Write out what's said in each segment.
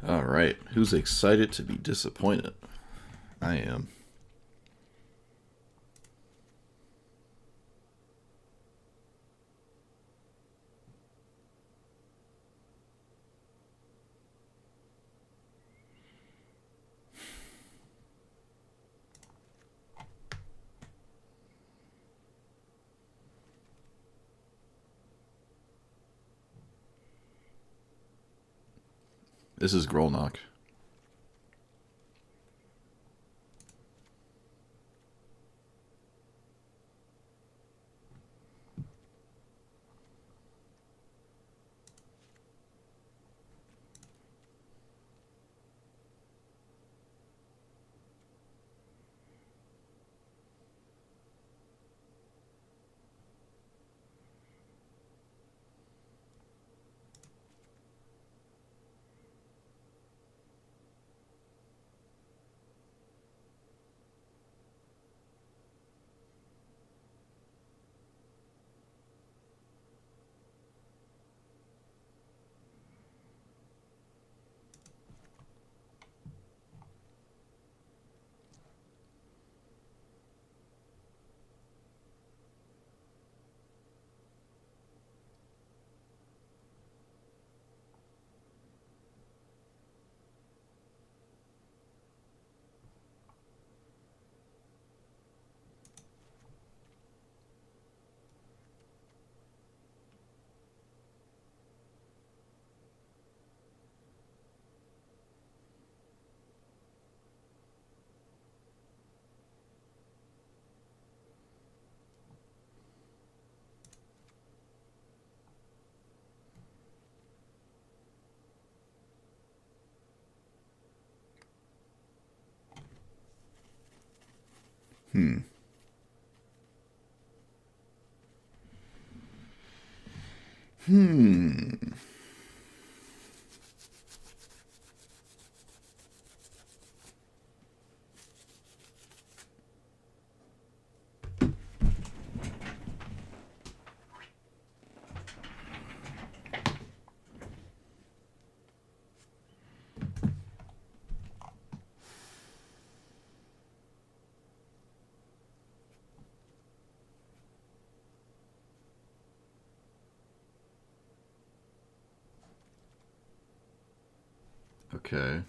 All right. Who's excited to be disappointed? I am. This is Grolnok. Hmm. Hmm. Okay.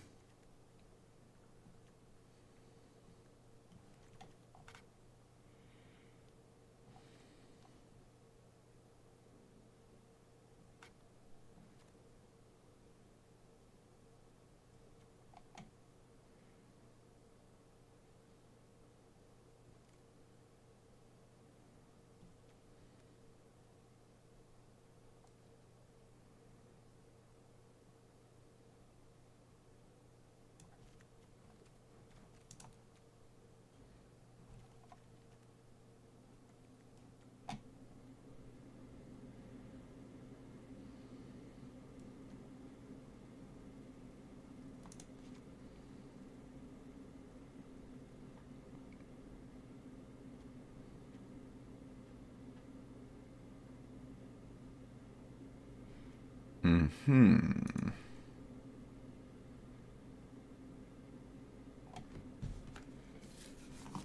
Hmm.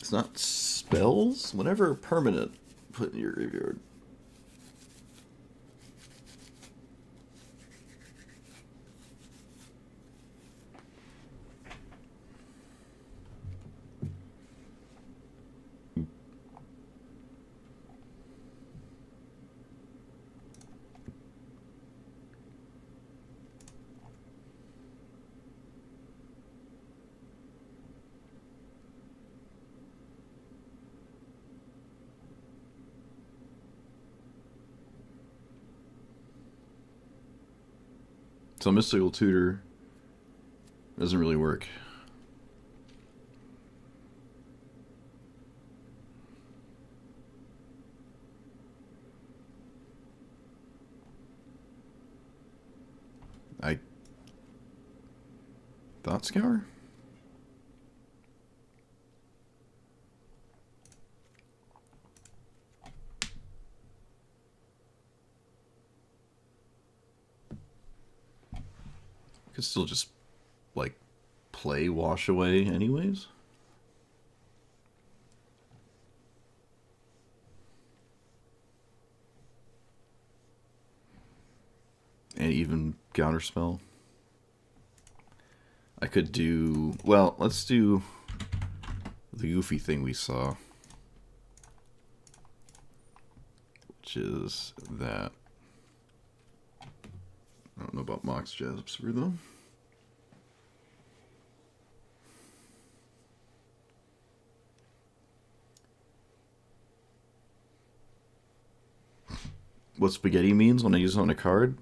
It's not spells. Whenever permanent, put in your graveyard. So mystical tutor doesn't really work. I thought scour. Could still just like, play wash away anyways. And even counterspell. I could do... Well, let's do the goofy thing we saw. Which is that... I don't know about Mox Jasper, though. What spaghetti means when I use it on a card?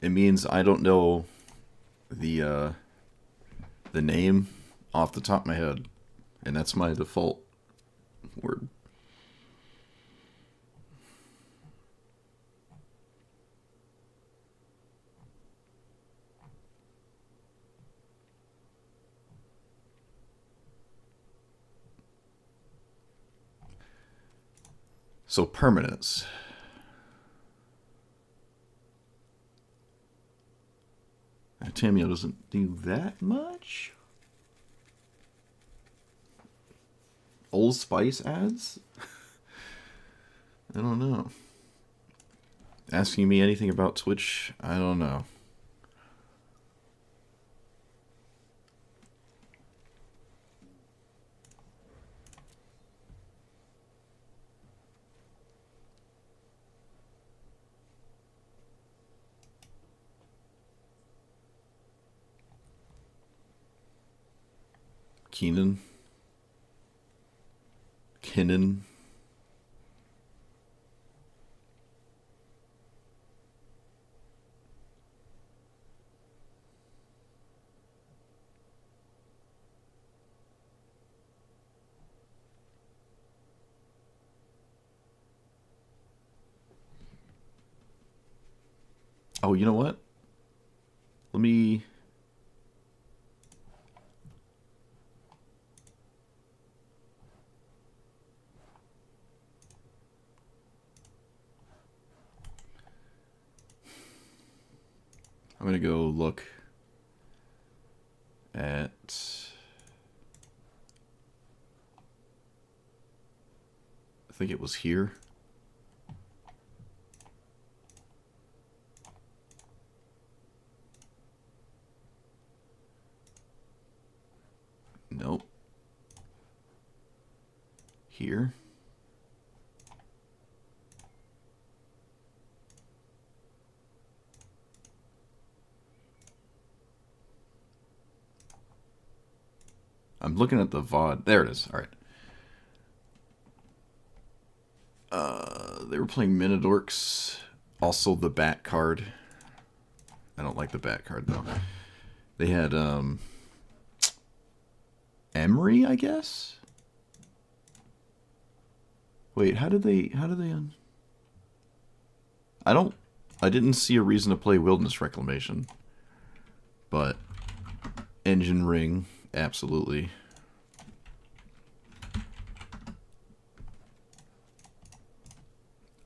It means I don't know the name off the top of my head, and that's my default word. So permanence. Tameo doesn't do that much. Old Spice ads? I don't know. Asking me anything about Twitch? I don't know. Keenan. Oh, you know what? Let me... I'm going to go look at... I think it was here. Nope. Here. I'm looking at the VOD. There it is. All right. They were playing Minidorks. Also the Bat card. I don't like the Bat card, though. They had, Emery, I guess? Wait, how did they... I didn't see a reason to play Wilderness Reclamation. But Engine Ring, absolutely.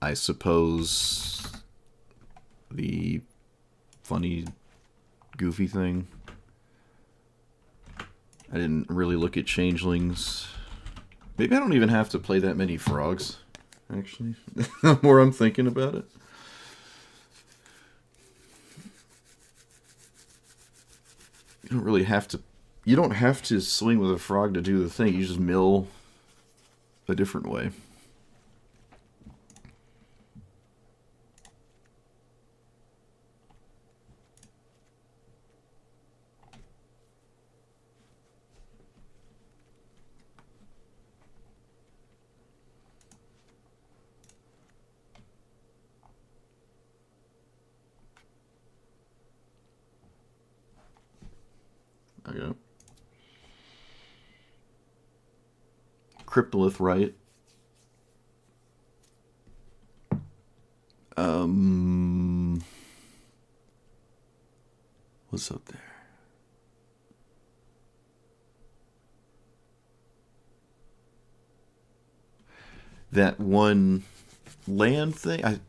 I suppose the funny, goofy thing. I didn't really look at changelings. Maybe I don't even have to play that many frogs, actually. The more I'm thinking about it. You don't really have to... You don't have to swing with a frog to do the thing. You just mill a different way. Okay. Cryptolith, right? What's up there? That one land thing.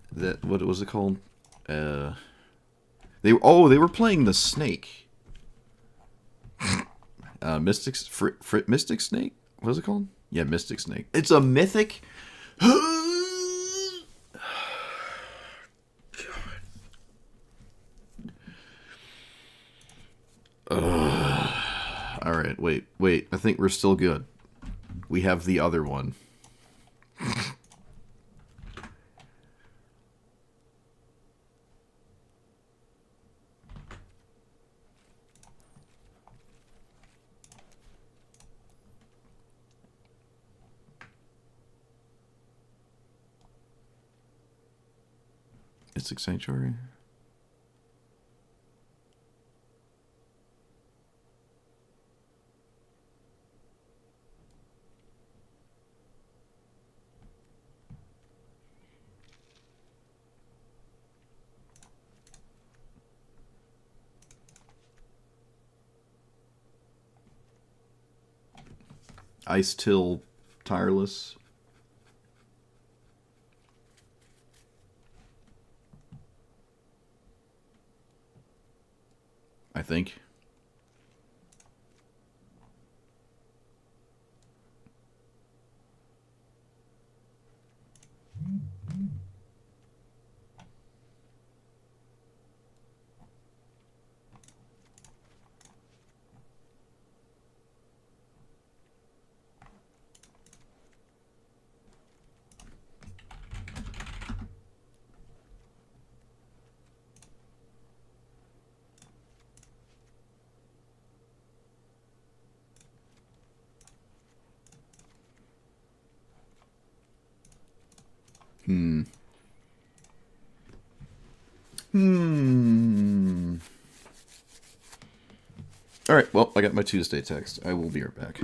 What was it called? They were playing the snake. Mystic Snake? What is it called? Yeah, Mystic Snake. It's a mythic? Alright, wait. I think we're still good. We have the other one. Mystic Sanctuary. Ice Till Tireless. I think. Hmm. Alright, well, I got my Tuesday text. I will be right back.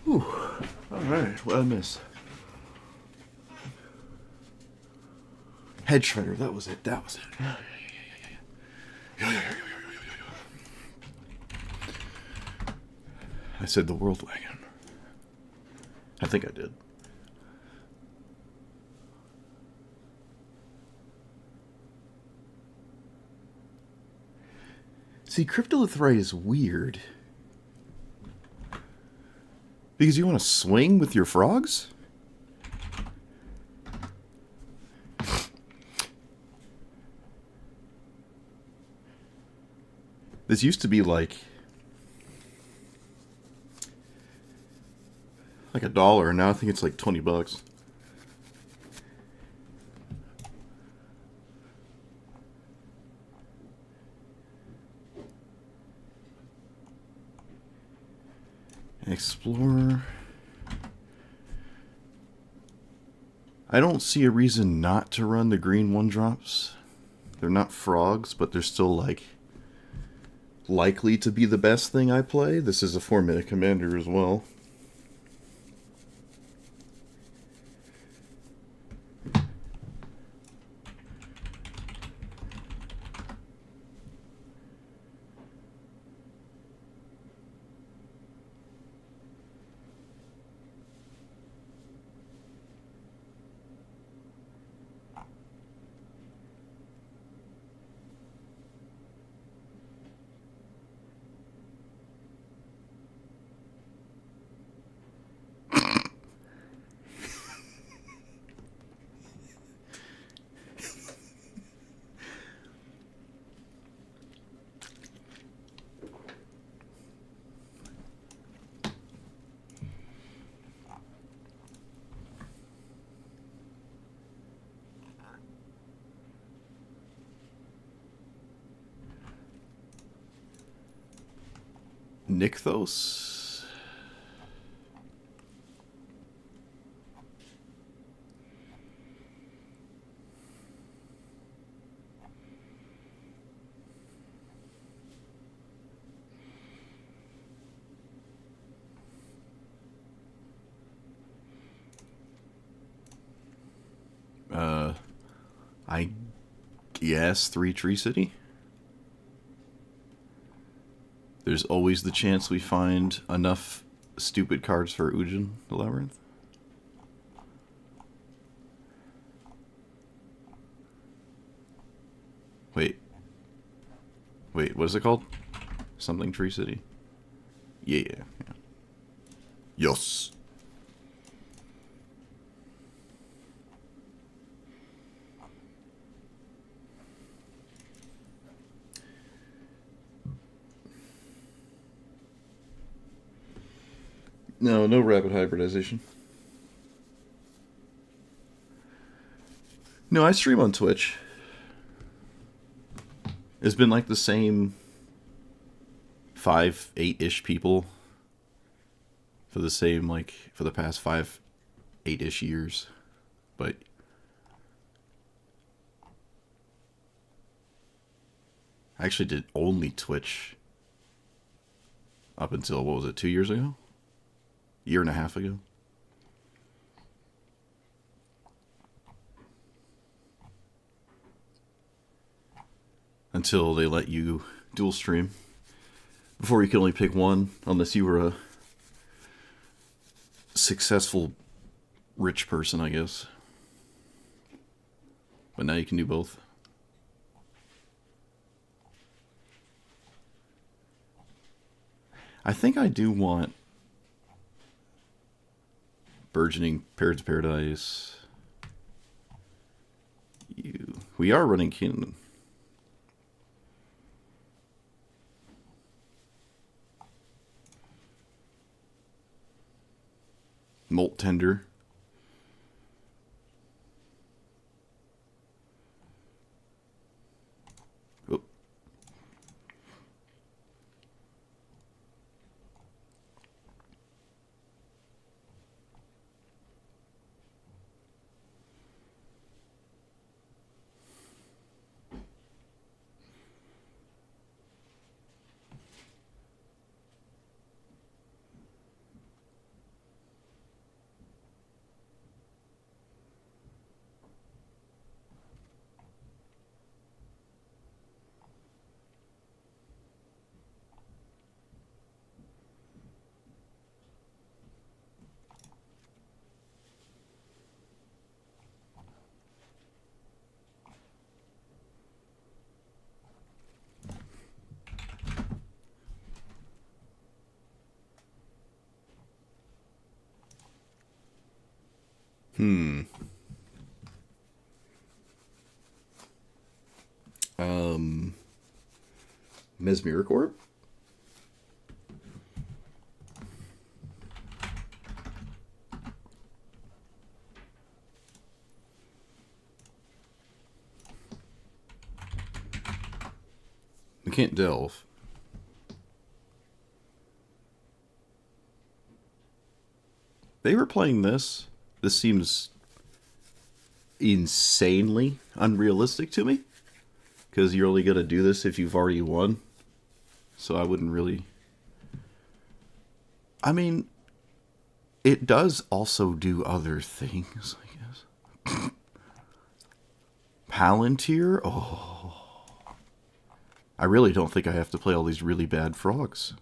Whew. Alright, what I miss? Head shredder, that was it. That was it. I said the world wagon. I think I did. See, cryptolitherite is weird. Because you want to swing with your frogs? This used to be like $1, and now I think it's like $20. Explorer. I don't see a reason not to run the green 1-drops. They're not frogs, but they're still like likely to be the best thing I play. This is a 4-minute commander as well. Nykthos. I guess 3 Tree City. There's always the chance we find enough stupid cards for Ujin, the Labyrinth. Wait, what is it called? Something Tree City? Yeah. Yes. No rapid hybridization. No, I stream on Twitch. It's been like the same 5, 8-ish people for the same, like, for the past 5, 8-ish years. But I actually did only Twitch up until, what was it, 2 years ago? Year and a half ago. Until they let you dual stream. Before you could only pick one, unless you were a successful rich person, I guess. But now you can do both. I think I do want Burgeoning Parrots Paradise. We are running Kin. Molt Tender. Oh. Hmm. Mesmericorp? We can't delve. They were playing this. This seems insanely unrealistic to me. Because you're only going to do this if you've already won. So I wouldn't really... I mean, it does also do other things, I guess. Palantir? Oh. I really don't think I have to play all these really bad frogs.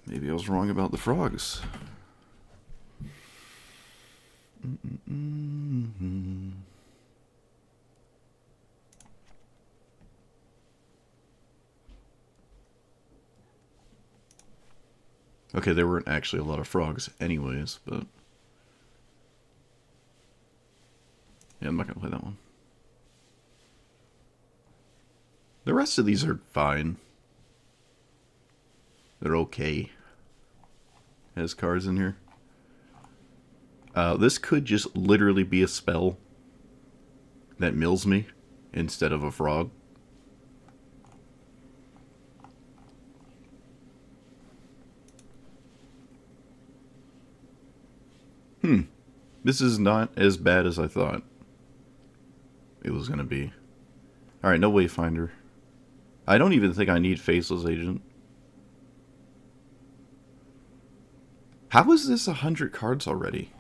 Maybe I was wrong about the frogs. Okay, there weren't actually a lot of frogs anyways, but... yeah, I'm not going to play that one. The rest of these are fine. They're okay. Has cards in here. This could just literally be a spell that mills me instead of a frog. This is not as bad as I thought it was going to be. Alright, no Wayfinder. I don't even think I need Faceless Agent. How is this 100 cards already?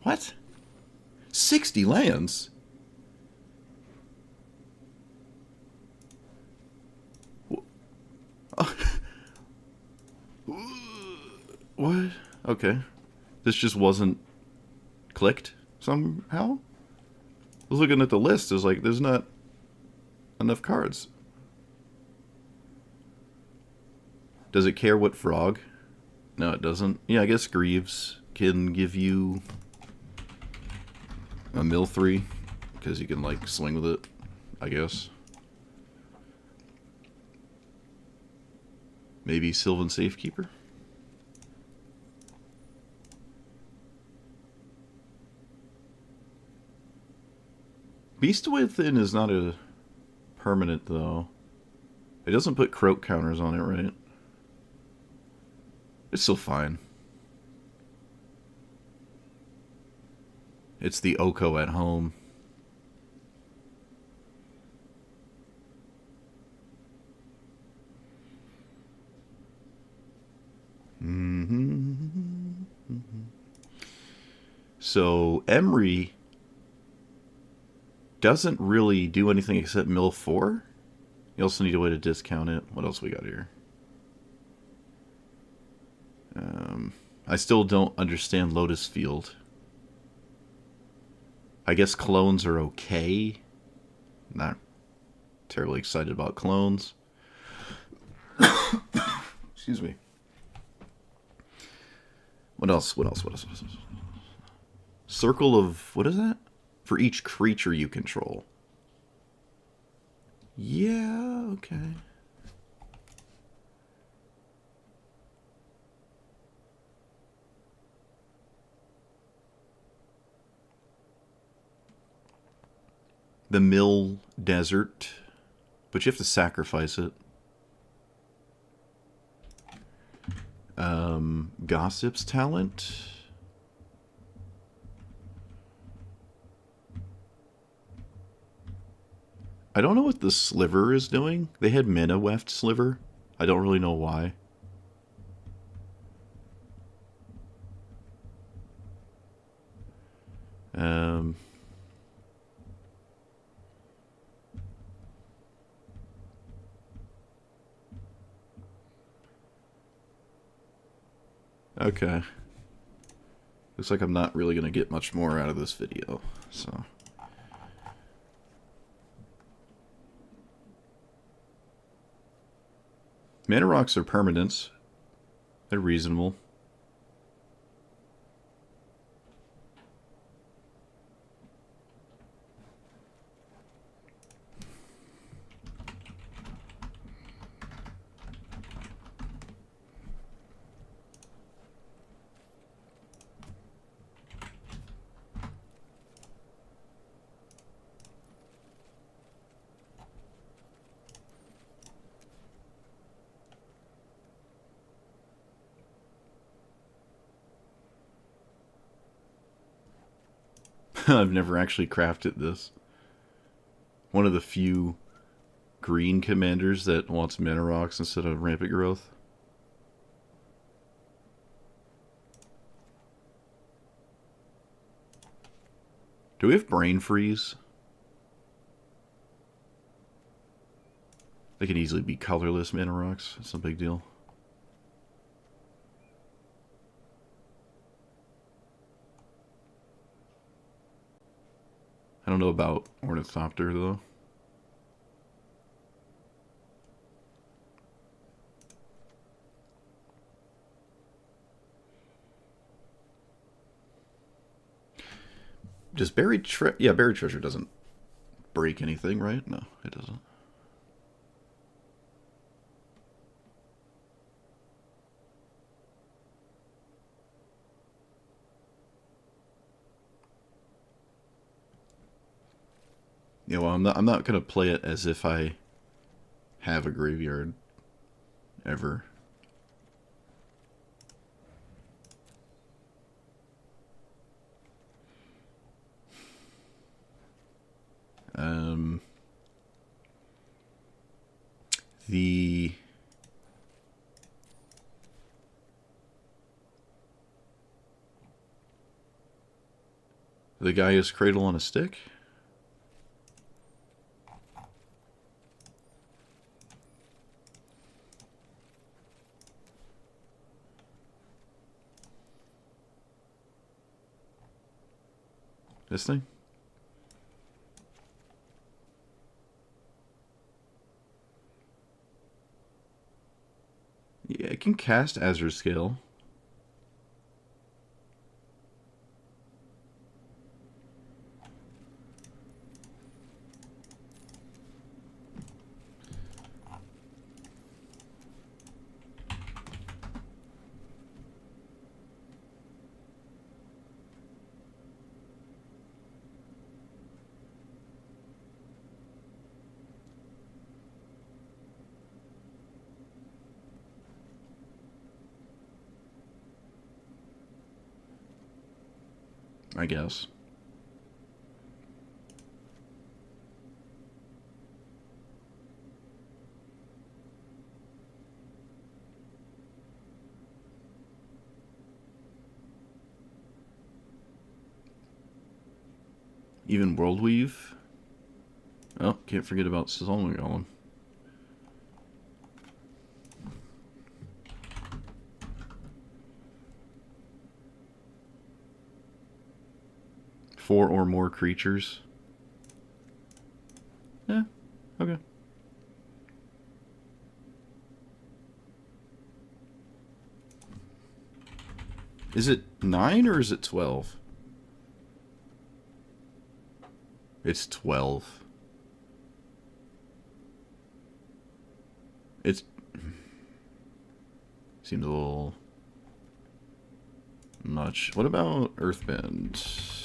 What? 60 lands? What? Okay. This just wasn't clicked somehow? I was looking at the list. It was like, there's not enough cards. Does it care what frog? No, it doesn't. Yeah, I guess Greaves can give you a mill 3. Because you can, like, swing with it, I guess. Maybe Sylvan Safekeeper? Beast Within is not a permanent, though. It doesn't put croak counters on it, right? It's still fine. It's the Oko at home. So, Emery doesn't really do anything except mill 4. You also need a way to discount it. What else we got here? I still don't understand Lotus Field. I guess clones are okay. Not terribly excited about clones. Excuse me. What else? What else? What else? What else? Circle of... what is that? For each creature you control. Yeah, okay. The Mill Desert. But you have to sacrifice it. Gossip's Talent. I don't know what the Sliver is doing. They had Mana Weft Sliver. I don't really know why. Okay. Looks like I'm not really going to get much more out of this video, so... Mana Rocks are permanents. They're reasonable. I've never actually crafted this. One of the few green commanders that wants mana rocks instead of rampant growth. Do we have brain freeze? They could easily be colorless mana rocks. It's no big deal. I don't know about Ornithopter, though. Does buried treasure... Yeah, buried treasure doesn't break anything, right? No, it doesn't. Yeah, well, I'm not gonna play it as if I have a graveyard ever. The Gaia's Cradle on a Stick? This thing? Yeah, it can cast Azure Scale. I guess. Even World Weave. Oh, can't forget about Solomon Golem. Four or more creatures. Yeah, okay. Is it 9 or is it 12? It's 12. It's... Seems a little... much. What about Earthbend?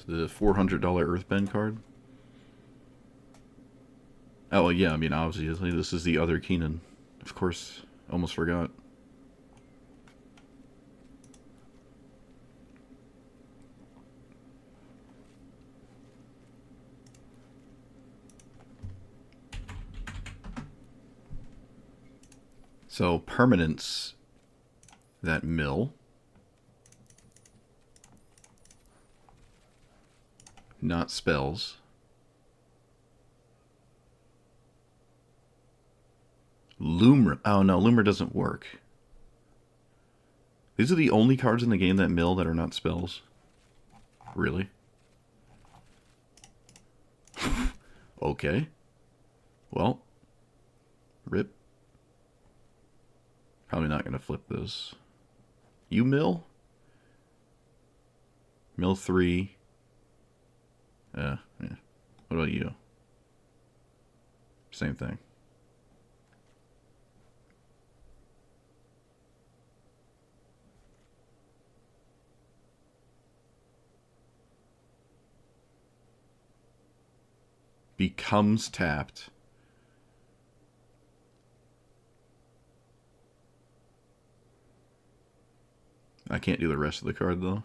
The $400 Earthbend card? Oh, yeah, I mean, obviously, this is the other Keenan. Of course, almost forgot. So, permanence, that mill. Not spells. Loomer. Oh, no, Loomer doesn't work. These are the only cards in the game that mill that are not spells. Really? Okay. Well. Rip. Probably not going to flip this. You mill? Mill 3. Yeah. What about you? Same thing. Becomes tapped. I can't do the rest of the card, though.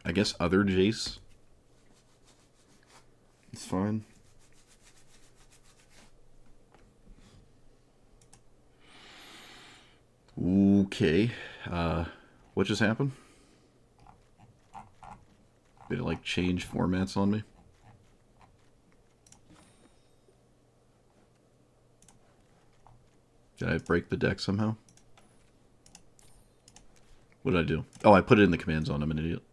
I guess other Jace. It's fine. Okay. What just happened? Did it like change formats on me? Did I break the deck somehow? What did I do? Oh, I put it in the command zone. I'm an idiot.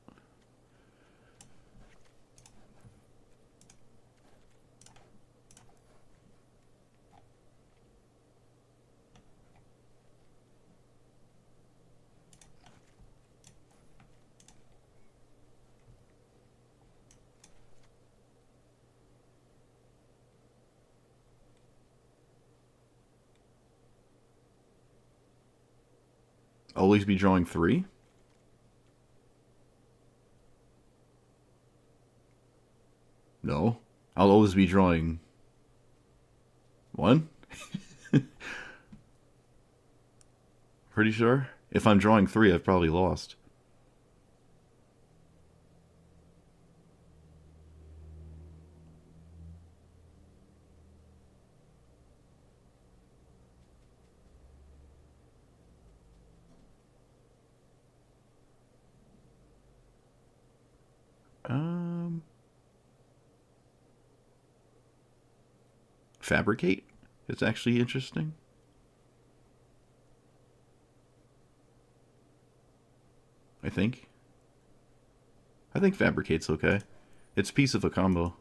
Always be drawing 3? No. I'll always be drawing 1? Pretty sure? If I'm drawing 3, I've probably lost. Fabricate? It's actually interesting. I think Fabricate's okay. It's a piece of a combo.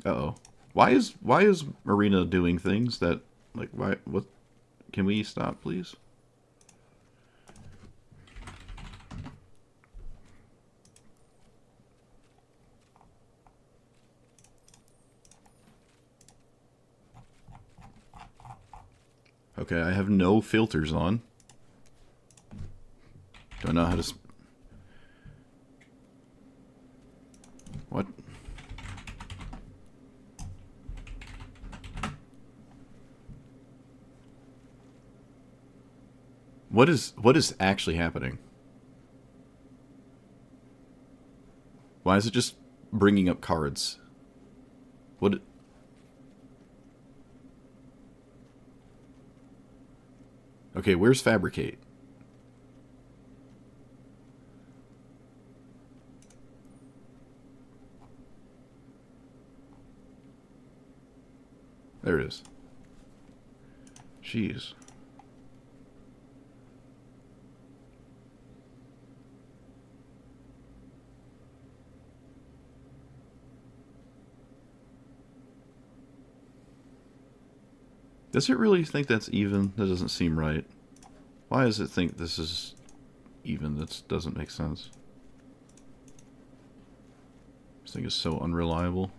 Uh-oh. Why is Marina doing things that, like, why, what, can we stop, please? Okay, I have no filters on. Don't know how to... What? What is actually happening? Why is it just bringing up cards? What... Okay, where's Fabricate? There it is. Jeez. Does it really think that's even? That doesn't seem right. Why does it think this is even? That doesn't make sense. This thing is so unreliable.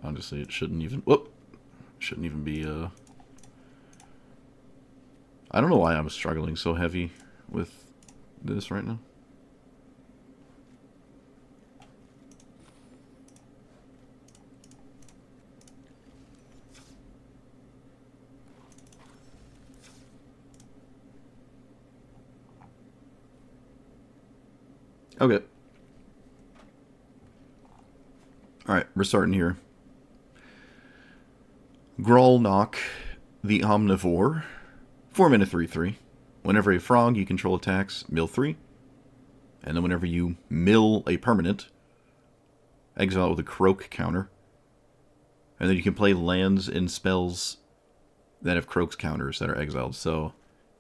Honestly, it shouldn't even... Whoop! Shouldn't even be, I don't know why I'm struggling so heavy with this right now. Okay. Alright, we're starting here. Grolnok, the Omnivore. 4-mana 3/3. Whenever a frog you control attacks, mill 3. And then whenever you mill a permanent, exile it with a croak counter. And then you can play lands and spells that have croaks counters that are exiled. So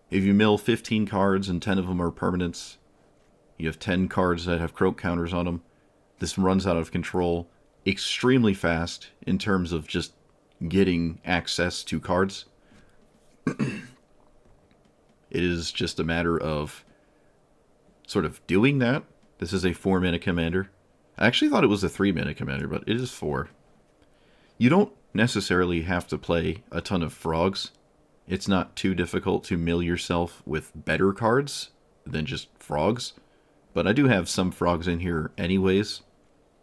if you mill 15 cards and 10 of them are permanents, you have 10 cards that have croak counters on them. This runs out of control extremely fast in terms of just getting access to cards. It is just a matter of sort of doing that. This is a 4-mana commander. I actually thought it was a 3-mana commander, but it is 4. You don't necessarily have to play a ton of frogs. It's not too difficult to mill yourself with better cards than just frogs. But I do have some frogs in here anyways.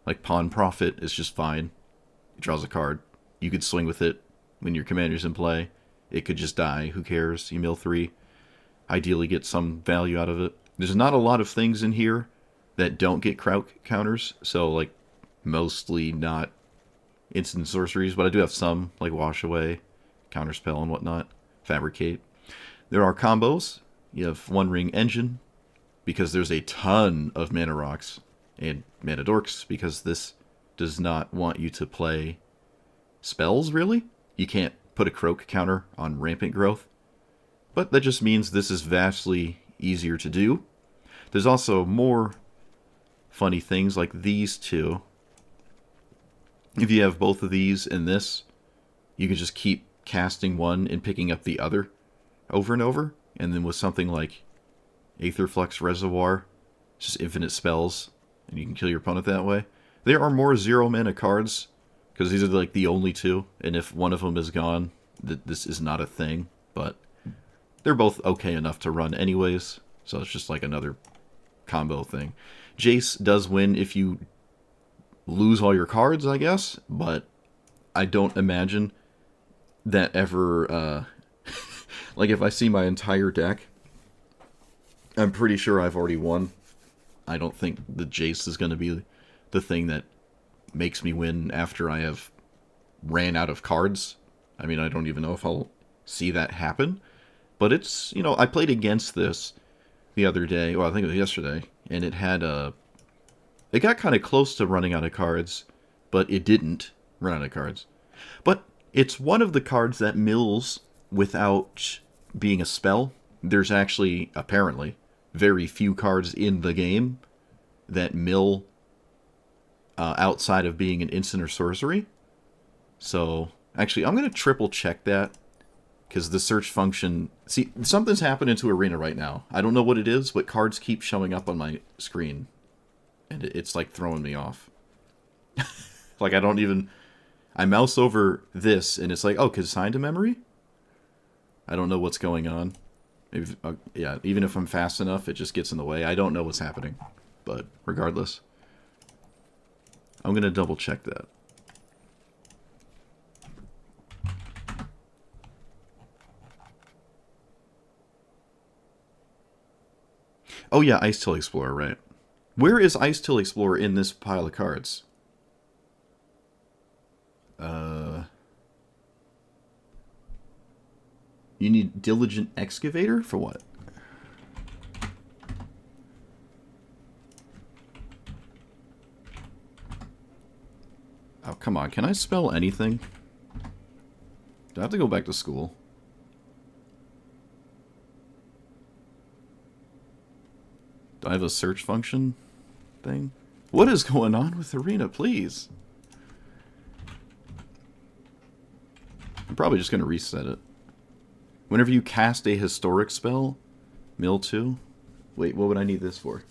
Like Pawn Prophet is just fine. It draws a card. You could swing with it when your commander's in play. It could just die. Who cares? You mill 3. Ideally get some value out of it. There's not a lot of things in here that don't get crowd counters, so like mostly not instant sorceries, but I do have some, like Wash Away, Counterspell and whatnot, Fabricate. There are combos. You have One Ring Engine, because there's a ton of Mana Rocks, and Mana Dorks, because this does not want you to play spells, really. You can't put a Croak counter on Rampant Growth, but that just means this is vastly easier to do. There's also more funny things like these two. If you have both of these and this, you can just keep casting one and picking up the other over and over. And then with something like Aetherflux Reservoir, it's just infinite spells, and you can kill your opponent that way. There are more 0 mana cards, because these are like the only two, and if one of them is gone, this is not a thing, but they're both okay enough to run anyways, so it's just like another combo thing. Jace does win if you lose all your cards, I guess, but I don't imagine that ever, like if I see my entire deck, I'm pretty sure I've already won. I don't think the Jace is going to be the thing that makes me win after I have ran out of cards. I mean, I don't even know if I'll see that happen, but it's, you know, I played against this the other day, well, I think it was yesterday, and it had it got kind of close to running out of cards, but it didn't run out of cards. But it's one of the cards that mills without being a spell. There's actually, apparently, very few cards in the game that mill outside of being an instant or sorcery. So, actually, I'm going to triple check that, because the search function... See, something's happening to Arena right now. I don't know what it is, but cards keep showing up on my screen. And it's like throwing me off. Like I don't even... I mouse over this and it's like, oh, consigned to memory? I don't know what's going on. Maybe, yeah, even if I'm fast enough, it just gets in the way. I don't know what's happening. But regardless, I'm going to double check that. Oh yeah, Ice Till Explorer, right. Where is Ice Till Explorer in this pile of cards? You need Diligent Excavator? For what? Oh, come on. Can I spell anything? Do I have to go back to school? Do I have a search function thing? What is going on with Arena, please? I'm probably just going to reset it. Whenever you cast a historic spell, mill 2. Wait, what would I need this for?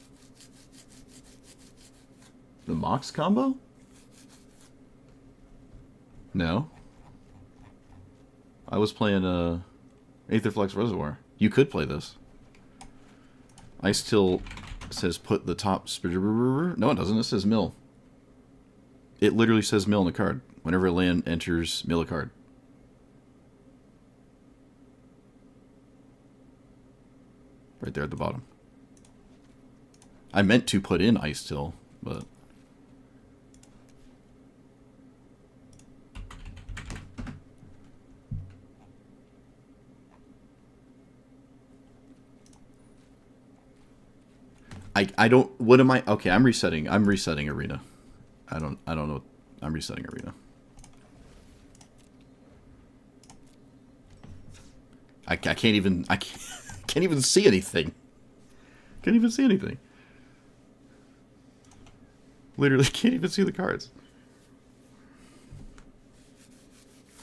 The Mox combo? No. I was playing Aetherflux Reservoir. You could play this. Ice Till says put the top... No, it doesn't. It says mill. It literally says mill on the card. Whenever a land enters, mill a card. Right there at the bottom. I meant to put in Ice Till, but... I don't... What am I... Okay, I'm resetting. I'm resetting Arena. I don't know. I'm resetting Arena. I can't even... I can't even see anything. Can't even see anything. Literally can't even see the cards.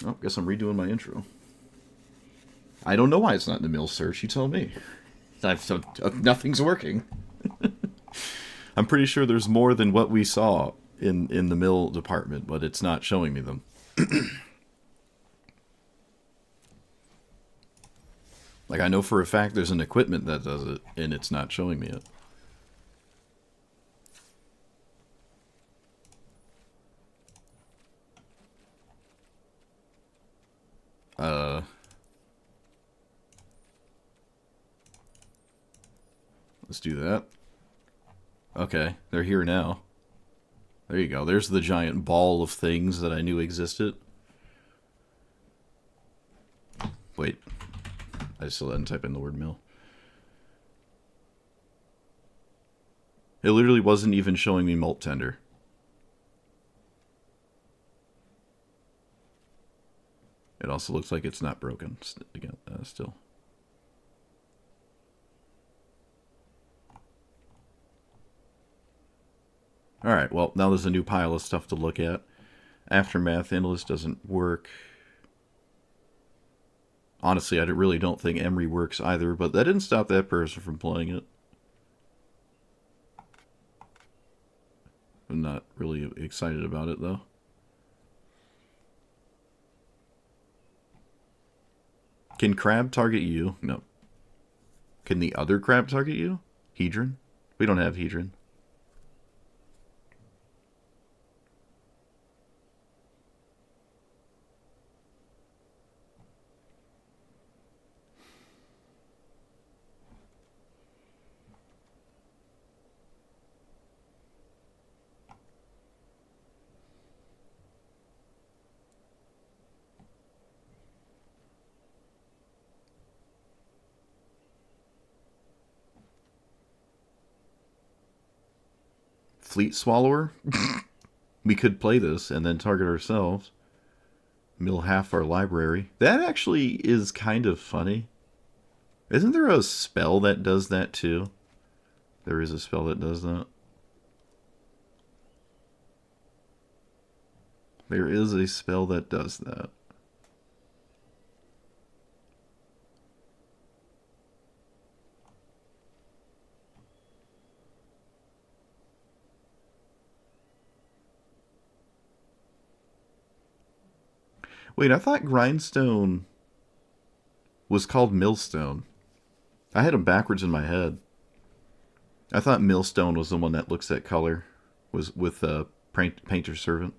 Oh, guess I'm redoing my intro. I don't know why it's not in the mill search. You tell me. Nothing's working. I'm pretty sure there's more than what we saw in the mill department, but it's not showing me them. Like, I know for a fact there's an equipment that does it, and it's not showing me it. Uh, let's do that. Okay, they're here now. There you go. There's the giant ball of things that I knew existed. Wait, I still didn't type in the word mill. It literally wasn't even showing me malt tender. It also looks like it's not broken again, still. Alright, well, now there's a new pile of stuff to look at. Aftermath Analyst doesn't work. Honestly, I really don't think Emery works either, but that didn't stop that person from playing it. I'm not really excited about it, though. Can crab target you? No. Can the other crab target you? Hedron? We don't have Hedron. Fleet Swallower? We could play this and then target ourselves. Mill half our library. That actually is kind of funny. Isn't there a spell that does that too? There is a spell that does that. There is a spell that does that. Wait, I thought Grindstone was called Millstone. I had them backwards in my head. I thought Millstone was the one that looks at color, was with Painter's Servant.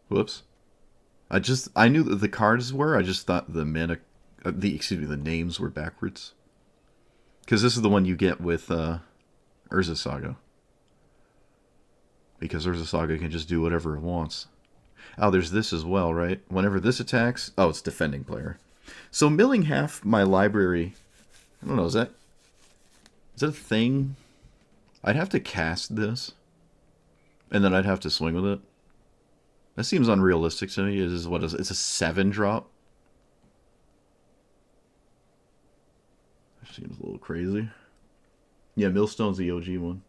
Whoops. I knew that the cards were. I just thought the the names were backwards. Because this is the one you get with Urza Saga. Because Urza Saga can just do whatever it wants. Oh, there's this as well, right? Whenever this attacks... Oh, it's defending player. So milling half my library... I don't know, is that a thing? I'd have to cast this. And then I'd have to swing with it. That seems unrealistic to me. It's a 7-drop? That seems a little crazy. Yeah, Millstone's the OG one.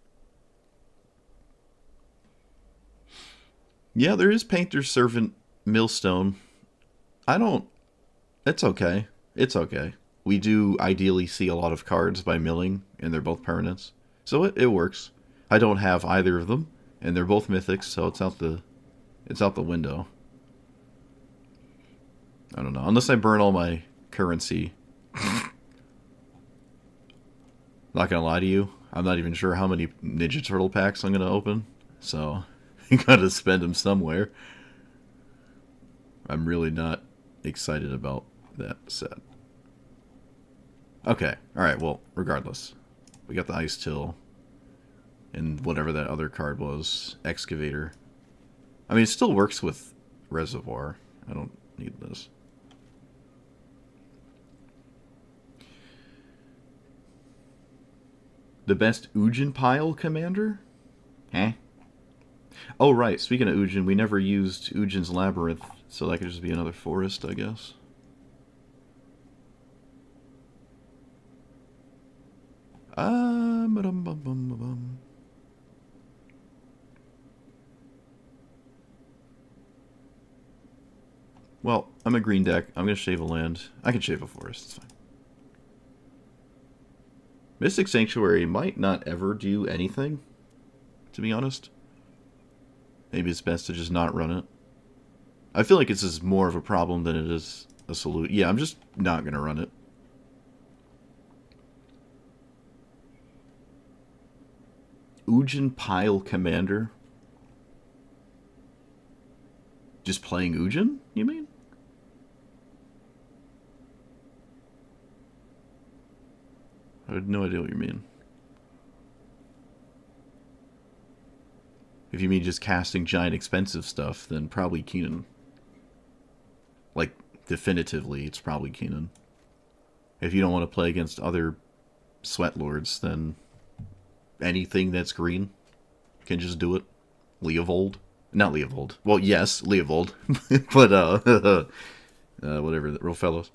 Yeah, there is Painter's Servant Millstone. It's okay. It's okay. We do ideally see a lot of cards by milling, and they're both permanents. So it works. I don't have either of them, and they're both mythics, so it's out the window. I don't know. Unless I burn all my currency. Not gonna lie to you, I'm not even sure how many Ninja Turtle packs I'm gonna open, so you gotta spend them somewhere. I'm really not excited about that set. Okay, alright, well, regardless. We got the Ice Till. And whatever that other card was. Excavator. I mean, it still works with Reservoir. I don't need this. The best Ujin pile commander? Huh? Oh, right. Speaking of Ujin, we never used Ujin's Labyrinth, so that could just be another forest, I guess. Well, I'm a green deck. I'm going to shave a land. I can shave a forest. It's fine. Mystic Sanctuary might not ever do anything, to be honest. Maybe it's best to just not run it. I feel like this is more of a problem than it is a solution. Yeah, I'm just not going to run it. Ujin Pile Commander. Just playing Ujin, you mean? I have no idea what you mean. If you mean just casting giant expensive stuff, then probably Keenan. Like, definitively, it's probably Keenan. If you don't want to play against other sweat lords, then anything that's green can just do it. Leovold. Not Leovold. Well, yes, Leovold. But, whatever, the real fellows.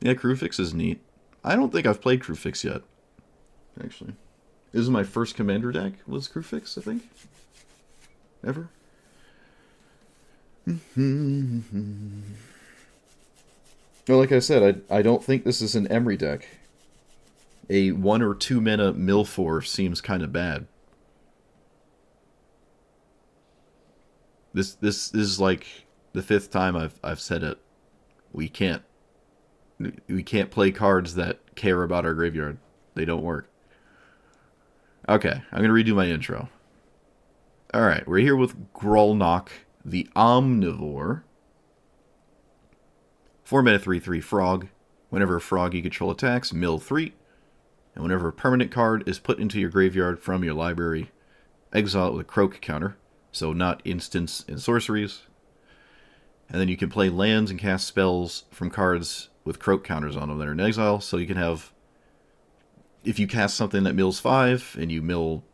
Yeah, Crewfix is neat. I don't think I've played Crewfix yet, actually. This is my first commander deck, was Crewfix, I think. Ever. Well, like I said, I don't think this is an Emery deck. A 1 or 2 mana Milfor seems kind of bad. This is like the 5th time I've said it. We can't play cards that care about our graveyard. They don't work. Okay, I'm going to redo my intro. Alright, we're here with Grolnok, the Omnivore. 4 mana 3/3 frog. Whenever a frog you control attacks, mill 3. And whenever a permanent card is put into your graveyard from your library, exile it with a croak counter. So not instants and sorceries. And then you can play lands and cast spells from cards with croak counters on them that are in exile. So you can have, if you cast something that mills 5 and you mill,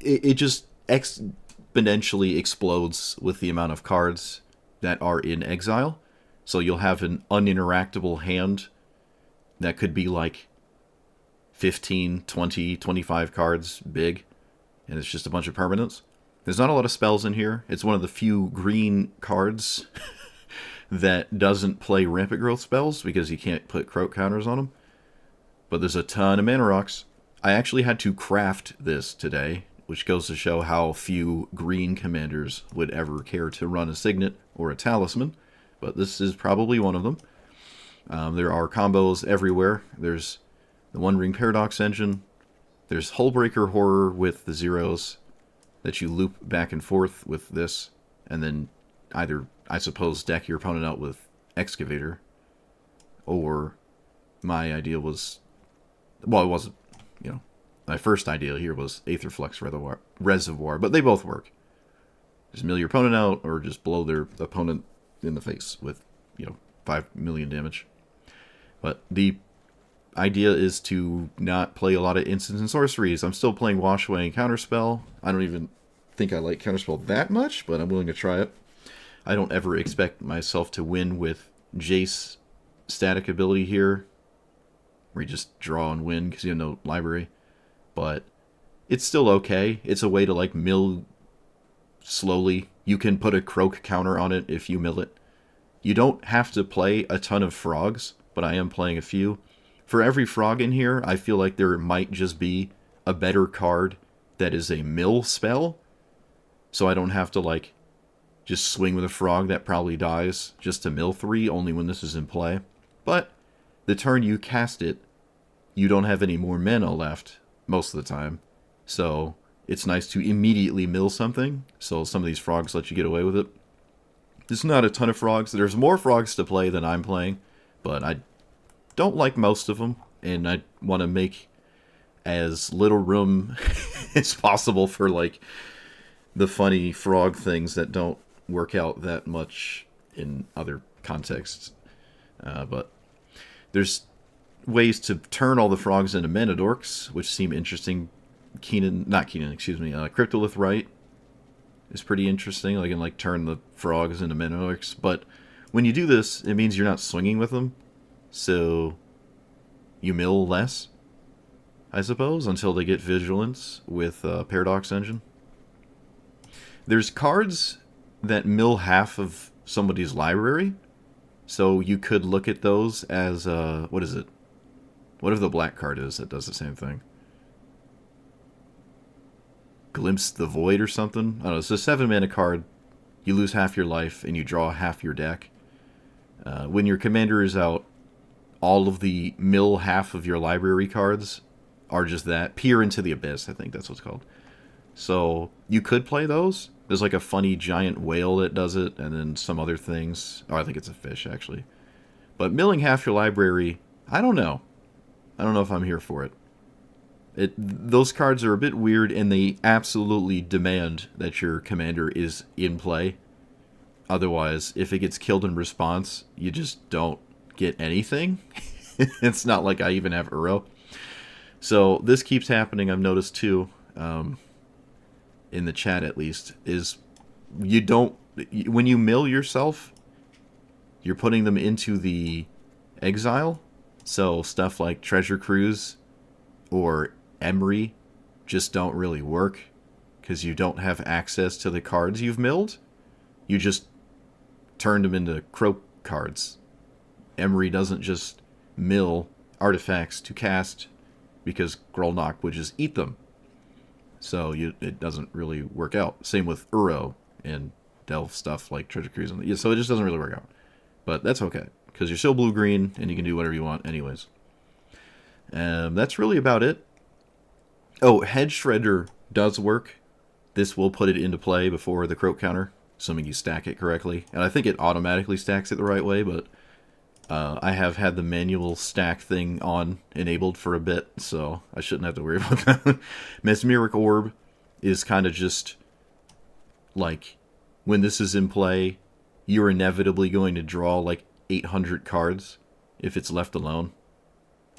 it just exponentially explodes with the amount of cards that are in exile. So you'll have an uninteractable hand that could be like 15, 20, 25 cards big. And it's just a bunch of permanents. There's not a lot of spells in here. It's one of the few green cards that doesn't play rampant growth spells because you can't put croak counters on them. But there's a ton of mana rocks. I actually had to craft this today, which goes to show how few green commanders would ever care to run a signet or a talisman. But this is probably one of them. There are combos everywhere. There's the One Ring Paradox engine. There's Hullbreaker Horror with the zeros that you loop back and forth with this, and then either, I suppose, deck your opponent out with Excavator, or my idea was, well, it wasn't, my first idea here was Aetherflux Reservoir, but they both work. Just mill your opponent out, or just blow their opponent in the face with, 5 million damage. But the idea is to not play a lot of instants and sorceries. I'm still playing Wash Away and Counterspell. I don't even think I like Counterspell that much, but I'm willing to try it. I don't ever expect myself to win with Jace static ability here, where you just draw and win because you have no library. But it's still okay. It's a way to like mill slowly. You can put a croak counter on it if you mill it. You don't have to play a ton of frogs, but I am playing a few. For every frog in here, I feel like there might just be a better card that is a mill spell. So I don't have to, like, just swing with a frog that probably dies just to mill 3, only when this is in play. But the turn you cast it, you don't have any more mana left most of the time. So it's nice to immediately mill something. So some of these frogs let you get away with it. There's not a ton of frogs. There's more frogs to play than I'm playing. But I don't like most of them, and I want to make as little room as possible for like the funny frog things that don't work out that much in other contexts. But there's ways to turn all the frogs into mana dorks, which seem interesting. Cryptolith Rite is pretty interesting. I can like turn the frogs into mana dorks, but when you do this, it means you're not swinging with them. So you mill less, I suppose, until they get Vigilance with Paradox Engine. There's cards that mill half of somebody's library, so you could look at those as, what is it? What if the black card is that does the same thing? Glimpse the Void or something? I don't know, it's a 7 mana card. You lose half your life, and you draw half your deck. When your commander is out, all of the mill half of your library cards are just that. Peer into the Abyss, I think that's what's called. So you could play those. There's like a funny giant whale that does it, and then some other things. Oh, I think it's a fish, actually. But milling half your library, I don't know. I don't know if I'm here for it. Those cards are a bit weird, and they absolutely demand that your commander is in play. Otherwise, if it gets killed in response, you just don't get anything. It's not like I even have Uro. So this keeps happening, I've noticed too, in the chat at least, is you don't... When you mill yourself, you're putting them into the exile. So stuff like Treasure Cruise or Emery just don't really work because you don't have access to the cards you've milled. You just turned them into croak cards. Emery doesn't just mill artifacts to cast because Grolnok would just eat them. So it doesn't really work out. Same with Uro and Delve stuff like Treasure Cruise. So it just doesn't really work out. But that's okay, because you're still blue-green and you can do whatever you want anyways. That's really about it. Oh, Head Shredder does work. This will put it into play before the croak counter, assuming you stack it correctly. And I think it automatically stacks it the right way, but I have had the manual stack thing on enabled for a bit, so I shouldn't have to worry about that. Mesmeric Orb is kind of just like, when this is in play, you're inevitably going to draw like 800 cards if it's left alone.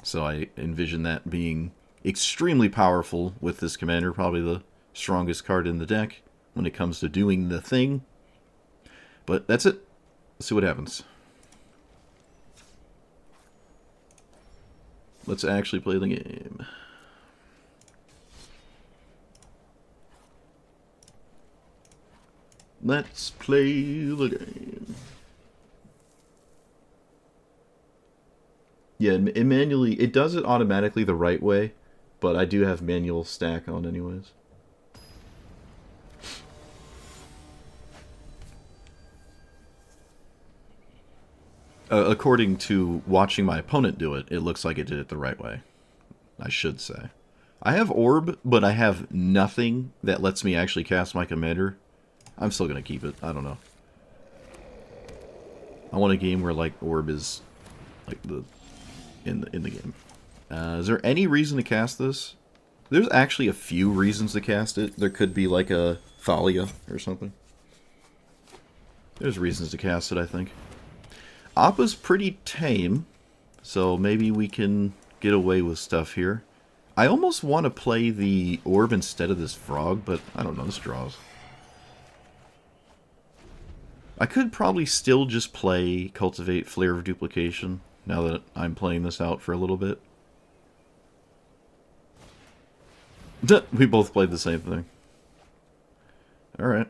So I envision that being extremely powerful with this commander, probably the strongest card in the deck when it comes to doing the thing. But that's it. Let's see what happens. Let's actually play the game. Let's play the game. Yeah, it does it automatically the right way, but I do have manual stack on anyways. According to watching my opponent do it, it looks like it did it the right way. I should say. I have Orb, but I have nothing that lets me actually cast my commander. I'm still going to keep it. I don't know. I want a game where, like, Orb is, like, in the game. Is there any reason to cast this? There's actually a few reasons to cast it. There could be, like, a Thalia or something. There's reasons to cast it, I think. Appa's pretty tame, so maybe we can get away with stuff here. I almost want to play the Orb instead of this Frog, but I don't know, this draws. I could probably still just play Cultivate Flare of Duplication, now that I'm playing this out for a little bit. We both played the same thing. Alright.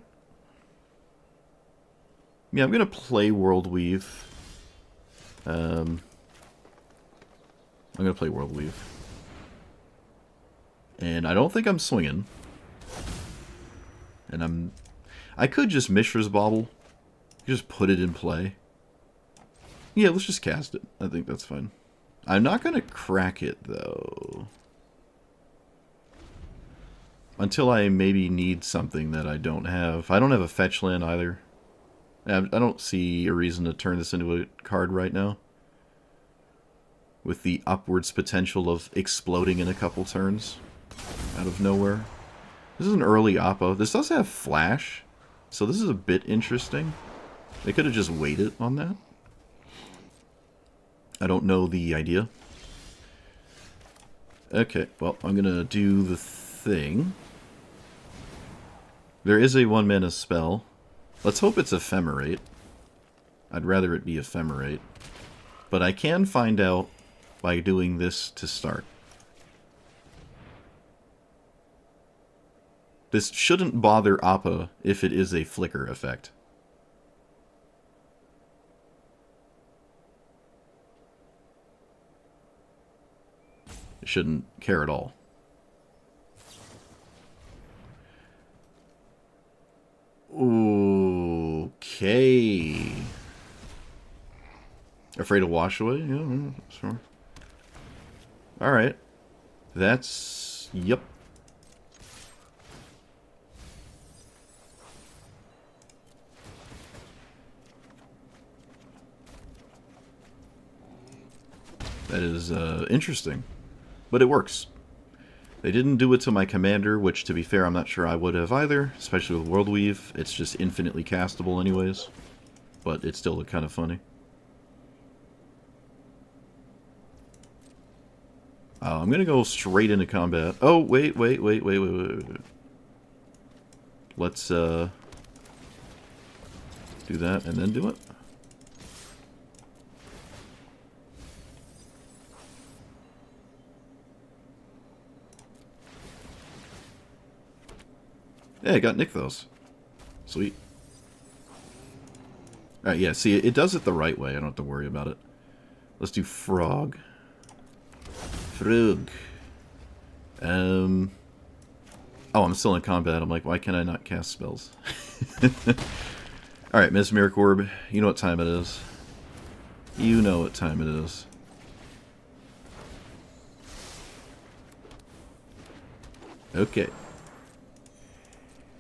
Yeah, I'm going to play World Weave. I'm going to play World Weave. And I don't think I'm swinging. And I could just Mishra's Bauble. Just put it in play. Yeah, let's just cast it. I think that's fine. I'm not going to crack it, though. Until I maybe need something that I don't have. I don't have a fetch land either. I don't see a reason to turn this into a card right now. With the upwards potential of exploding in a couple turns. Out of nowhere. This is an early Appa. This does have Flash. So this is a bit interesting. They could have just waited on that. I don't know the idea. Okay, well, I'm going to do the thing. There is a 1-mana spell. Let's hope it's Ephemerate. I'd rather it be Ephemerate. But I can find out by doing this to start. This shouldn't bother Appa if it is a flicker effect. It shouldn't care at all. Okay. Afraid to wash away? Yeah, sure. Alright. That's... Yep. That is interesting. But it works. They didn't do it to my commander, which, to be fair, I'm not sure I would have either, especially with World Weave. It's just infinitely castable anyways. But it still looked kind of funny. I'm going to go straight into combat. Oh, wait. Let's do that and then do it. Yeah, I got Nykthos. Sweet. Alright, yeah, see, it does it the right way. I don't have to worry about it. Let's do Frog. Frog. Oh, I'm still in combat. I'm like, why can I not cast spells? Alright, Mesmeric Orb. You know what time it is. You know what time it is. Okay.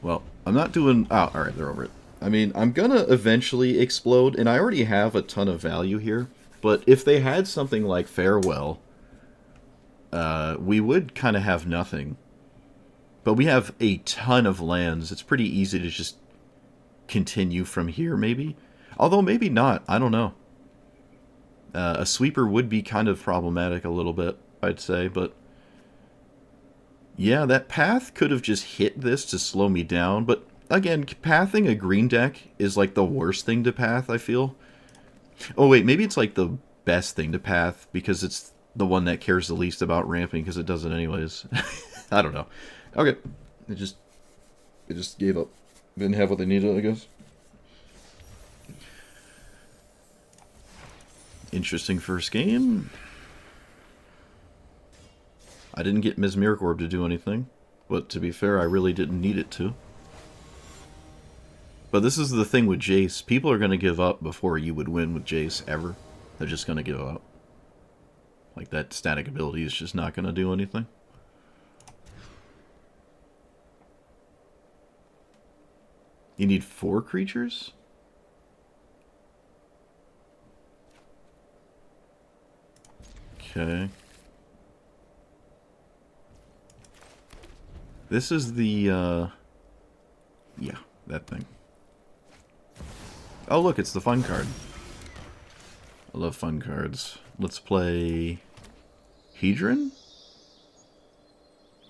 Well, I'm not doing... Oh, alright, they're over it. I mean, I'm gonna eventually explode, and I already have a ton of value here. But if they had something like Farewell, we would kind of have nothing. But we have a ton of lands. It's pretty easy to just continue from here, maybe. Although, maybe not. I don't know. A sweeper would be kind of problematic a little bit, I'd say, but... Yeah, that path could have just hit this to slow me down, but again, pathing a green deck is like the worst thing to path, I feel. Oh wait, maybe it's like the best thing to path, because it's the one that cares the least about ramping, because it does it anyways. I don't know. Okay. It just gave up. Didn't have what they needed, I guess. Interesting first game. I didn't get Mesmeric Orb to do anything, but to be fair, I really didn't need it to. But this is the thing with Jace. People are going to give up before you would win with Jace, ever. They're just going to give up. Like, that static ability is just not going to do anything. You need 4 creatures? Okay. This is the, yeah, that thing. Oh, look, it's the fun card. I love fun cards. Let's play Hedron?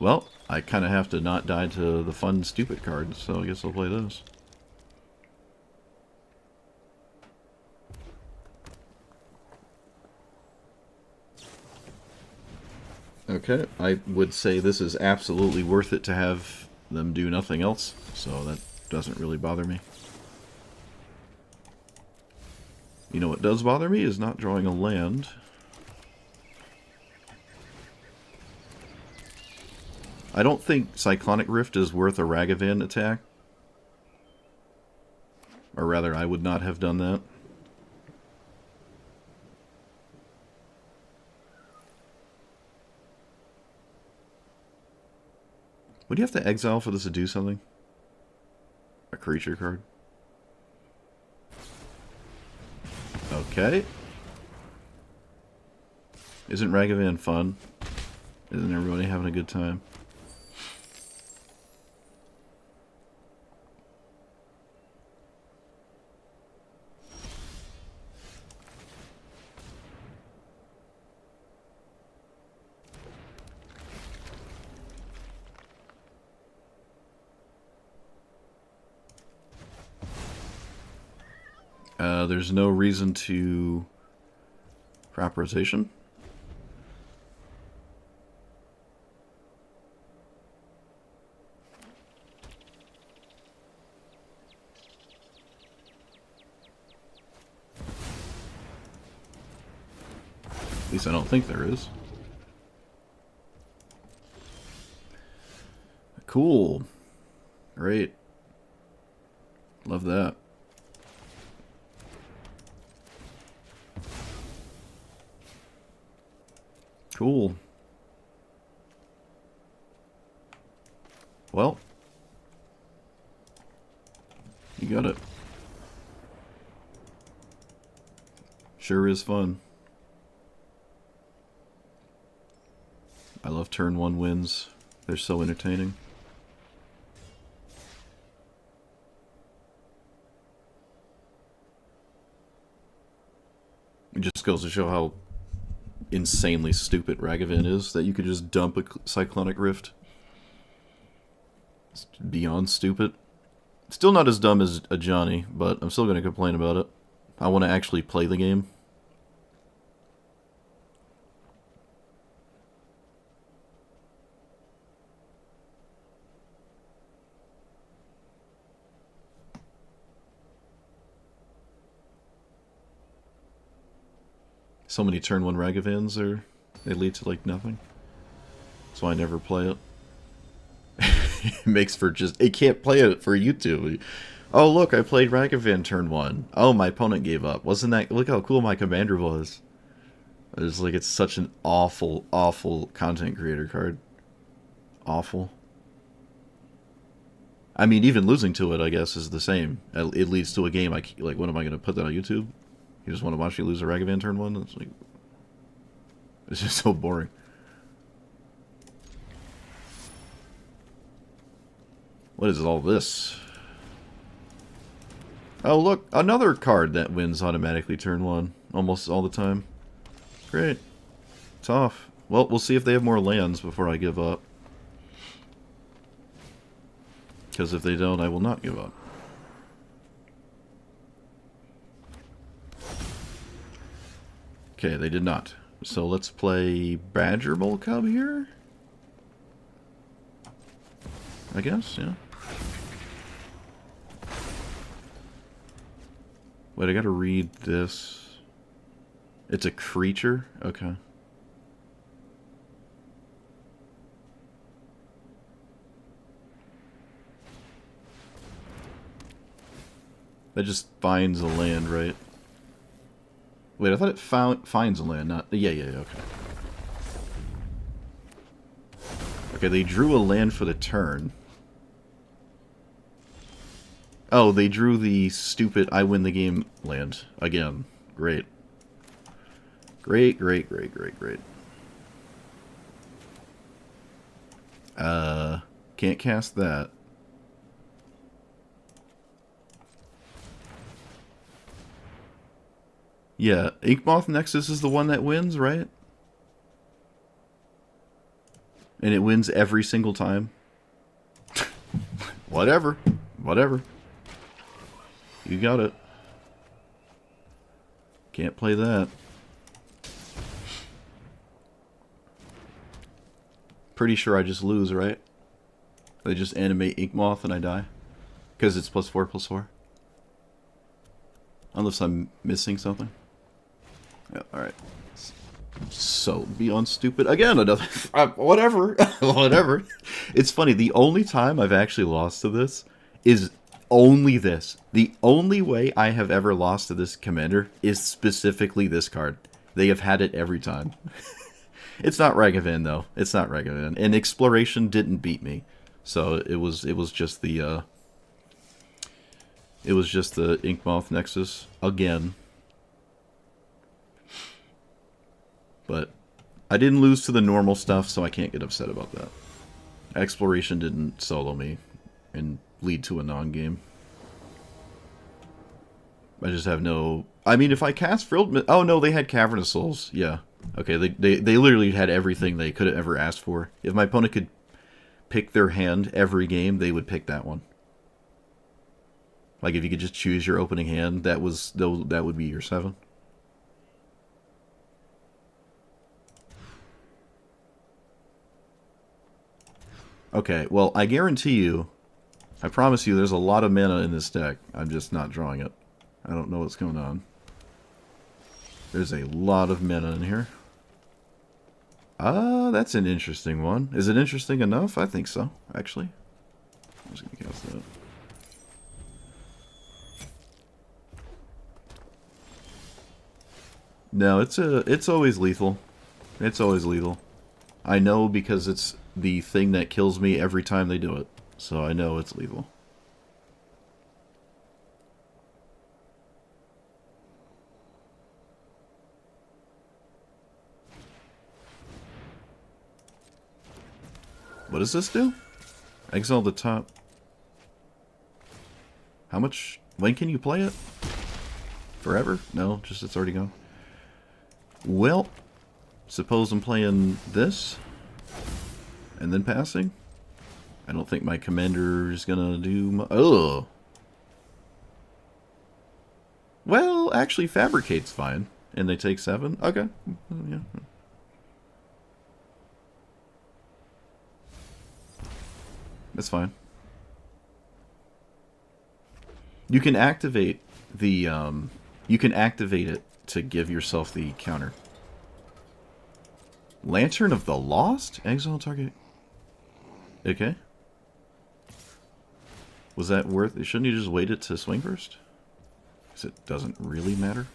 Well, I kind of have to not die to the fun, stupid cards, so I guess I'll play those. Okay, I would say this is absolutely worth it to have them do nothing else, so that doesn't really bother me. You know what does bother me is not drawing a land. I don't think Cyclonic Rift is worth a Ragavan attack. Or rather, I would not have done that. Would you have to exile for this to do something? A creature card? Okay. Isn't Ragavan fun? Isn't everybody having a good time? There's no reason to crop rotation. At least I don't think there is. Cool. Great. Love that. Cool. Well, you got it. Sure is fun. I love turn 1 wins. They're so entertaining. It just goes to show how insanely stupid Ragavan is, that you could just dump a Cyclonic Rift. It's beyond stupid. Still not as dumb as a Johnny, but I'm still going to complain about it. I want to actually play the game. So many turn 1 Ragavans they lead to like nothing. So I never play it. It makes for just, it can't play it for YouTube. Oh look, I played Ragavan turn 1. Oh, my opponent gave up. Wasn't that, look how cool my commander was. It's like, it's such an awful, awful content creator card. Awful. I mean, even losing to it, I guess, is the same. It leads to a game. Like, what am I going to put that on YouTube? You just want to watch you lose a Ragavan turn 1? It's like, it's just so boring. What is all this? Oh, look, another card that wins automatically turn 1 almost all the time. Great. Tough. Well, we'll see if they have more lands before I give up. Because if they don't, I will not give up. Okay, they did not. So let's play Badger Bull Cub here? I guess, yeah. Wait, I gotta read this. It's a creature? Okay. That just finds a land, right? Wait, I thought it finds a land, not... Yeah, okay. Okay, they drew a land for the turn. Oh, they drew the stupid I win the game land. Again. Great. Great. Can't cast that. Yeah, Inkmoth Nexus is the one that wins, right? And it wins every single time. Whatever. You got it. Can't play that. Pretty sure I just lose, right? They just animate Inkmoth and I die. Because it's +4/+4. Unless I'm missing something. Yeah, alright. So beyond stupid. Again, another... whatever. Whatever. It's funny, the only time I've actually lost to this is only this. The only way I have ever lost to this commander is specifically this card. They have had it every time. It's not Ragavan, though. It's not Ragavan. And Exploration didn't beat me. So it was just the... It was just the Inkmoth Nexus again. But I didn't lose to the normal stuff, so I can't get upset about that. Exploration didn't solo me and lead to a non-game. I just have no... I mean, if I cast Frilled... Oh, no, they had Cavernous Souls. Yeah. Okay, they literally had everything they could have ever asked for. If my opponent could pick their hand every game, they would pick that one. Like, if you could just choose your opening hand, that would be your 7. Okay, well, I guarantee you, I promise you, there's a lot of mana in this deck. I'm just not drawing it. I don't know what's going on. There's a lot of mana in here. That's an interesting one. Is it interesting enough? I think so, actually. I'm just gonna cast that. No, it's always lethal. It's always lethal. I know because it's the thing that kills me every time they do it. So I know it's lethal. What does this do? Exile the top. How much? When can you play it? Forever? No, just it's already gone. Well, suppose I'm playing this and then passing. I don't think my commander is gonna do. Oh. Well, actually, fabricate's fine, and they take 7. Okay. Yeah. That's fine. You can activate the, you can activate it to give yourself the counter. Lantern of the Lost? Exile target. Okay. Was that worth it? Shouldn't you just wait it to swing first? Because it doesn't really matter.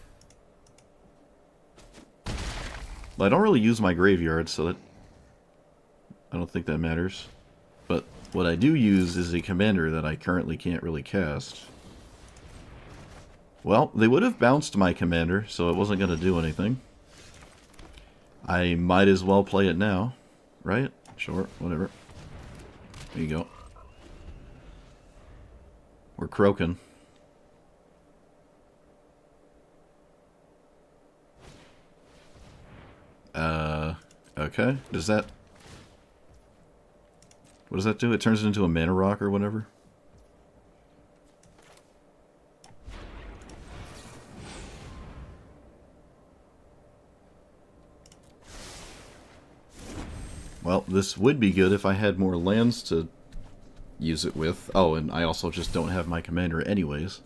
Well, I don't really use my graveyard, so that I don't think that matters. But what I do use is a commander that I currently can't really cast. Well, they would have bounced my commander, so it wasn't going to do anything. I might as well play it now, right? Sure, whatever. There you go. We're croaking. Okay. Does that... What does that do? It turns it into a mana rock or whatever? Well, this would be good if I had more lands to use it with. Oh, and I also just don't have my commander anyways,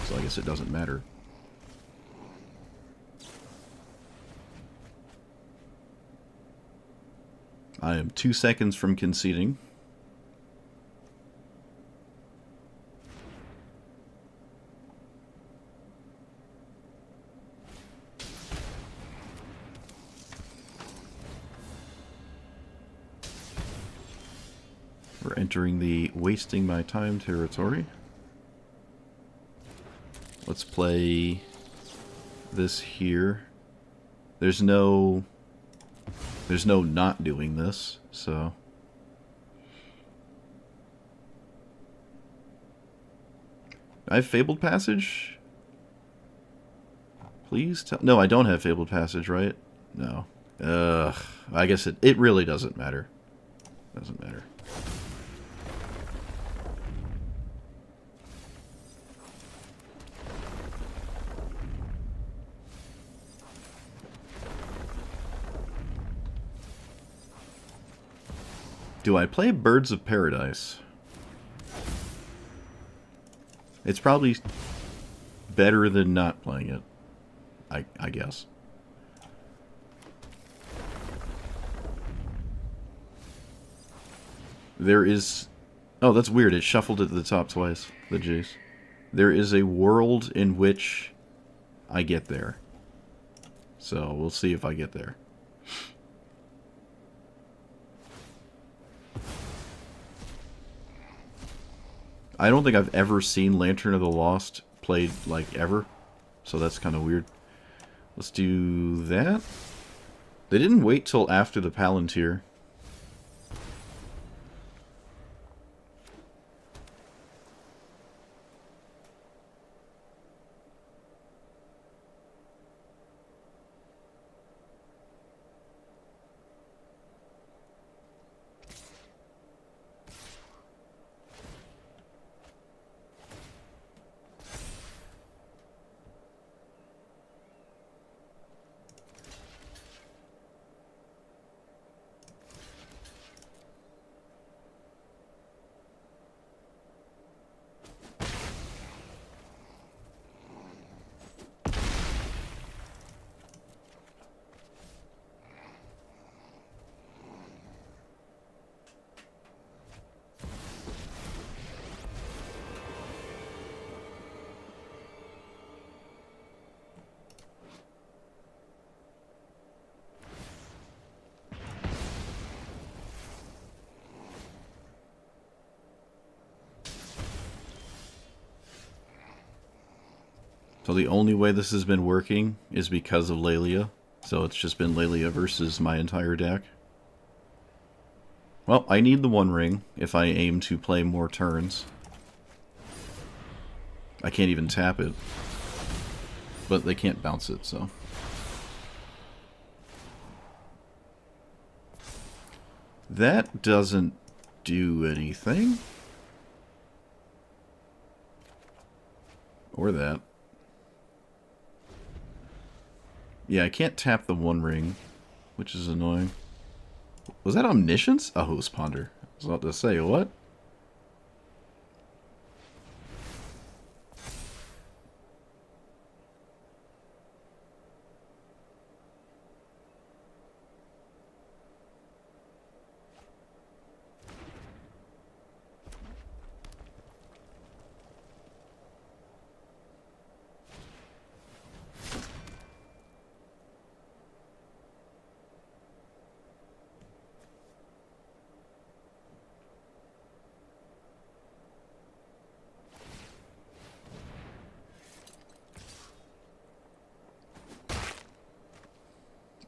so I guess it doesn't matter. I am 2 seconds from conceding. We're entering the wasting my time territory. Let's play this here. There's no not doing this, so... I have Fabled Passage? Please tell... No, I don't have Fabled Passage, right? No. I guess it really doesn't matter. Doesn't matter. Do I play Birds of Paradise? It's probably better than not playing it, I guess. There is... Oh, that's weird. It shuffled it to the top twice. The Jace. There is a world in which I get there. So, we'll see if I get there. I don't think I've ever seen Lantern of the Lost played, like, ever. So that's kind of weird. Let's do that. They didn't wait till after the Palantir. So the only way this has been working is because of Lelia. So it's just been Lelia versus my entire deck. Well, I need the One Ring if I aim to play more turns. I can't even tap it. But they can't bounce it, so... That doesn't do anything. Or that. Yeah, I can't tap the One Ring, which is annoying. Was that Omniscience? A Host Ponder. I was about to say, what?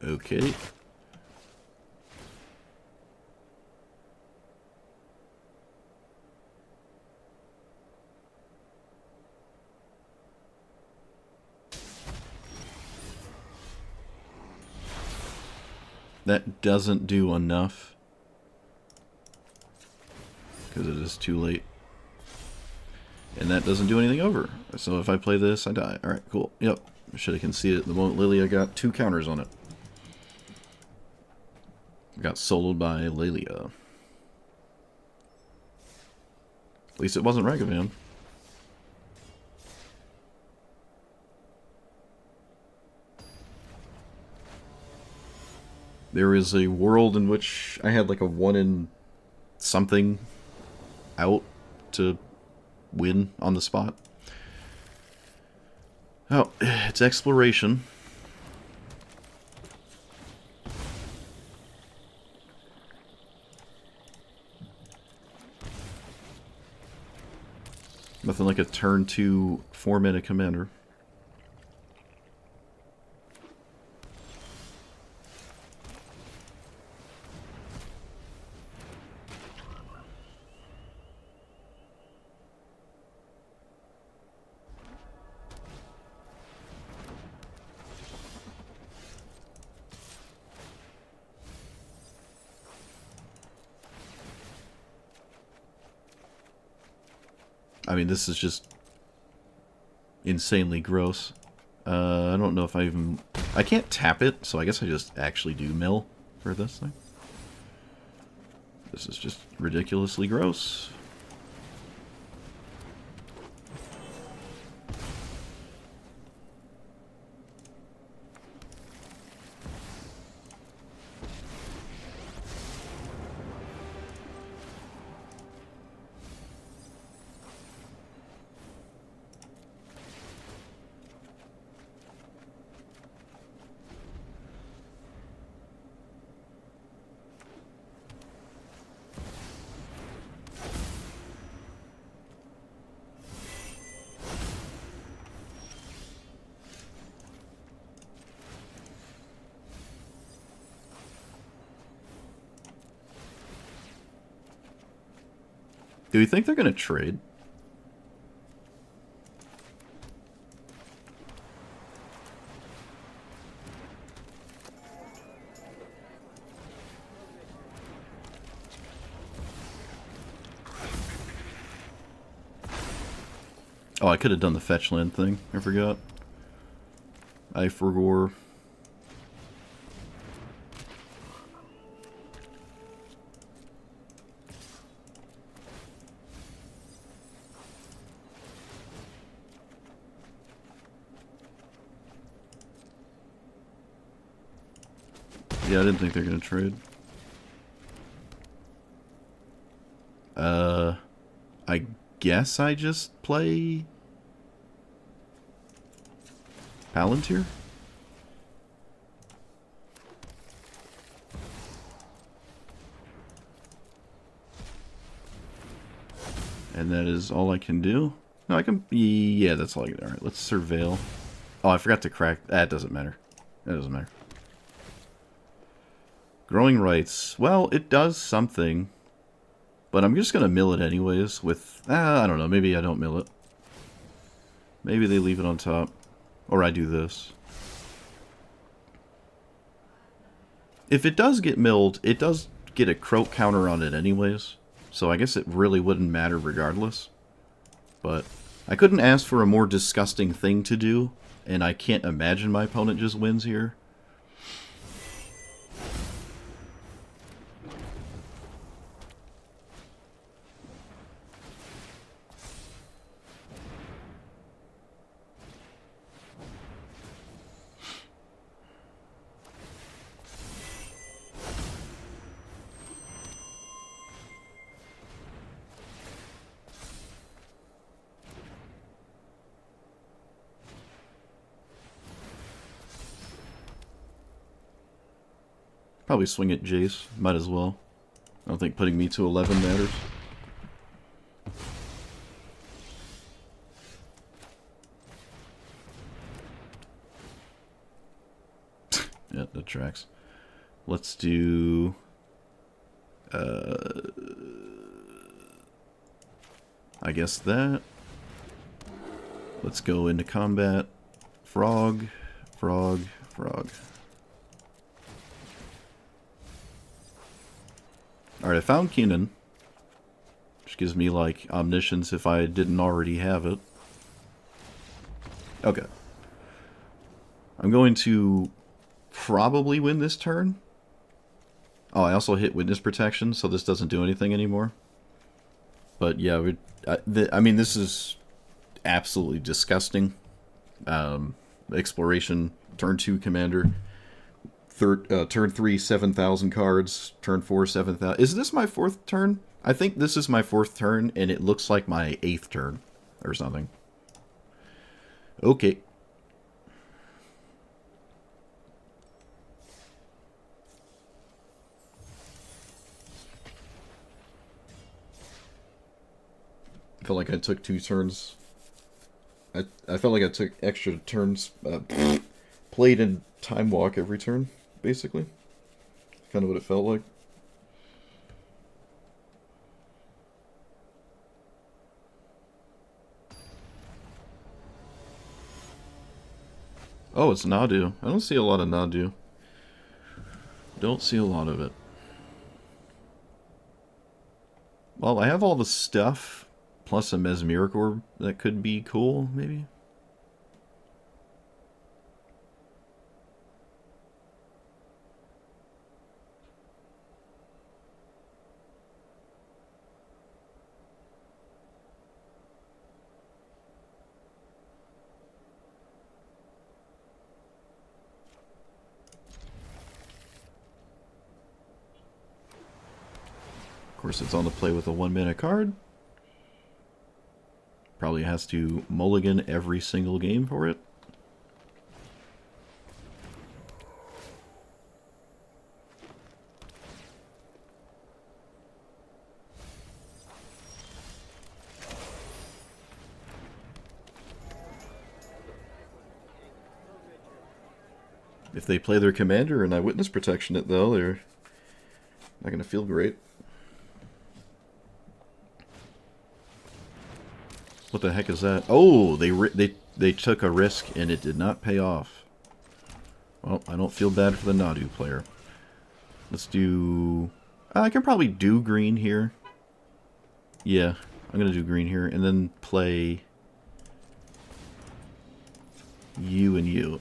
Okay. That doesn't do enough. Because it is too late. And that doesn't do anything over. So if I play this, I die. Alright, cool. Yep. Should have conceded the moment Lilia got 2 counters on it. Got soloed by Lilia. At least it wasn't Ragavan. There is a world in which I had like a 1 in something out to win on the spot. Oh, it's exploration. Nothing like a turn 2 4-mana commander. I mean, this is just insanely gross. I don't know if I even... I can't tap it, so I guess I just actually do mill for this thing. This is just ridiculously gross. Do you think they're going to trade? Oh, I could have done the fetch land thing. I forgot. I forgot. Yeah, I didn't think they're gonna trade. I guess I just play Palantir? And that is all I can do? No, I can... Yeah, that's all I can do. Alright, let's surveil. Oh, I forgot to crack... That doesn't matter. That doesn't matter. Growing rights. Well, it does something. But I'm just going to mill it anyways with... I don't know. Maybe I don't mill it. Maybe they leave it on top. Or I do this. If it does get milled, it does get a croak counter on it anyways. So I guess it really wouldn't matter regardless. But I couldn't ask for a more disgusting thing to do. And I can't imagine my opponent just wins here. Probably swing at Jace. Might as well. I don't think putting me to 11 matters. Yeah, that tracks. Let's do... I guess that. Let's go into combat. Frog, frog, frog. Alright, I found Keenan. Which gives me, like, omniscience if I didn't already have it. Okay. I'm going to probably win this turn. Oh, I also hit witness protection, so this doesn't do anything anymore. But yeah, I mean, this is absolutely disgusting. Exploration, turn 2 commander. Turn 3, 7,000 cards. Turn 4, 7,000. Is this my 4th turn? I think this is my 4th turn, and it looks like my 8th turn. Or something. Okay. I felt like I took 2 turns. I felt like I took extra turns. Played in time walk every turn, basically. Kind of what it felt like. Oh, it's Nadu. I don't see a lot of Nadu. Don't see a lot of it. Well, I have all the stuff, plus a Mesmeric Orb that could be cool, maybe? Of course, it's on the play with a 1-mana card. Probably has to mulligan every single game for it. If they play their commander and I witness protection it, though, they're not going to feel great. What the heck is that? Oh, they took a risk and it did not pay off. Well, I don't feel bad for the Nadu player. Let's do... I can probably do green here. Yeah, I'm going to do green here and then play you and you.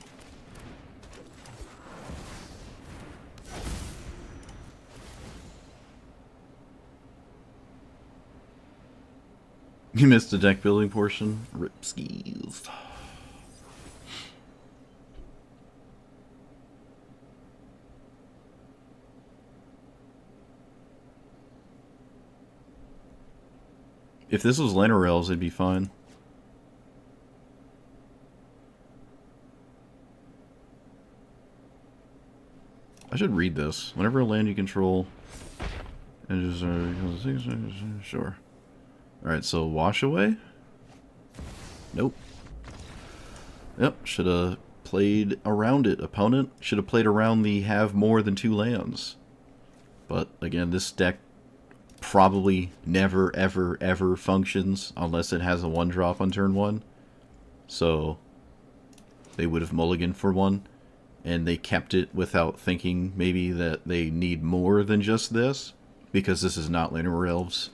You missed the deck building portion. Rip skis. If this was Lanarels, it'd be fine. I should read this. Whenever a land you control... And just, sure. Alright, so wash away? Nope. Yep, should have played around it. Opponent should have played around the have more than 2 lands. But again, this deck probably never, ever, ever functions unless it has a 1-drop on turn 1. So they would have mulliganed for 1, and they kept it without thinking maybe that they need more than just this, because this is not Linear Elves.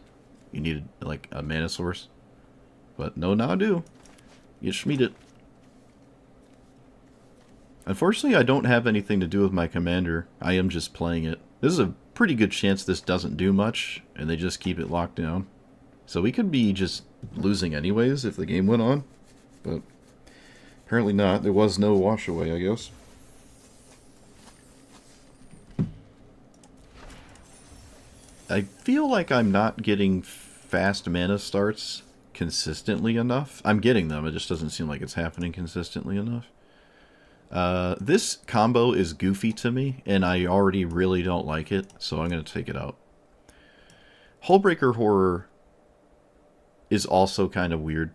You needed like a mana source. But no, now I do. You schmeed it. Unfortunately, I don't have anything to do with my commander. I am just playing it. This is a pretty good chance this doesn't do much, and they just keep it locked down. So we could be just losing anyways if the game went on. But apparently not. There was no wash away, I guess. I feel like I'm not getting fast mana starts consistently enough. I'm getting them, it just doesn't seem like it's happening consistently enough. This combo is goofy to me, and I already really don't like it, so I'm going to take it out. Hullbreaker Horror is also kind of weird,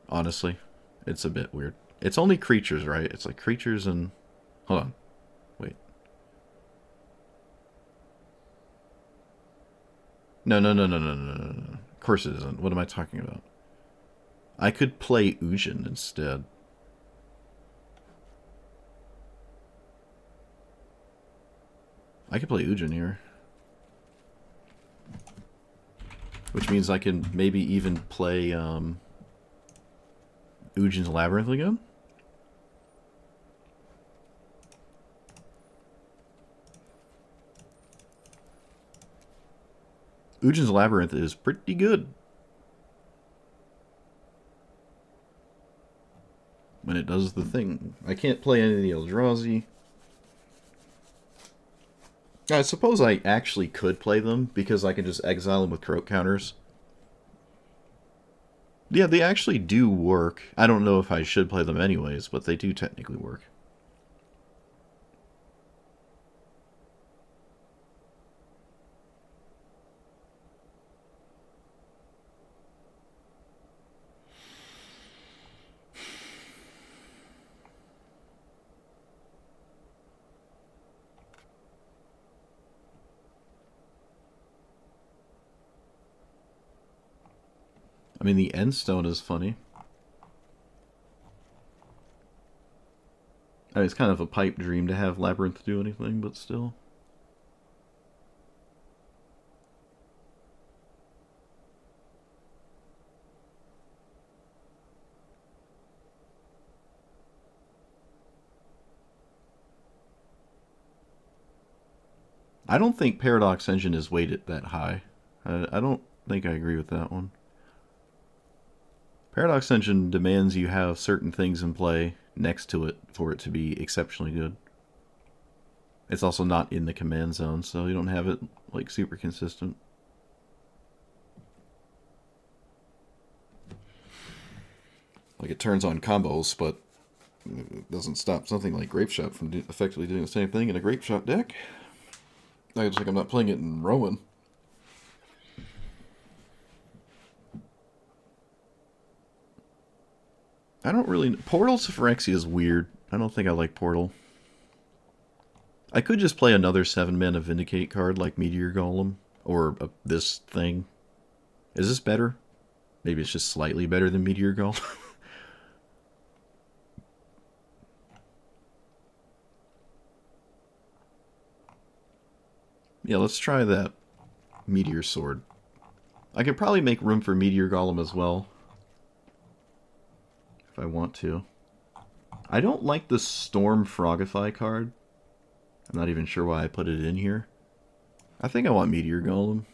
honestly. It's a bit weird. It's only creatures, right? It's like creatures and... Hold on. Wait. No. Of course it isn't. What am I talking about? I could play Ujin instead. I could play Ujin here. Which means I can maybe even play Ujin's Labyrinth again. Ujin's Labyrinth is pretty good. When it does the thing. I can't play any of the Eldrazi. I suppose I actually could play them, because I can just exile them with Croak counters. Yeah, they actually do work. I don't know if I should play them anyways, but they do technically work. I mean, the End Stone is funny. I mean, it's kind of a pipe dream to have Labyrinth do anything, but still. I don't think Paradox Engine is weighted that high. I don't think I agree with that one. Paradox Engine demands you have certain things in play next to it for it to be exceptionally good. It's also not in the command zone, so you don't have it like super consistent. Like it turns on combos, but it doesn't stop something like Grapeshot from effectively doing the same thing in a Grapeshot deck. I just like I'm not playing it in Rowan. I don't really... Portal to Phyrexia is weird. I don't think I like Portal. I could just play another 7-mana Vindicate card like Meteor Golem. Or this thing. Is this better? Maybe it's just slightly better than Meteor Golem. Yeah, let's try that Meteor Sword. I could probably make room for Meteor Golem as well. I want to. I don't like the Storm Frogify card. I'm not even sure why I put it in here. I think I want Meteor Golem.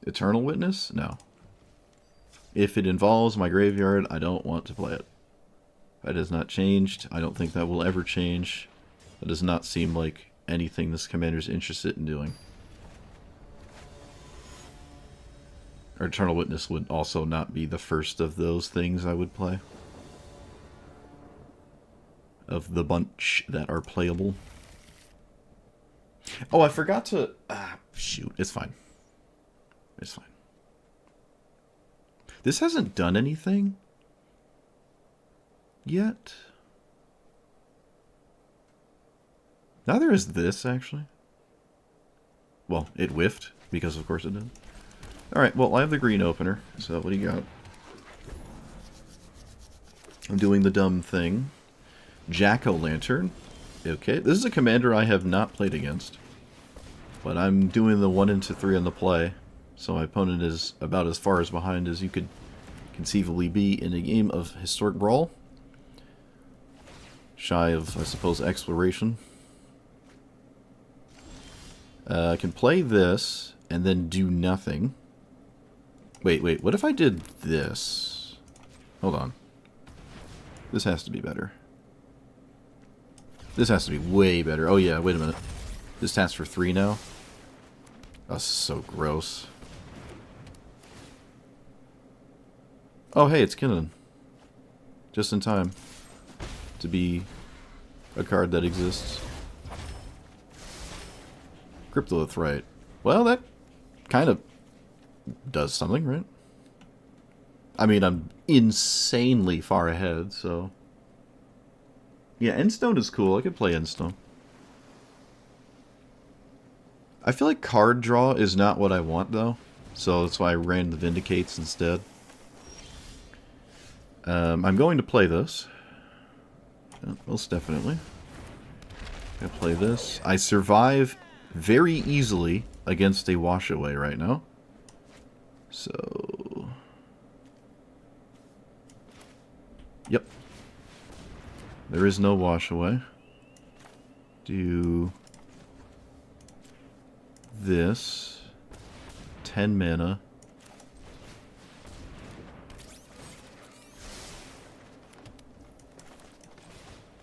Eternal Witness? No. If it involves my graveyard, I don't want to play it. That has not changed. I don't think that will ever change. That does not seem like anything this commander's interested in doing. Or Eternal Witness would also not be the first of those things I would play. Of the bunch that are playable. Oh, I forgot to... shoot. It's fine. It's fine. This hasn't done anything yet. Neither is this, actually. Well, it whiffed, because of course it did. Alright, well, I have the green opener, so what do you got? I'm doing the dumb thing. Jack-o'-lantern. Okay, this is a commander I have not played against. But I'm doing the 1 into 3 on the play, so my opponent is about as far as behind as you could conceivably be in a game of Historic Brawl. Shy of, I suppose, exploration. I can play this, and then do nothing. Wait, what if I did this? Hold on. This has to be better. This has to be way better. Oh yeah, wait a minute. This taps for 3 now? Oh, this is so gross. Oh hey, it's Kinnan. Just in time to be a card that exists. Cryptolith, right. Well, that kind of does something, right? I mean, I'm insanely far ahead, so... Yeah, Endstone is cool. I could play Endstone. I feel like card draw is not what I want, though. So that's why I ran the Vindicates instead. I'm going to play this. Yeah, most definitely. I'm gonna play this. I survive very easily against a wash-away right now. So... Yep. There is no wash-away. Do... this. 10 mana.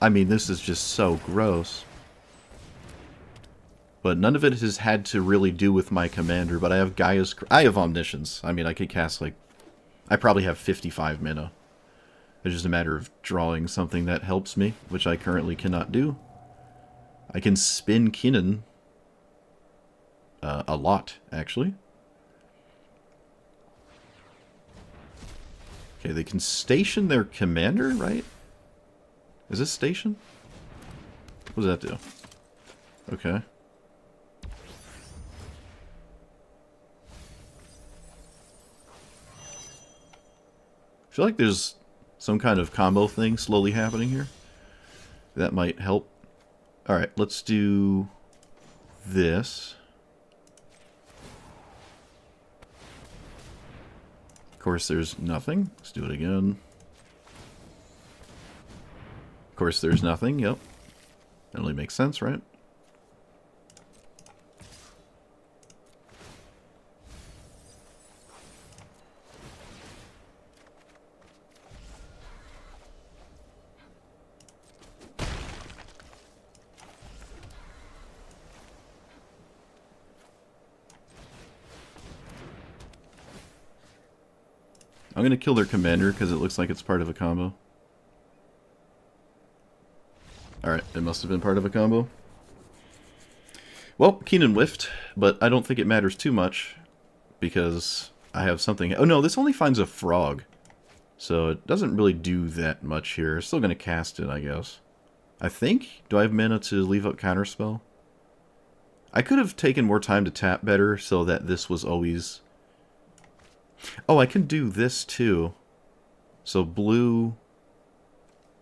I mean, this is just so gross. But none of it has had to really do with my commander, but I have Gaia's... I have Omniscience. I mean, I could cast, like... I probably have 55 mana. It's just a matter of drawing something that helps me, which I currently cannot do. I can spin Kinnan. A lot, actually. Okay, they can station their commander, right? Is this station? What does that do? Okay. I feel like there's some kind of combo thing slowly happening here. That might help. Alright, let's do this. Of course, there's nothing. Let's do it again. Of course, there's nothing. Yep. That only makes sense, right? I'm going to kill their commander because it looks like it's part of a combo. Alright, it must have been part of a combo. Well, Keenan whiffed, but I don't think it matters too much because I have something... Oh no, this only finds a frog. So it doesn't really do that much here. Still going to cast it, I guess. I think? Do I have mana to leave up Counterspell? I could have taken more time to tap better so that this was always... Oh, I can do this too. So blue,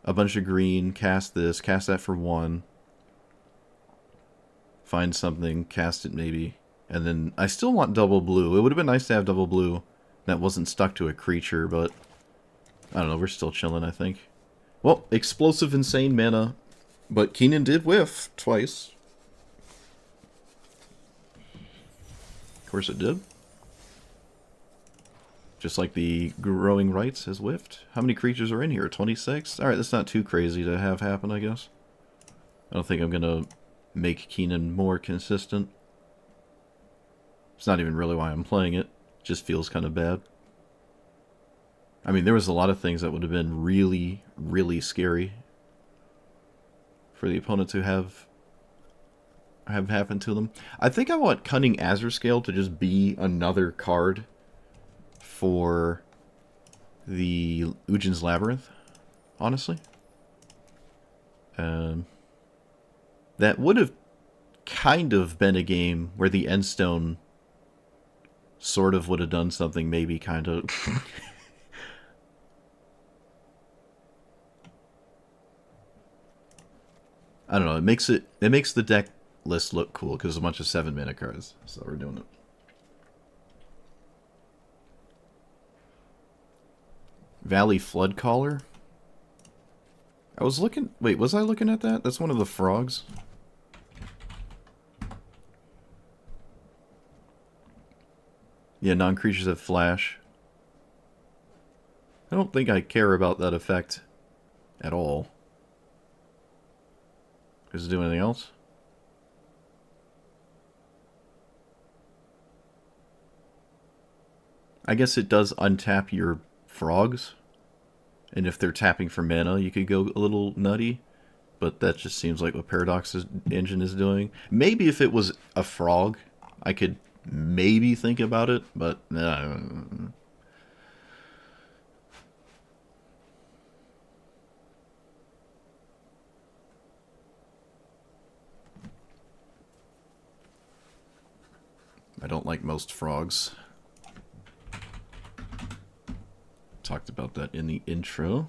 a bunch of green, cast this, cast that for 1. Find something, cast it maybe. And then I still want double blue. It would have been nice to have double blue that wasn't stuck to a creature, but I don't know, we're still chilling, I think. Well, explosive insane mana, but Keenan did whiff twice. Of course it did. Just like the Growing Rights has whiffed. How many creatures are in here? 26? Alright, that's not too crazy to have happen, I guess. I don't think I'm going to make Keenan more consistent. It's not even really why I'm playing it. It just feels kind of bad. I mean, there was a lot of things that would have been really, really scary for the opponent to have happened to them. I think I want Cunning Azurscale to just be another card for the Ujin's Labyrinth, honestly. That would have kind of been a game where the end stone sort of would have done something, maybe, kind of. I don't know. It makes the deck list look cool because a bunch of 7-mana cards. So we're doing it. Valley Flood Caller. I was looking. Wait, was I looking at that? That's one of the frogs. Yeah, non-creatures have flash. I don't think I care about that effect at all. Does it do anything else? I guess it does untap your frogs. And if they're tapping for mana, you could go a little nutty. But that just seems like what Paradox's engine is doing. Maybe if it was a frog, I could maybe think about it, but I don't like most frogs. Talked about that in the intro.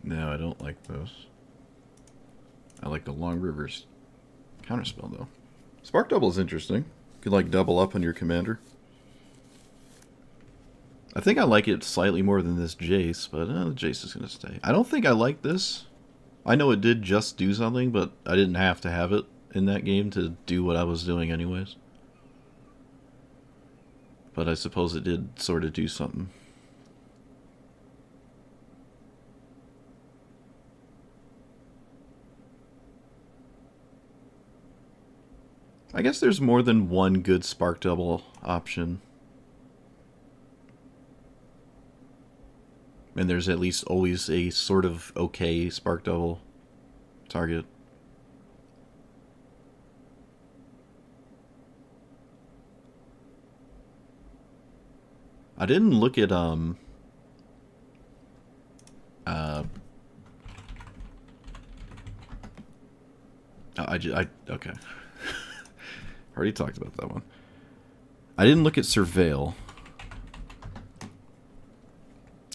No, I don't like those. I like the Long Rivers counterspell, though. Spark Double is interesting. You could, like, double up on your commander. I think I like it slightly more than this Jace, but the Jace is going to stay. I don't think I like this. I know it did just do something, but I didn't have to have it in that game to do what I was doing anyways. But I suppose it did sort of do something. I guess there's more than one good Spark Double option. And there's at least always a sort of okay Spark Double target. I didn't look at, okay. Already talked about that one. I didn't look at Surveil.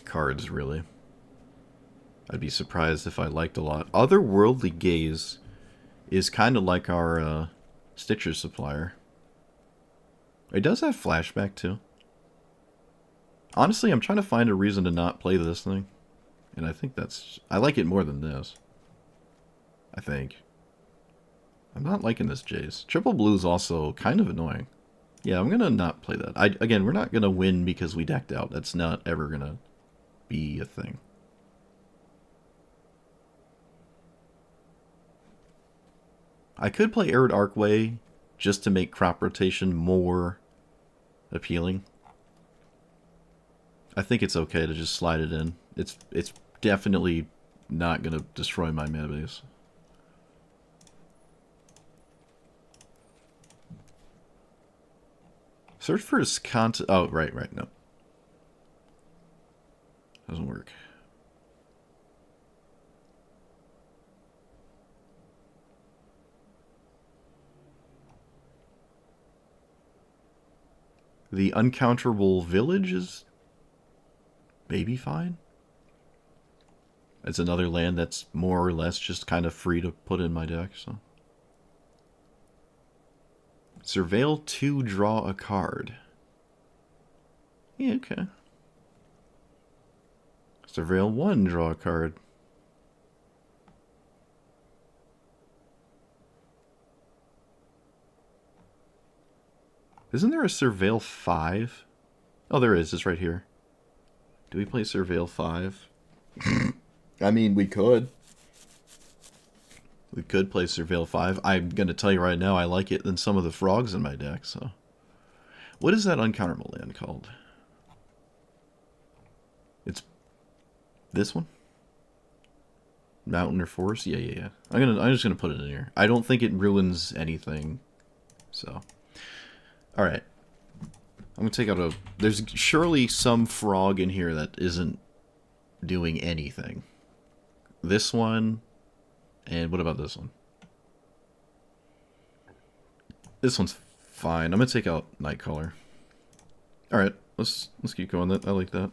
Cards, really. I'd be surprised if I liked a lot. Otherworldly Gaze is kind of like our Stitcher supplier. It does have flashback, too. Honestly, I'm trying to find a reason to not play this thing. And I think that's... I like it more than this. I think. I'm not liking this Jace. Triple Blue is also kind of annoying. Yeah, I'm going to not play that. Again, we're not going to win because we decked out. That's not ever going to be a thing. I could play Arid Arcway just to make crop rotation more appealing. I think it's okay to just slide it in. It's definitely not going to destroy my mana base. Search for his content. Oh, right, no. Doesn't work. The Uncounterable Village is maybe fine. It's another land that's more or less just kind of free to put in my deck, so. Surveil 2, draw a card. Yeah, okay. Surveil 1, draw a card. Isn't there a Surveil 5? Oh, there is. It's right here. Do we play Surveil 5? I mean, we could. We could play Surveil 5. I'm going to tell you right now, I like it than some of the frogs in my deck, so. What is that uncounterable land called? It's this one? Mountain or forest? Yeah. I'm just gonna put it in here. I don't think it ruins anything. So. Alright. I'm gonna take out a... There's surely some frog in here that isn't doing anything. This one. And what about this one? This one's fine. I'm gonna take out Nightcaller. Alright, let's keep going. I like that.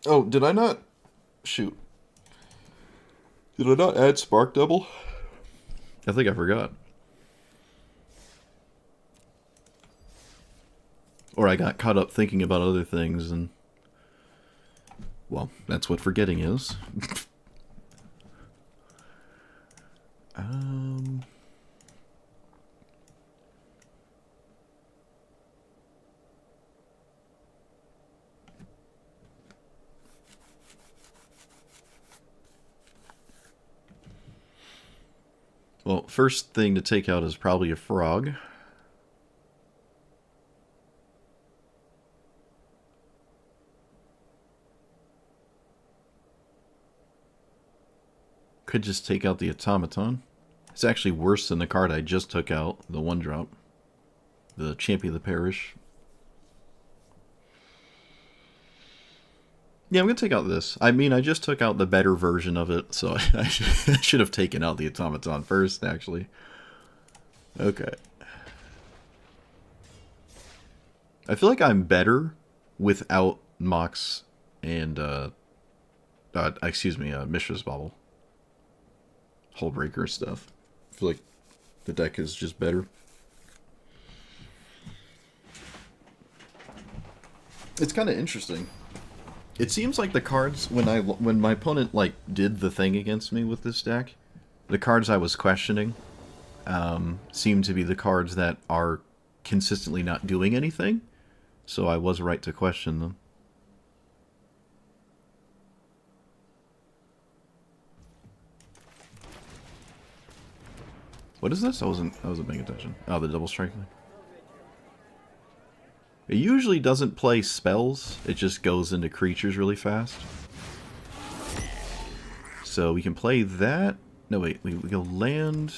Oh, did I not... Shoot. Did I not add Spark Double? I think I forgot. Or I got caught up thinking about other things and... Well, that's what forgetting is. Well, first thing to take out is probably a frog. Could just take out the automaton. It's actually worse than the card I just took out, the 1-drop. The Champion of the Parish. Yeah, I'm going to take out this. I mean, I just took out the better version of it, so I should have taken out the automaton first, actually. Okay. I feel like I'm better without Mox and, Mishra's Bauble. Hullbreaker stuff. I feel like the deck is just better. It's kind of interesting. It seems like the cards when my opponent like did the thing against me with this deck, the cards I was questioning seem to be the cards that are consistently not doing anything. So I was right to question them. What is this? I wasn't paying attention. Oh, the double strike thing. It usually doesn't play spells. It just goes into creatures really fast. So we can play that. No, wait. We go land.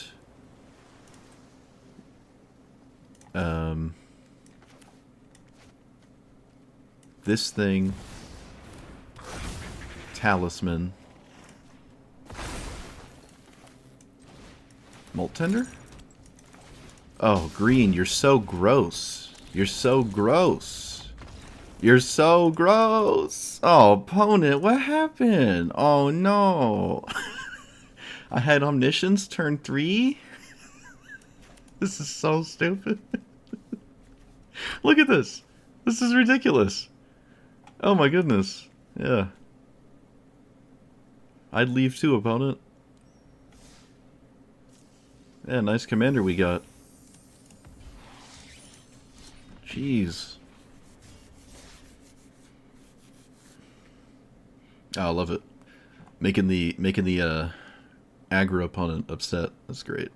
This thing. Talisman. Molt Tender? Oh, green, you're so gross. You're so gross. You're so gross. Oh, opponent, what happened? Oh, no. I had Omniscience turn 3? This is so stupid. Look at this. This is ridiculous. Oh, my goodness. Yeah. I'd leave too, opponent. Yeah, nice commander we got. Jeez. Oh, I love it. Making the aggro opponent upset. That's great.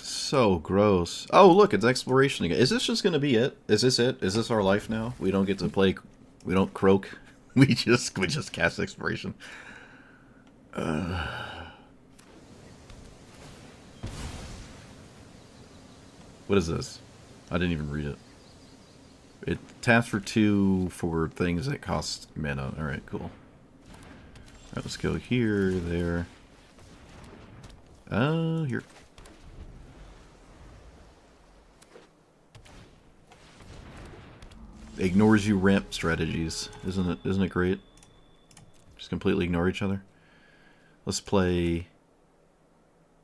So gross. Oh, look, it's exploration again. Is this just gonna be it? Is this it? Is this our life now? We don't get to play. We don't croak. We just cast exploration. What is this? I didn't even read it. It taps for 2 for things that cost mana. All right, cool. All right, let's go here, there. Here. Ignores you ramp strategies. Isn't it great? Just completely ignore each other. Let's play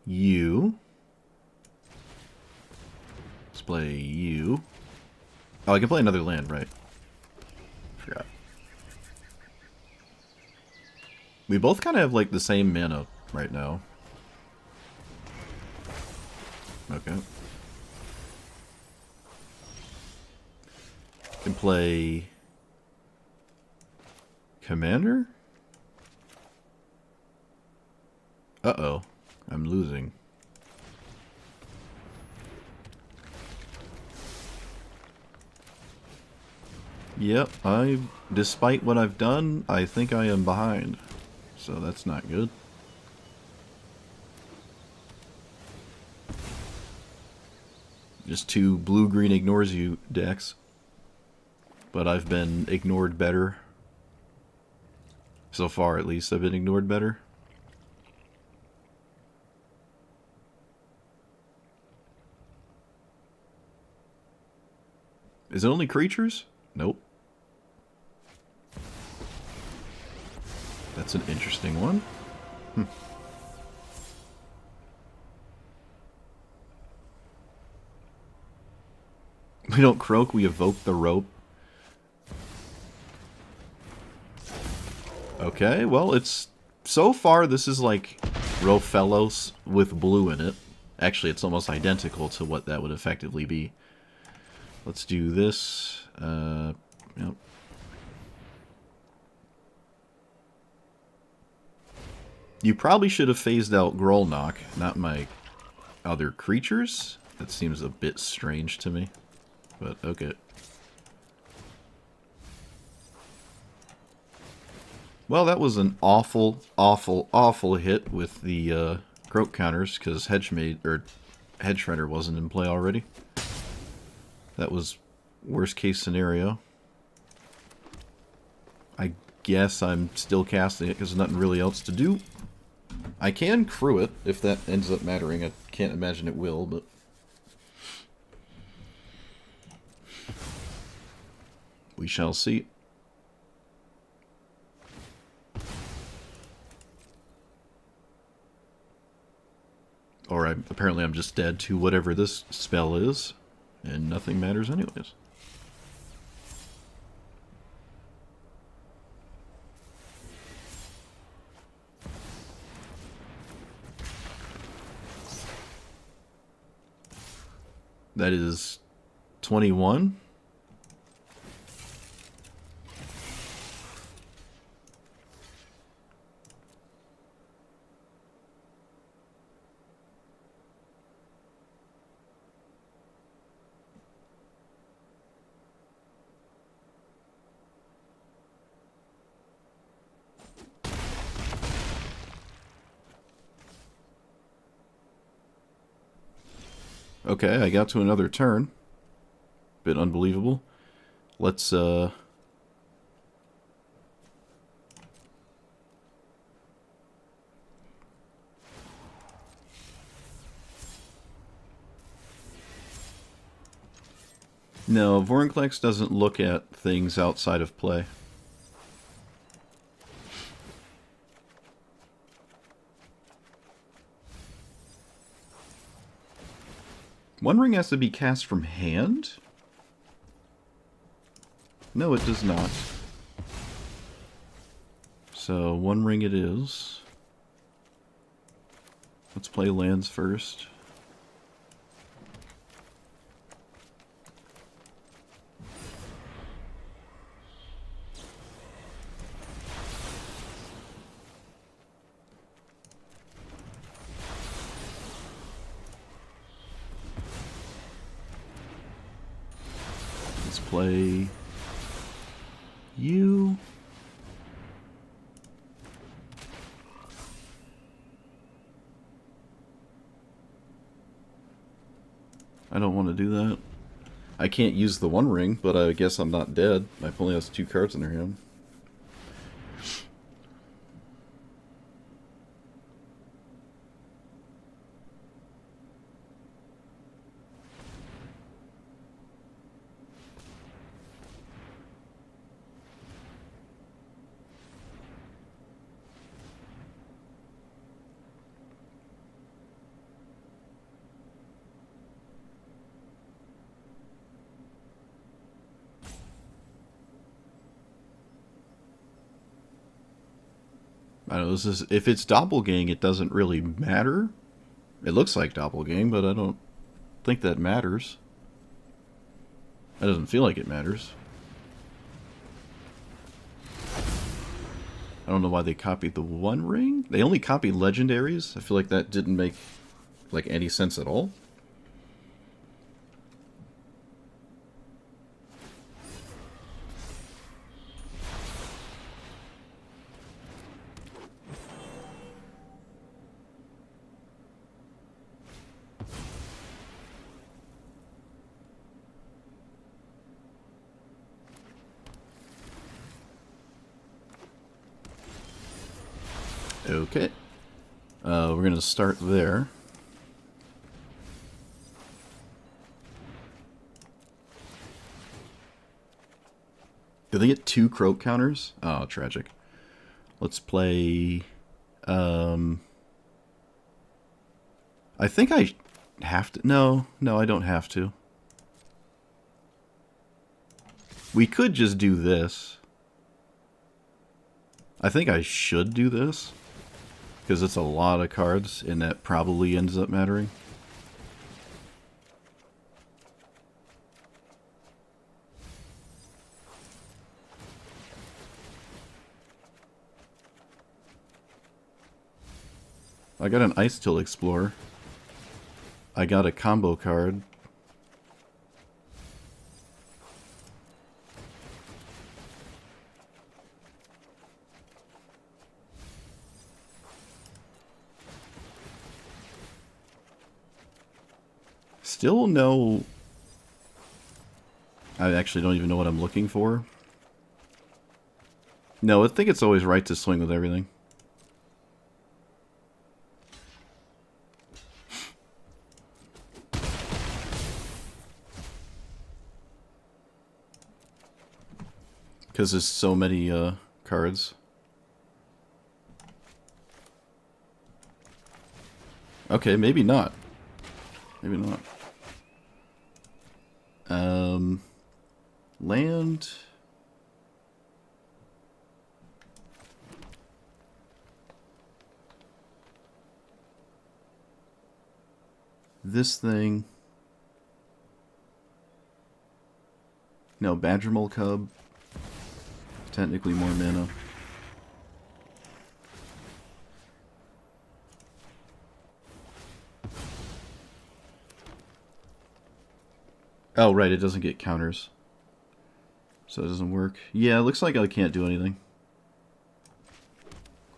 you. Let's play you. Oh, I can play another land, right? Forgot. We both kind of have like the same mana right now. Okay. Can play Commander? Uh-oh. I'm losing. Yep, despite what I've done, I think I am behind. So that's not good. Just two blue-green ignores you decks. But I've been ignored better. So far, at least, I've been ignored better. Is it only creatures? Nope. That's an interesting one. We don't croak, we evoke the rope. Okay, well, it's... So far, this is like Rofellos with blue in it. Actually, it's almost identical to what that would effectively be. Let's do this. Yep. You probably should have phased out Grolnok, not my other creatures. That seems a bit strange to me. But, okay. Well, that was an awful, awful, awful hit with the croak counters, because Hedge Shredder wasn't in play already. That was worst case scenario. I guess I'm still casting it because there's nothing really else to do. I can crew it if that ends up mattering. I can't imagine it will, but... we shall see. Or apparently I'm just dead to whatever this spell is, and nothing matters anyways. That is 21. Okay, I got to another turn. Bit unbelievable. Let's, No, Vorinclex doesn't look at things outside of play. One Ring has to be cast from hand? No, it does not. So, One Ring it is. Let's play lands first. Let's play you. I don't want to do that. I can't use the One Ring, but I guess I'm not dead. My opponent has 2 cards in their hand. I don't know, this is, if it's doppelgang, it doesn't really matter. It looks like doppelgang, but I don't think that matters. That doesn't feel like it matters. I don't know why they copied the One Ring. They only copied legendaries. I feel like that didn't make like any sense at all. Okay. We're going to start there. Did they get 2 croak counters? Oh, tragic. Let's play... I think I have to... No, I don't have to. We could just do this. I think I should do this. Because it's a lot of cards, and that probably ends up mattering. I got an Ice Till Explorer. I got a combo card. Still no... I actually don't even know what I'm looking for. No, I think it's always right to swing with everything. Because there's so many cards. Okay, maybe not. Maybe not. Land. This thing. No, Badgermole Cub. Technically more mana. Oh, right, it doesn't get counters. So it doesn't work. Yeah, it looks like I can't do anything.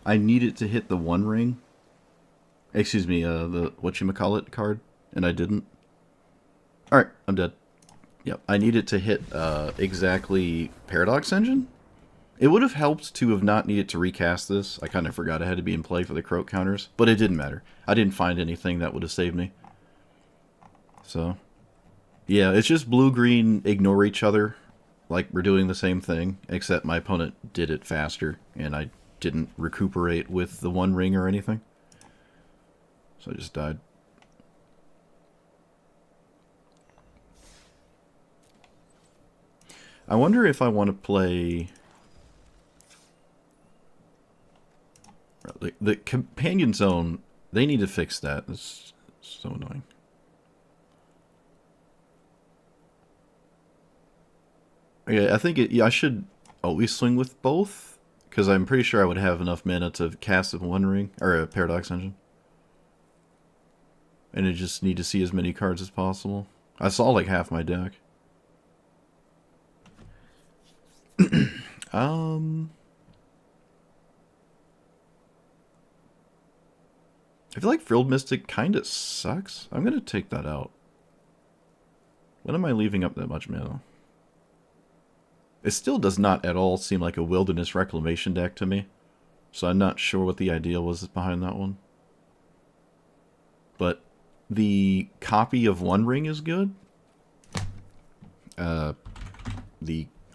I need it to hit the One Ring. Excuse me, the whatchamacallit card, and I didn't. Alright, I'm dead. Yep, I need it to hit exactly Paradox Engine. It would have helped to have not needed to recast this. I kind of forgot I had to be in play for the croak counters, but it didn't matter. I didn't find anything that would have saved me. So, yeah, it's just blue-green ignore each other. Like, we're doing the same thing, except my opponent did it faster, and I didn't recuperate with the One Ring or anything. So I just died. I wonder if I want to play... The Companion Zone, they need to fix that. It's so annoying. Okay, I think I should always swing with both, because I'm pretty sure I would have enough mana to cast a One Ring, or a Paradox Engine. And I just need to see as many cards as possible. I saw like half my deck. I feel like Frilled Mystic kind of sucks. I'm going to take that out. When am I leaving up that much mana? It still does not at all seem like a Wilderness Reclamation deck to me. So I'm not sure what the idea was behind that one. But the copy of One Ring is good. The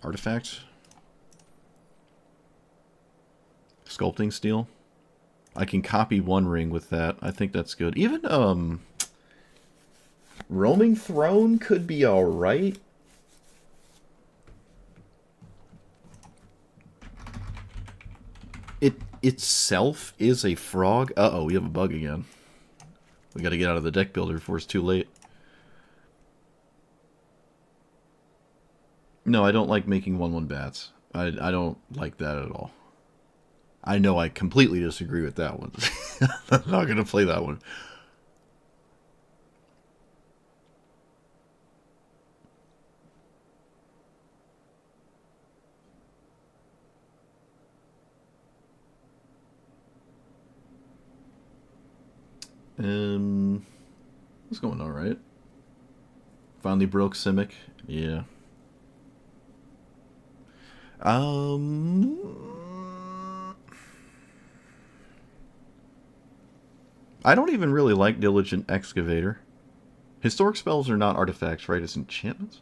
artifact. Sculpting Steel. I can copy One Ring with that. I think that's good. Even, Roaming Throne could be alright. itself is a frog. Uh-oh, we have a bug again. We gotta get out of the deck builder before it's too late. No, I don't like making 1/1 bats. I don't like that at all. I know I completely disagree with that one. I'm not gonna play that one. It's going alright. Finally broke Simic. Yeah. I don't even really like Diligent Excavator. Historic spells are not artifacts, right? It's enchantments?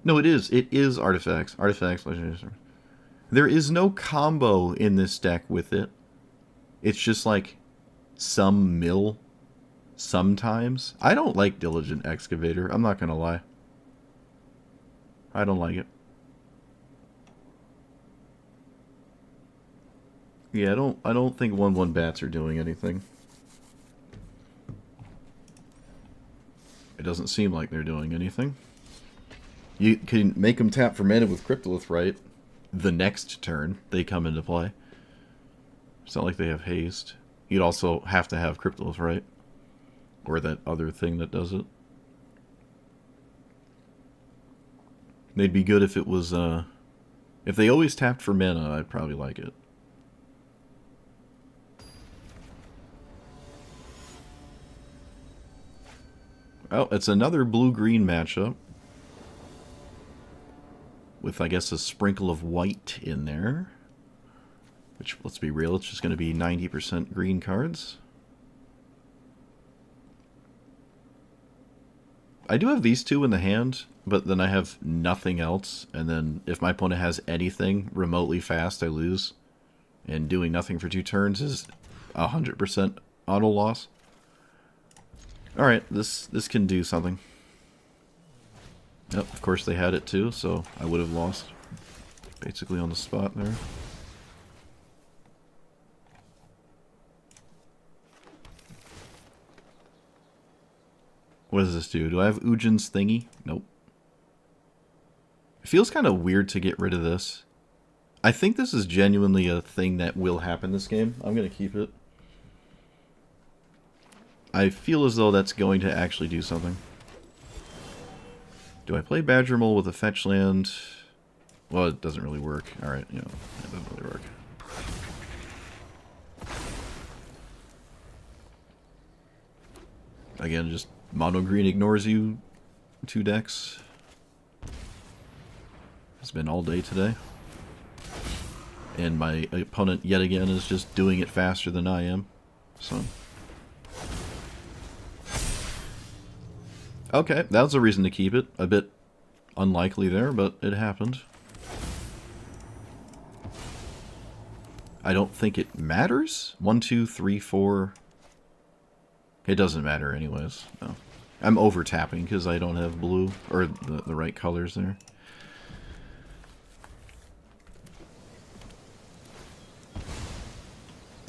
No, it is. It is artifacts. Artifacts, legendary. There is no combo in this deck with it. It's just like some mill sometimes. I don't like Diligent Excavator. I'm not gonna lie. I don't like it. Yeah, I don't think 1/1 bats are doing anything. It doesn't seem like they're doing anything. You can make them tap for mana with Cryptolith, right? The next turn they come into play. It's not like they have haste. You'd also have to have Cryptolith, right? Or that other thing that does it. They'd be good if it was, if they always tapped for mana, I'd probably like it. Oh, it's another blue-green matchup. With, I guess, a sprinkle of white in there. Which, let's be real, it's just going to be 90% green cards. I do have these two in the hand, but then I have nothing else. And then if my opponent has anything remotely fast, I lose. And doing nothing for 2 turns is 100% auto loss. Alright, this can do something. Yep, of course they had it too, so I would have lost. Basically on the spot there. What does this do? Do I have Ujin's thingy? Nope. It feels kind of weird to get rid of this. I think this is genuinely a thing that will happen this game. I'm going to keep it. I feel as though that's going to actually do something. Do I play Badger Mole with a fetch land? Well, it doesn't really work. Alright, you know, it doesn't really work. Again, just mono green ignores you 2 decks. It's been all day today. And my opponent, yet again, is just doing it faster than I am. So... okay, that was a reason to keep it. A bit unlikely there, but it happened. I don't think it matters. 1, 2, 3, 4. It doesn't matter anyways. No. I'm over-tapping because I don't have blue, or the right colors there.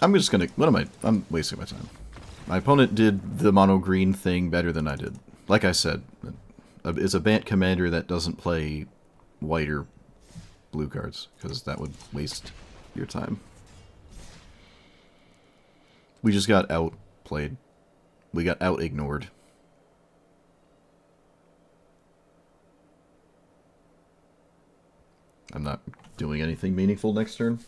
I'm just gonna... I'm wasting my time. My opponent did the mono-green thing better than I did. Like I said, it's a Bant commander that doesn't play white or blue cards, because that would waste your time. We just got outplayed. We got out-ignored. I'm not doing anything meaningful next turn.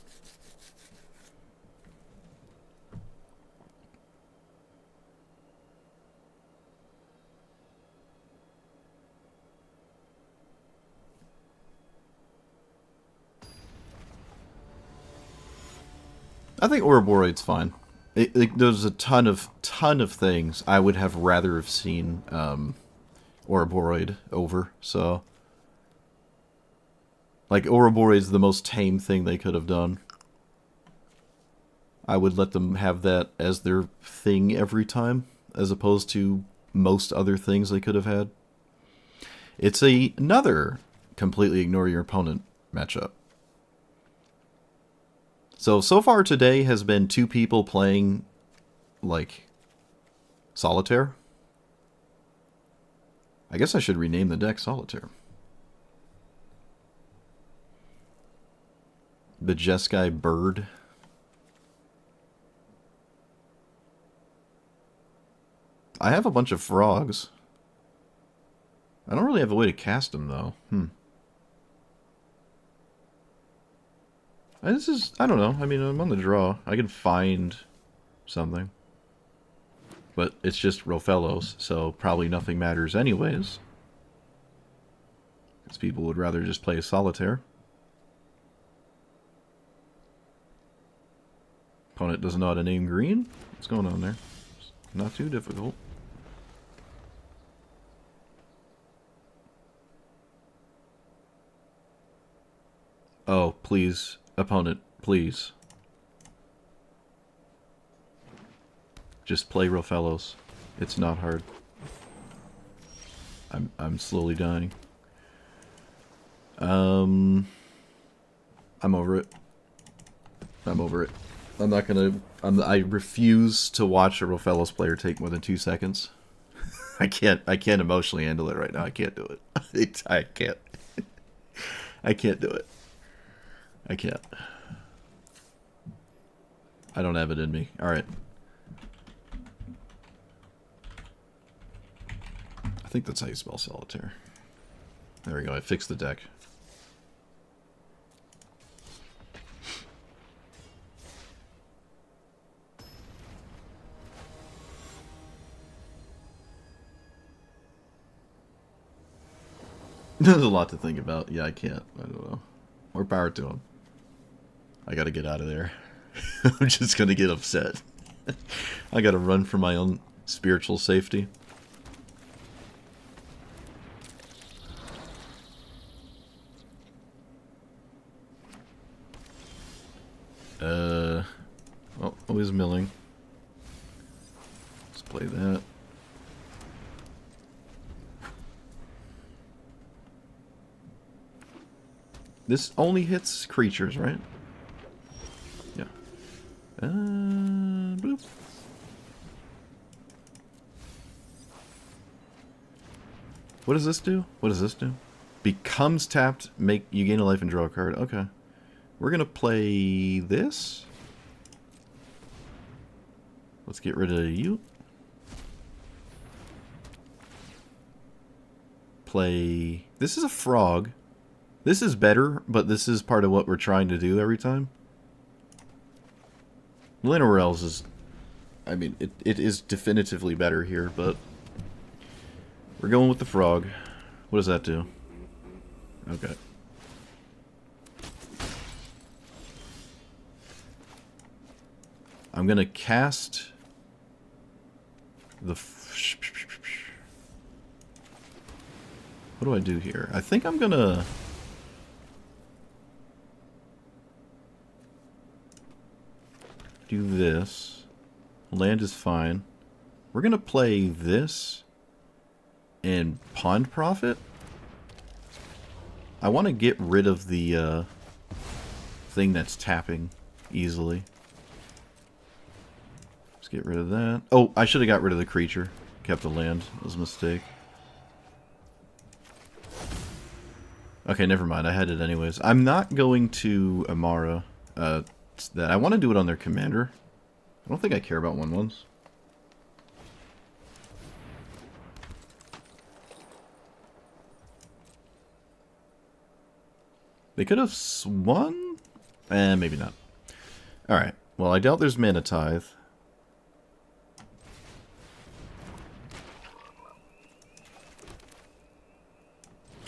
I think Ouroboreid's fine. There's a ton of things I would have rather have seen Ouroboreid over. So, like, Ouroboreid's the most tame thing they could have done. I would let them have that as their thing every time, as opposed to most other things they could have had. It's another completely ignore your opponent matchup. So far today has been 2 people playing, like, Solitaire. I guess I should rename the deck Solitaire. The Jeskai Bird. I have a bunch of frogs. I don't really have a way to cast them, though. This is... I don't know. I mean, I'm on the draw. I can find something. But it's just Rofellos, so probably nothing matters anyways. Because people would rather just play Solitaire. Opponent doesn't know how to name green? What's going on there? It's not too difficult. Oh, please. Opponent, please. Just play Rofellos. It's not hard. I'm slowly dying. I'm over it. I'm over it. I'm not gonna... I refuse to watch a Rofellos player take more than 2 seconds. I can't emotionally handle it right now. I can't do it. I can't. I can't do it. I can't. I don't have it in me. Alright. I think that's how you spell Solitaire. There we go. I fixed the deck. There's a lot to think about. Yeah, I can't. I don't know. More power to him. I gotta get out of there. I'm just gonna get upset. I gotta run for my own spiritual safety. Oh, always milling. Let's play that. This only hits creatures, right? Yeah. Boop. What does this do? What does this do? Becomes tapped, make you gain a life and draw a card. Okay. We're gonna play this. Let's get rid of you. Play... This is a frog. This is better, but this is part of what we're trying to do every time. Linorels is... I mean, it is definitively better here, but... We're going with the frog. What does that do? Okay. I'm gonna cast... the... What do I do here? I think I'm gonna... do this. Land is fine. We're gonna play this and Pond Profit. I want to get rid of the thing that's tapping easily. Let's get rid of that. Oh, I should have got rid of the creature. Kept the land. It was a mistake. Okay, never mind. I had it anyways. I'm not going to Amara. That I want to do it on their commander. I don't think I care about 1/1s. They could have swung? Maybe not. Alright. Well, I doubt there's Mana Tithe.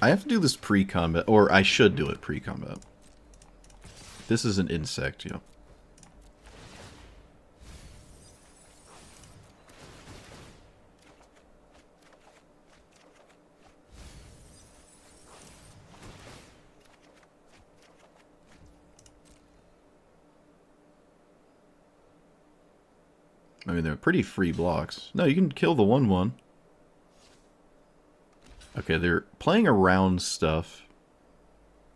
I have to do this pre-combat, or I should do it pre-combat. This is an insect, yeah. I mean, they're pretty free blocks. No, you can kill the 1/1. Okay, they're playing around stuff,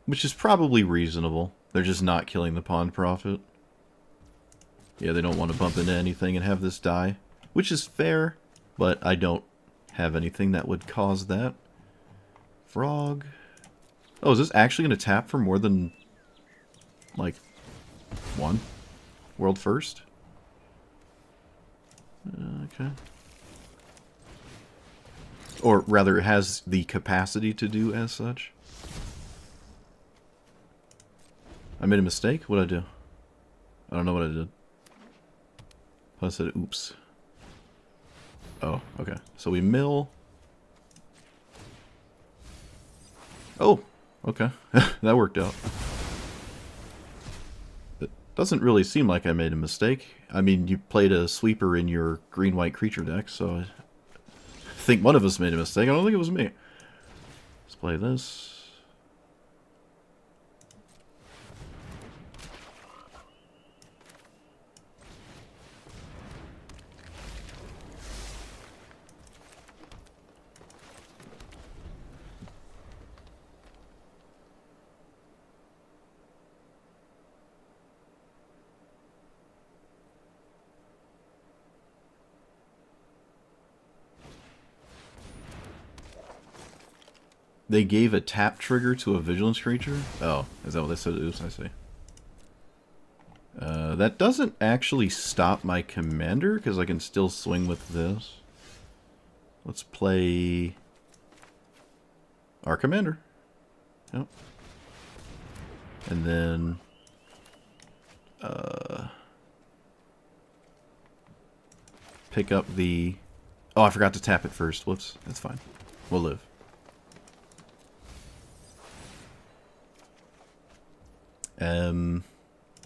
which is probably reasonable. They're just not killing the Pond Prophet. Yeah, they don't want to bump into anything and have this die. Which is fair, but I don't have anything that would cause that. Frog. Oh, is this actually going to tap for more than, like, one? World first? Okay. Or rather, it has the capacity to do as such. I made a mistake? What'd I do? I don't know what I did. I said oops. Oh, okay. So we mill. Oh, okay. That worked out. It doesn't really seem like I made a mistake. I mean, you played a sweeper in your green-white creature deck, so I think one of us made a mistake. I don't think it was me. Let's play this. They gave a tap trigger to a vigilance creature? Oh, is that what they said? Oops, I see. That doesn't actually stop my commander, because I can still swing with this. Let's play our commander. Yep. And then... pick up the... Oh, I forgot to tap it first. Whoops. That's fine. We'll live.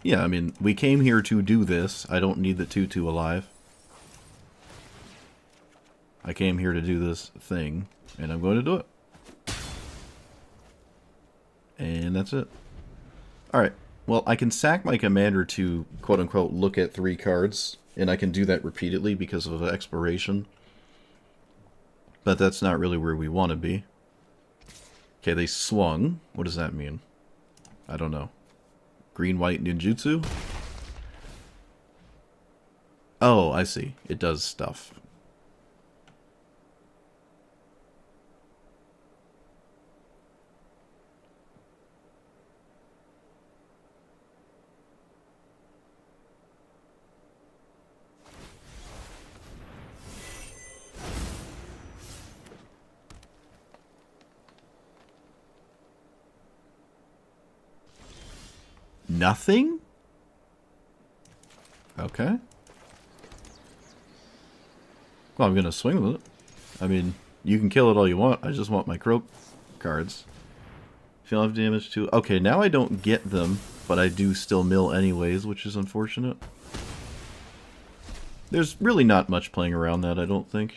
Yeah, I mean, we came here to do this. I don't need the 2/2 alive. I came here to do this thing, and I'm going to do it. And that's it. Alright, well, I can sack my commander to, quote-unquote, look at 3 cards, and I can do that repeatedly because of expiration. But that's not really where we want to be. Okay, they swung. What does that mean? I don't know. Green-white ninjutsu? Oh, I see. It does stuff. Nothing? Okay. Well, I'm going to swing with it. I mean, you can kill it all you want. I just want my croak cards. Feel have damage too. Okay, now I don't get them, but I do still mill anyways, which is unfortunate. There's really not much playing around that, I don't think.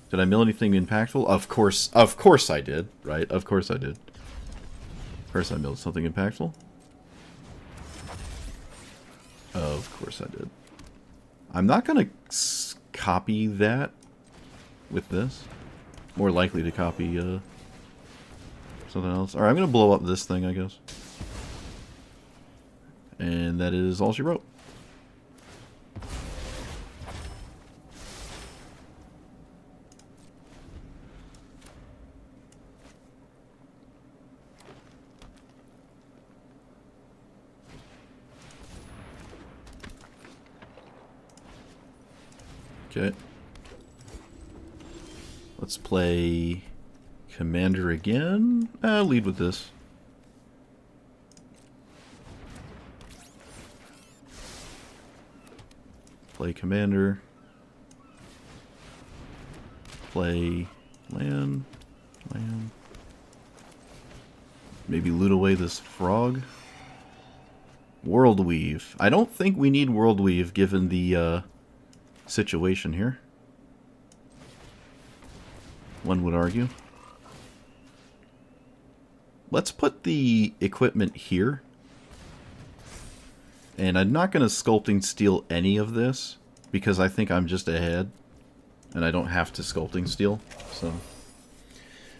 Did I mill anything impactful? Of course I did, right? Of course I did. Of course I milled something impactful. Of course I did. I'm not going to copy that with this. More likely to copy something else. Alright, I'm going to blow up this thing, I guess. And that is all she wrote. Okay. Let's play Commander again. Lead with this. Play Commander. Play land. Land. Maybe loot away this frog. World Weave. I don't think we need World Weave given the situation here. One would argue. Let's put the equipment here. And I'm not going to sculpting steel any of this because I think I'm just ahead and I don't have to sculpting steel. So,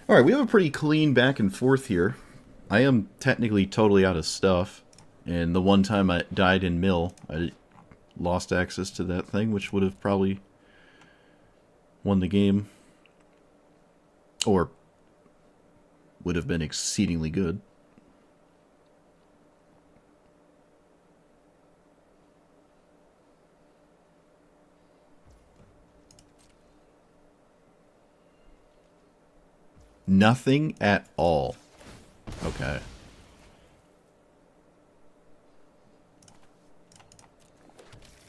all right, we have a pretty clean back and forth here. I am technically totally out of stuff, and the one time I died in mill, I lost access to that thing, which would have probably won the game. Or would have been exceedingly good. Nothing at all. Okay.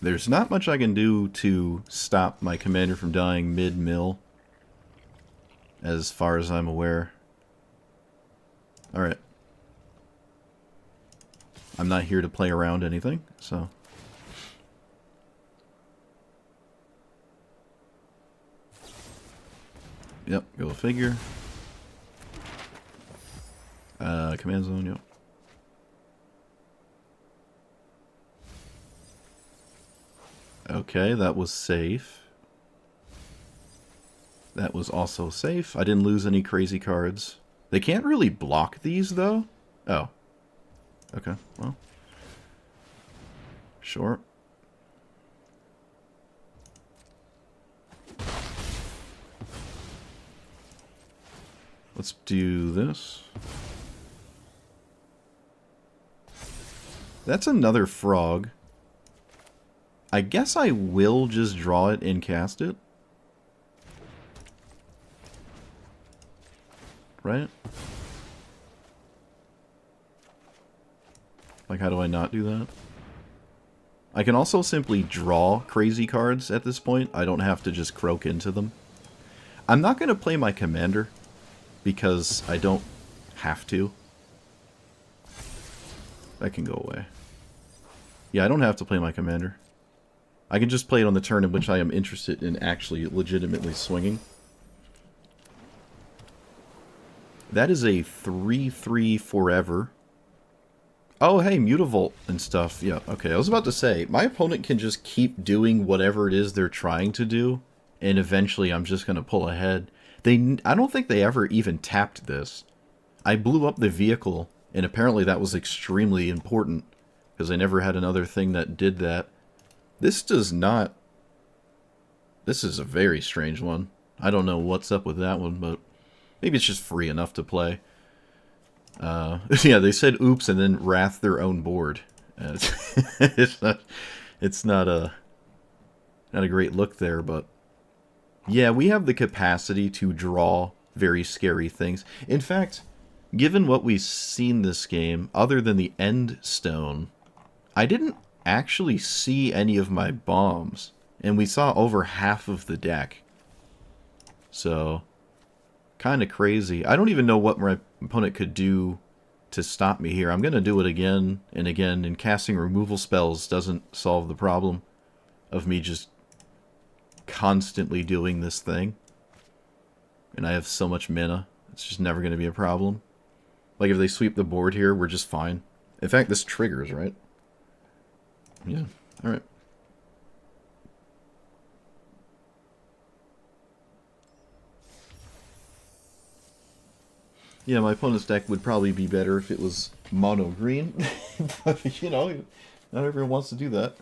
There's not much I can do to stop my commander from dying mid-mill, as far as I'm aware. Alright. I'm not here to play around anything, so... Yep, go figure. Command zone, yep. Okay, that was safe. That was also safe. I didn't lose any crazy cards. They can't really block these, though? Oh. Okay, well. Sure. Let's do this. That's another frog. I guess I will just draw it and cast it. Right? Like, how do I not do that? I can also simply draw crazy cards at this point. I don't have to just croak into them. I'm not going to play my commander because I don't have to. That can go away. Yeah, I don't have to play my commander. I can just play it on the turn in which I am interested in actually legitimately swinging. That is a 3/3 forever. Oh, hey, Mutavolt and stuff. Yeah, okay. I was about to say, my opponent can just keep doing whatever it is they're trying to do, and eventually I'm just going to pull ahead. I don't think they ever even tapped this. I blew up the vehicle, and apparently that was extremely important, because I never had another thing that did that. This does not... This is a very strange one. I don't know what's up with that one, but maybe it's just free enough to play. Yeah, they said oops and then wrath their own board. It's not a great look there, but yeah, we have the capacity to draw very scary things. In fact, given what we've seen this game, other than the end stone, I didn't actually see any of my bombs, and we saw over half of the deck. So, kind of crazy. I don't even know what my opponent could do to stop me here. I'm going to do it again and again, and casting removal spells doesn't solve the problem of me just constantly doing this thing. And I have so much mana, it's just never going to be a problem. Like, if they sweep the board here, we're just fine. In fact, this triggers, right? Yeah, alright. Yeah, my opponent's deck would probably be better if it was mono green. But, you know, not everyone wants to do that.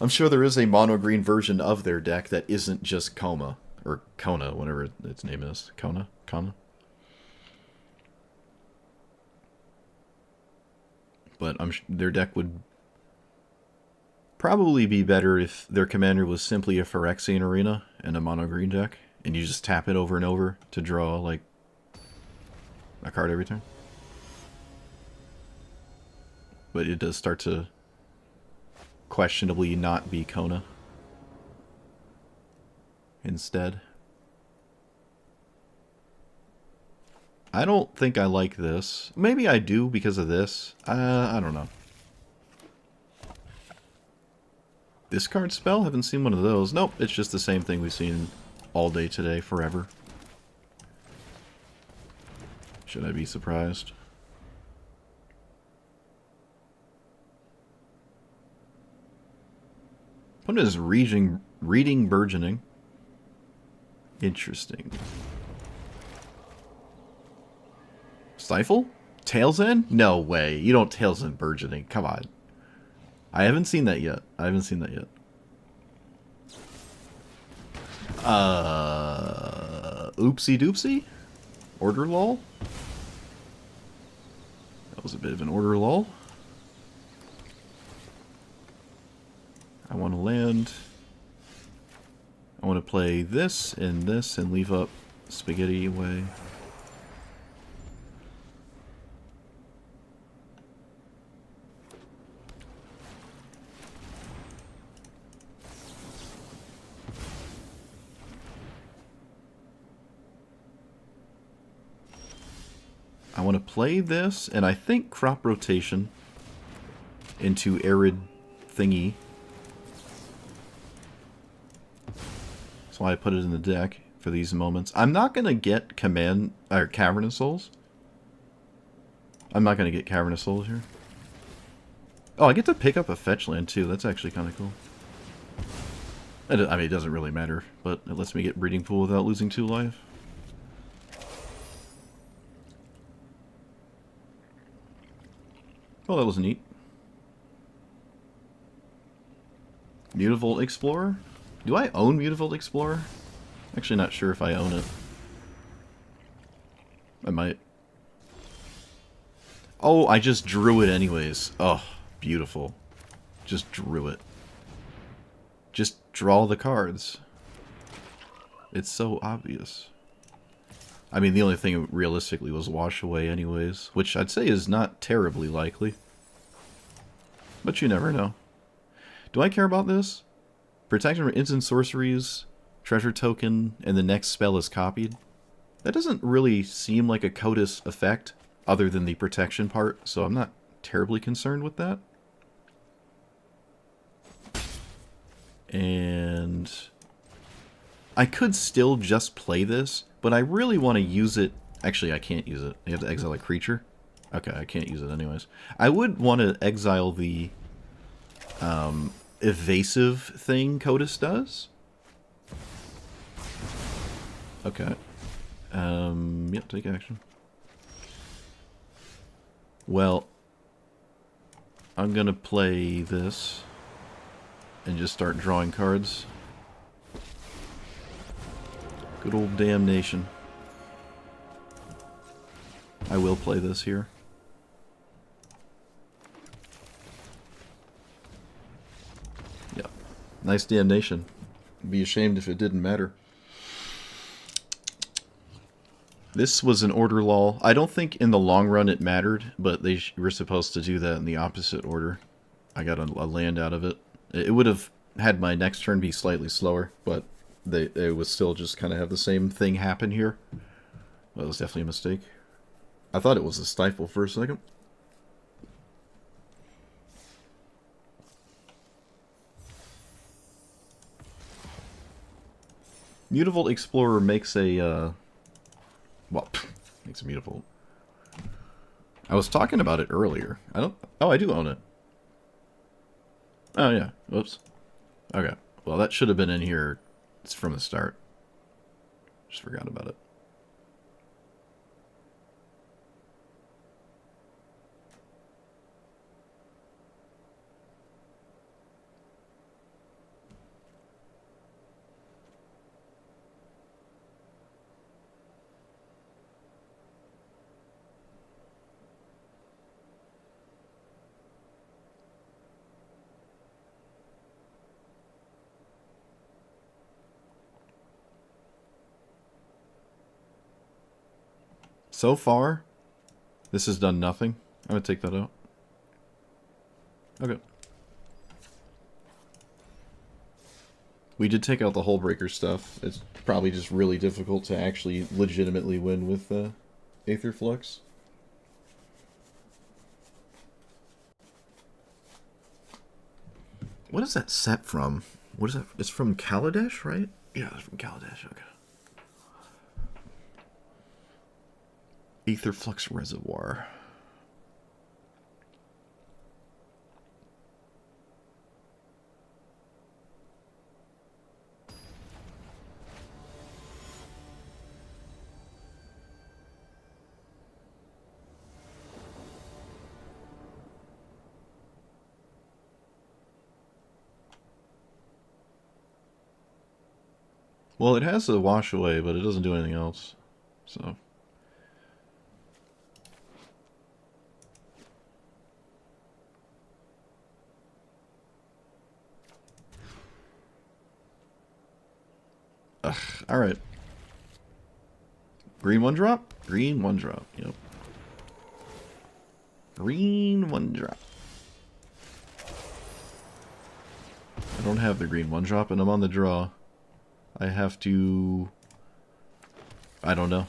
I'm sure there is a mono green version of their deck that isn't just Koma. Or Kona, whatever its name is. Kona? Kona? But their deck would probably be better if their commander was simply a Phyrexian Arena and a mono green deck. And you just tap it over and over to draw, like, a card every turn. But it does start to questionably not be Kona instead. I don't think I like this. Maybe I do because of this. I don't know. Discard spell? Haven't seen one of those. Nope, it's just the same thing we've seen all day today, forever. Should I be surprised? What is reading burgeoning? Interesting. Stifle? Tails End? No way. You don't Tails End burgeoning. Come on. I haven't seen that yet. I haven't seen that yet. Oopsie doopsie? Order lull? That was a bit of an order lull. I want to land. I want to play this and leave up spaghetti away. I want to play this, and I think crop rotation into arid thingy. That's why I put it in the deck for these moments. I'm not going to get Cavernous Souls. I'm not going to get Cavernous Souls here. Oh, I get to pick up a fetch land too. That's actually kind of cool. I mean, it doesn't really matter, but it lets me get Breeding Pool without losing 2 life. Oh, that was neat. Mutavault Explorer? Do I own Mutavault Explorer? Actually not sure if I own it. I might. Oh, I just drew it anyways. Oh, beautiful. Just drew it. Just draw the cards. It's so obvious. I mean, the only thing realistically was wash away anyways, which I'd say is not terribly likely. But you never know. Do I care about this? Protection from instant sorceries, treasure token, and the next spell is copied. That doesn't really seem like a CODIS effect, other than the protection part, so I'm not terribly concerned with that. And I could still just play this, but I really want to use it. Actually, I can't use it. I have to exile a creature. Okay, I can't use it anyways. I would want to exile the evasive thing CODIS does. Okay. Yep, take action. Well, I'm gonna play this and just start drawing cards. Good old damnation. I will play this here. Yep. Nice damnation. I'd be ashamed if it didn't matter. This was an order lull. I don't think in the long run it mattered, but they were supposed to do that in the opposite order. I got a land out of it. It would have had my next turn be slightly slower, but they would still just kind of have the same thing happen here. That was definitely a mistake. I thought it was a stifle for a second. Mutavault Explorer makes a, well, makes a Mutavault. I was talking about it earlier. I do own it. Oh, yeah. Whoops. Okay. Well, that should have been in here from the start. Just forgot about it. So far, this has done nothing. I'm going to take that out. Okay. We did take out the hull breaker stuff. It's probably just really difficult to actually legitimately win with Aether Flux. What is that set from? What is that? It's from Kaladesh, right? Yeah, it's from Kaladesh. Okay. Aether Flux Reservoir. Well, it has a wash away, but it doesn't do anything else. So. Ugh, alright. Green one drop? Green one drop, yep. Green one drop. I don't have the green one drop and I'm on the draw. I have to... I don't know,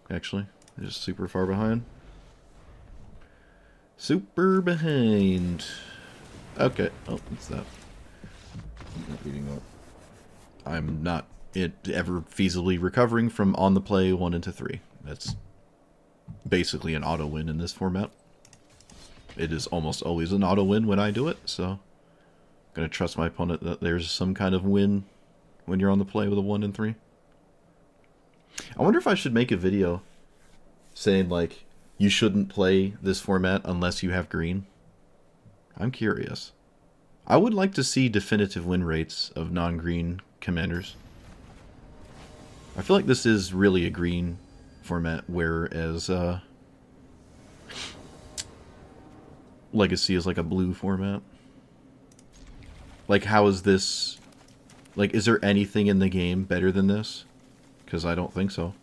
actually. I'm just super far behind. Super behind. Okay. Oh, what's that? I'm not reading up. I'm not ever feasibly recovering from on the play 1 into 3. That's basically an auto win in this format. It is almost always an auto win when I do it, so I'm gonna trust my opponent that there's some kind of win when you're on the play with a 1 and 3. I wonder if I should make a video saying, like, you shouldn't play this format unless you have green. I'm curious. I would like to see definitive win rates of non-green commanders. I feel like this is really a green format, whereas Legacy is like a blue format. Like, how is this... Like, is there anything in the game better than this? Because I don't think so.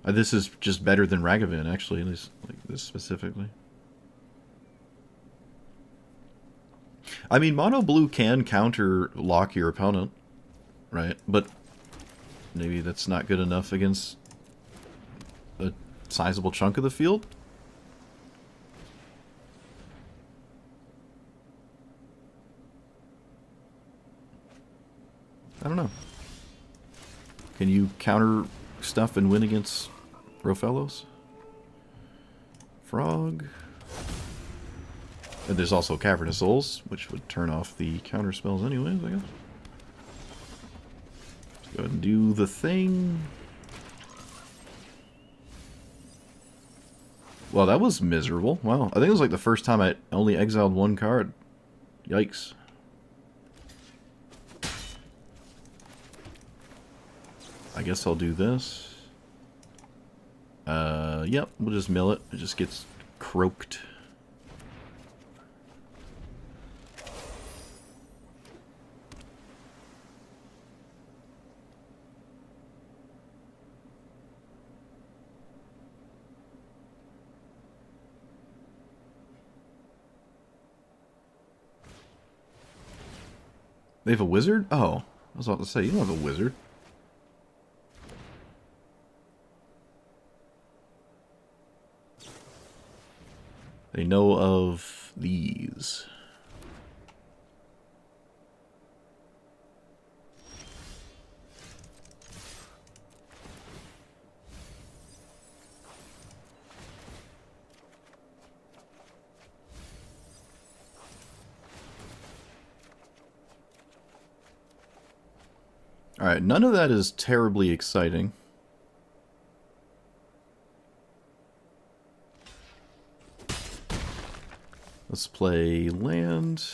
This is just better than Ragavan, actually, at least like this specifically. I mean, mono blue can counter lock your opponent, right? But maybe that's not good enough against a sizable chunk of the field. I don't know. Can you counter stuff and win against Rofellos? Frog. And there's also Cavernous Souls, which would turn off the counter spells anyways, I guess. Let's go ahead and do the thing. Well, that was miserable. Wow. I think it was like the first time I only exiled 1 card. Yikes. I guess I'll do this. Yep, we'll just mill it. It just gets croaked. They have a wizard? Oh, I was about to say, you don't have a wizard. They know of these. Alright, none of that is terribly exciting. Let's play land.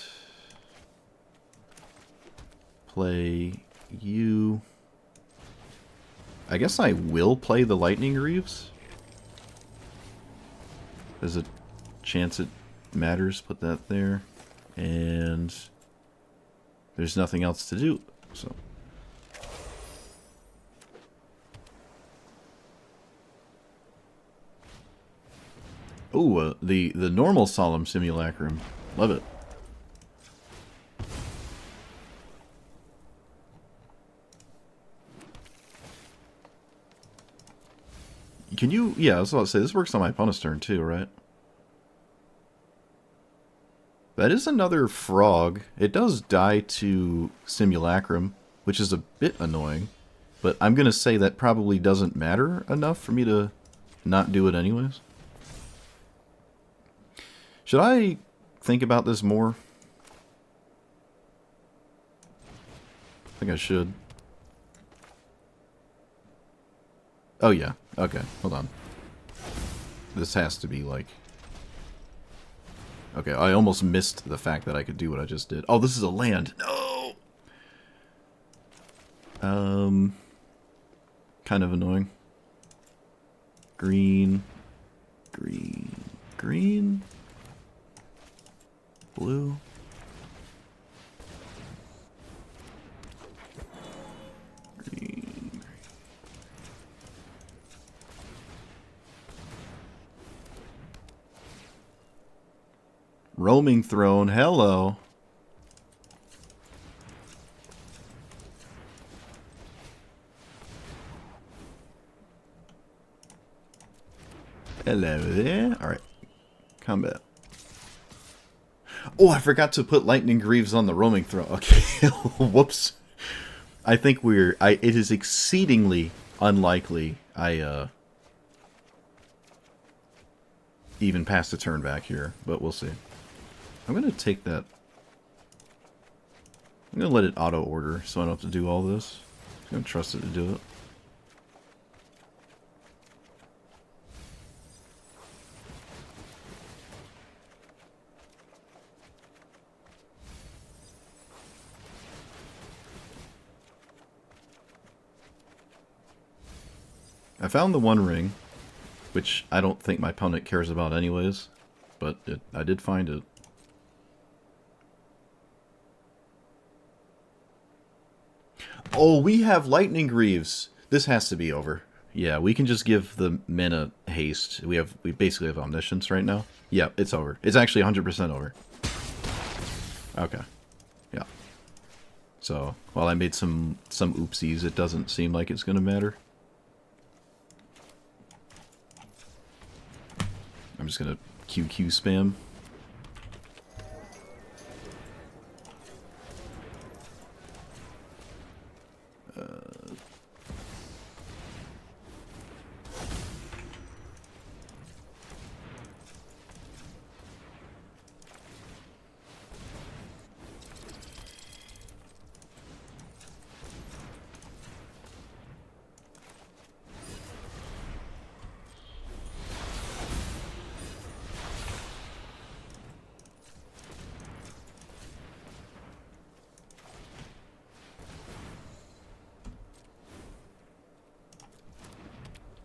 Play you. I guess I will play the Lightning Reeves. There's a chance it matters. Put that there. And there's nothing else to do. So. Ooh, the normal Solemn Simulacrum. Love it. Can you... Yeah, I was about to say, this works on my opponent's turn too, right? That is another frog. It does die to Simulacrum, which is a bit annoying. But I'm going to say that probably doesn't matter enough for me to not do it anyways. Should I think about this more? I think I should. Oh yeah, okay, hold on. This has to be like... Okay, I almost missed the fact that I could do what I just did. Oh, this is a land! No! Kind of annoying. Green, green, green, blue. Green. Roaming throne, hello. Hello there. Alright. Combat. Oh, I forgot to put lightning greaves on the roaming throne. Okay. Whoops. I think it is exceedingly unlikely I even passed a turn back here, but we'll see. I'm gonna take that. I'm gonna let it auto order so I don't have to do all this. I'm gonna trust it to do it. I found the One Ring, which I don't think my opponent cares about anyways, but I did find it. Oh, we have Lightning Greaves. This has to be over. Yeah, we can just give the mana haste. We basically have Omniscience right now. Yeah, it's over. It's actually 100% over. Okay. Yeah. So, while I made some oopsies, it doesn't seem like it's going to matter. I'm just gonna QQ spam.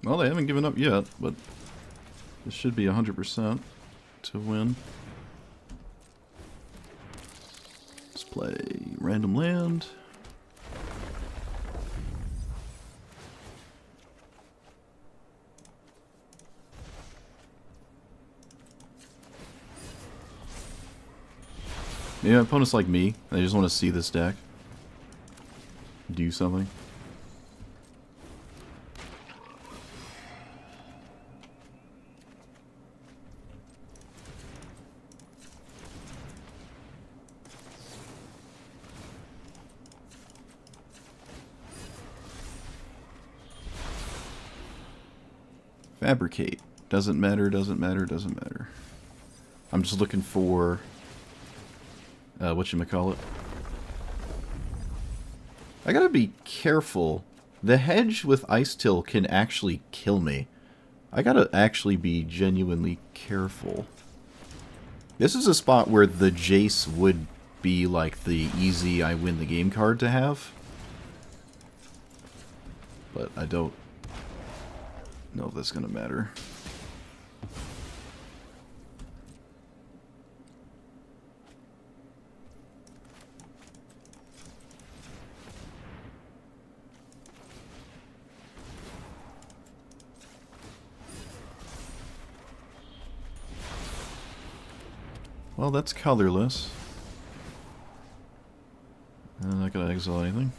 Well, they haven't given up yet, but this should be 100% to win. Let's play random land. Yeah, opponents like me, they just want to see this deck do something. Fabricate. Doesn't matter, doesn't matter, doesn't matter. I'm just looking for... whatchamacallit. I gotta be careful. The hedge with Ice Till can actually kill me. I gotta actually be genuinely careful. This is a spot where the Jace would be like the easy I win the game card to have. But I don't know if that's gonna matter. Well, that's colorless. I'm not gonna exile anything.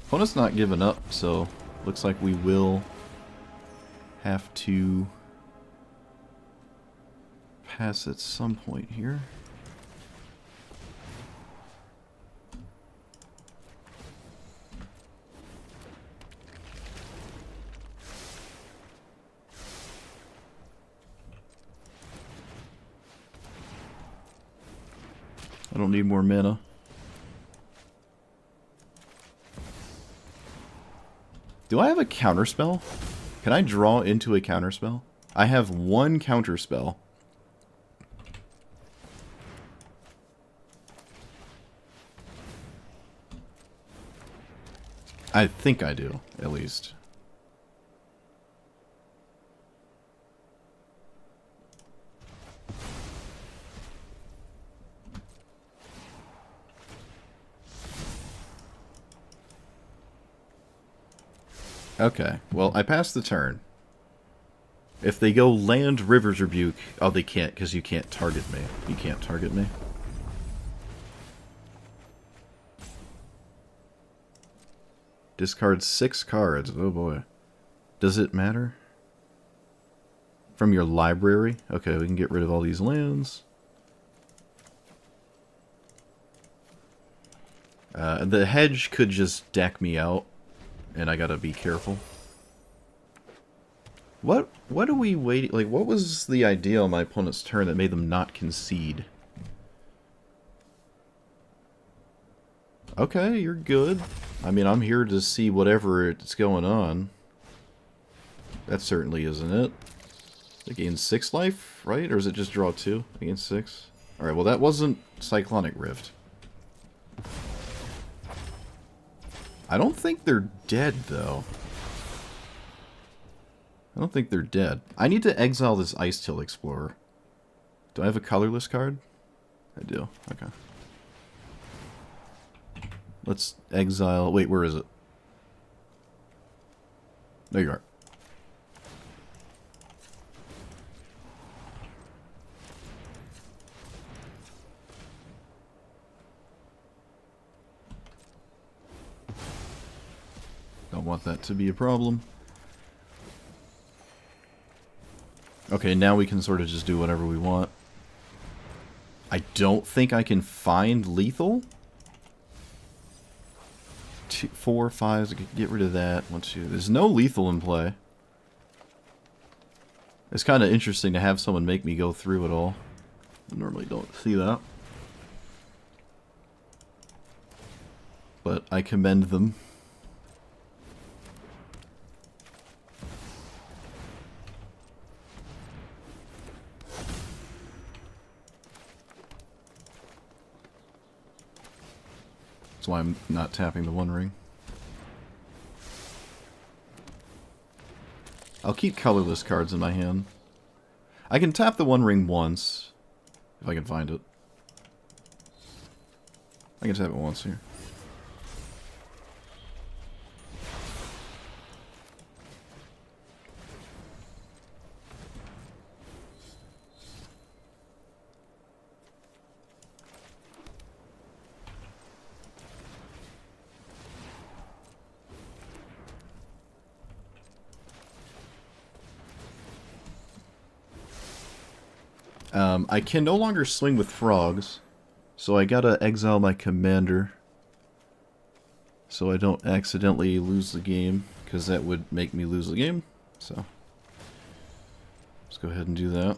Opponent's not giving up, so looks like we will have to pass at some point here. I don't need more mana. Do I have a counterspell? Can I draw into a counterspell? I have one counterspell. I think I do, at least. Okay, well, I passed the turn. If they go land River's Rebuke... Oh, they can't, because you can't target me. You can't target me. Discard 6 cards. Oh, boy. Does it matter? From your library? Okay, we can get rid of all these lands. The hedge could just deck me out, and I gotta be careful. What are we waiting... Like, what was the idea on my opponent's turn that made them not concede? Okay, you're good. I mean, I'm here to see whatever it's going on. That certainly isn't it. They gain 6 life, right? Or is it just draw 2? They gain 6? Alright, well that wasn't Cyclonic Rift. I don't think they're dead, though. I don't think they're dead. I need to exile this Ice Till Explorer. Do I have a colorless card? I do. Okay. Let's exile... Wait, where is it? There you are. Don't want that to be a problem. Okay, now we can sort of just do whatever we want. I don't think I can find lethal. 2, 4, 5, I could get rid of that. 1, 2. There's no lethal in play. It's kind of interesting to have someone make me go through it all. I normally don't see that. But I commend them. That's why I'm not tapping the One Ring. I'll keep colorless cards in my hand. I can tap the One Ring once, if I can find it. I can tap it once here. I can no longer swing with frogs, so I gotta exile my commander so I don't accidentally lose the game, because that would make me lose the game. So let's go ahead and do that.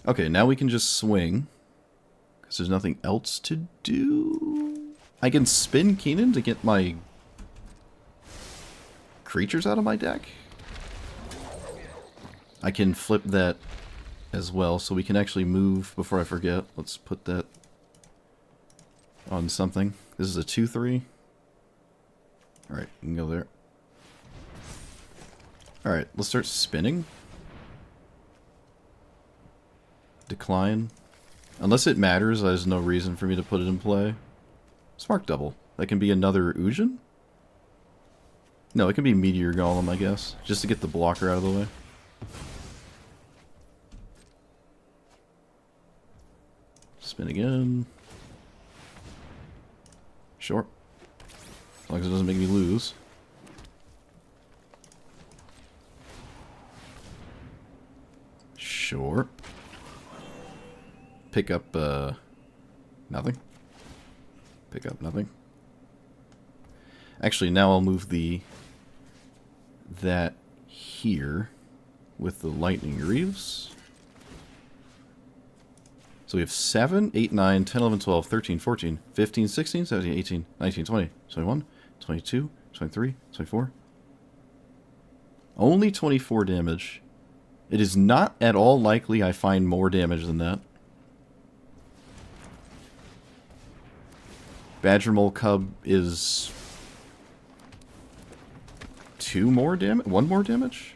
Okay, now we can just swing, because there's nothing else to do. I can spin Keenan to get my creatures out of my deck. I can flip that as well, so we can actually move before I forget. Let's put that on something. This is a 2/3. Alright, we can go there. Alright, let's start spinning. Decline. Unless it matters, there's no reason for me to put it in play. Spark Double. That can be another Ujin? No, it can be Meteor Golem, I guess. Just to get the blocker out of the way. Spin again. Sure. As long as it doesn't make me lose. Sure. Pick up, nothing. Pick up nothing. Actually, now I'll move that here with the Lightning Greaves. So we have 7, 8, 9, 10, 11, 12, 13, 14, 15, 16, 17, 18, 19, 20, 21, 22, 23, 24. Only 24 damage. It is not at all likely I find more damage than that. Badger Mole Cub is 2 more damage? 1 more damage?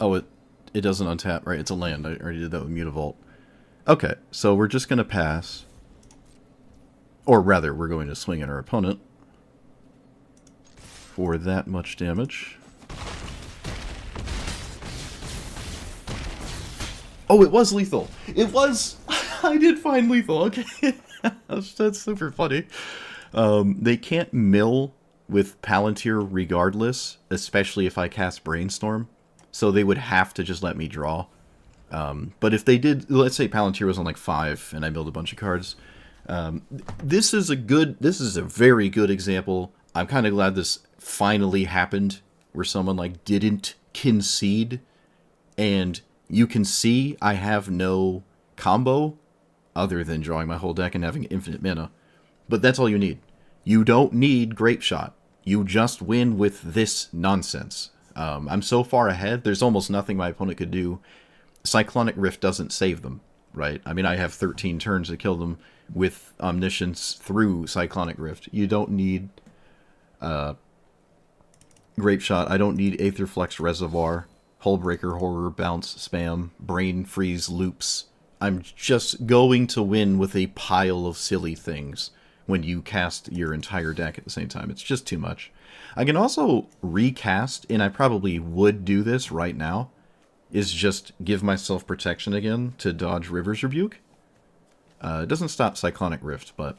Oh, it doesn't untap, right? It's a land. I already did that with Mutavault. Okay, so we're just going to pass. Or rather, we're going to swing at our opponent for that much damage. Oh, it was lethal. It was... I did find lethal. Okay. That's super funny. They can't mill with Palantir regardless, especially if I cast Brainstorm. So they would have to just let me draw. But if they did, let's say Palantir was on like 5 and I build a bunch of cards. This is a very good example. I'm kind of glad this finally happened where someone like didn't concede. And you can see I have no combo other than drawing my whole deck and having infinite mana. But that's all you need. You don't need Grape Shot. You just win with this nonsense. I'm so far ahead, there's almost nothing my opponent could do. Cyclonic Rift doesn't save them, right? I mean, I have 13 turns to kill them with Omniscience through Cyclonic Rift. You don't need Grape Shot. I don't need Aetherflex Reservoir, Hullbreaker, Horror, Bounce, Spam, Brain Freeze, Loops. I'm just going to win with a pile of silly things when you cast your entire deck at the same time. It's just too much. I can also recast, and I probably would do this right now, is just give myself protection again to dodge River's Rebuke. It doesn't stop Cyclonic Rift, but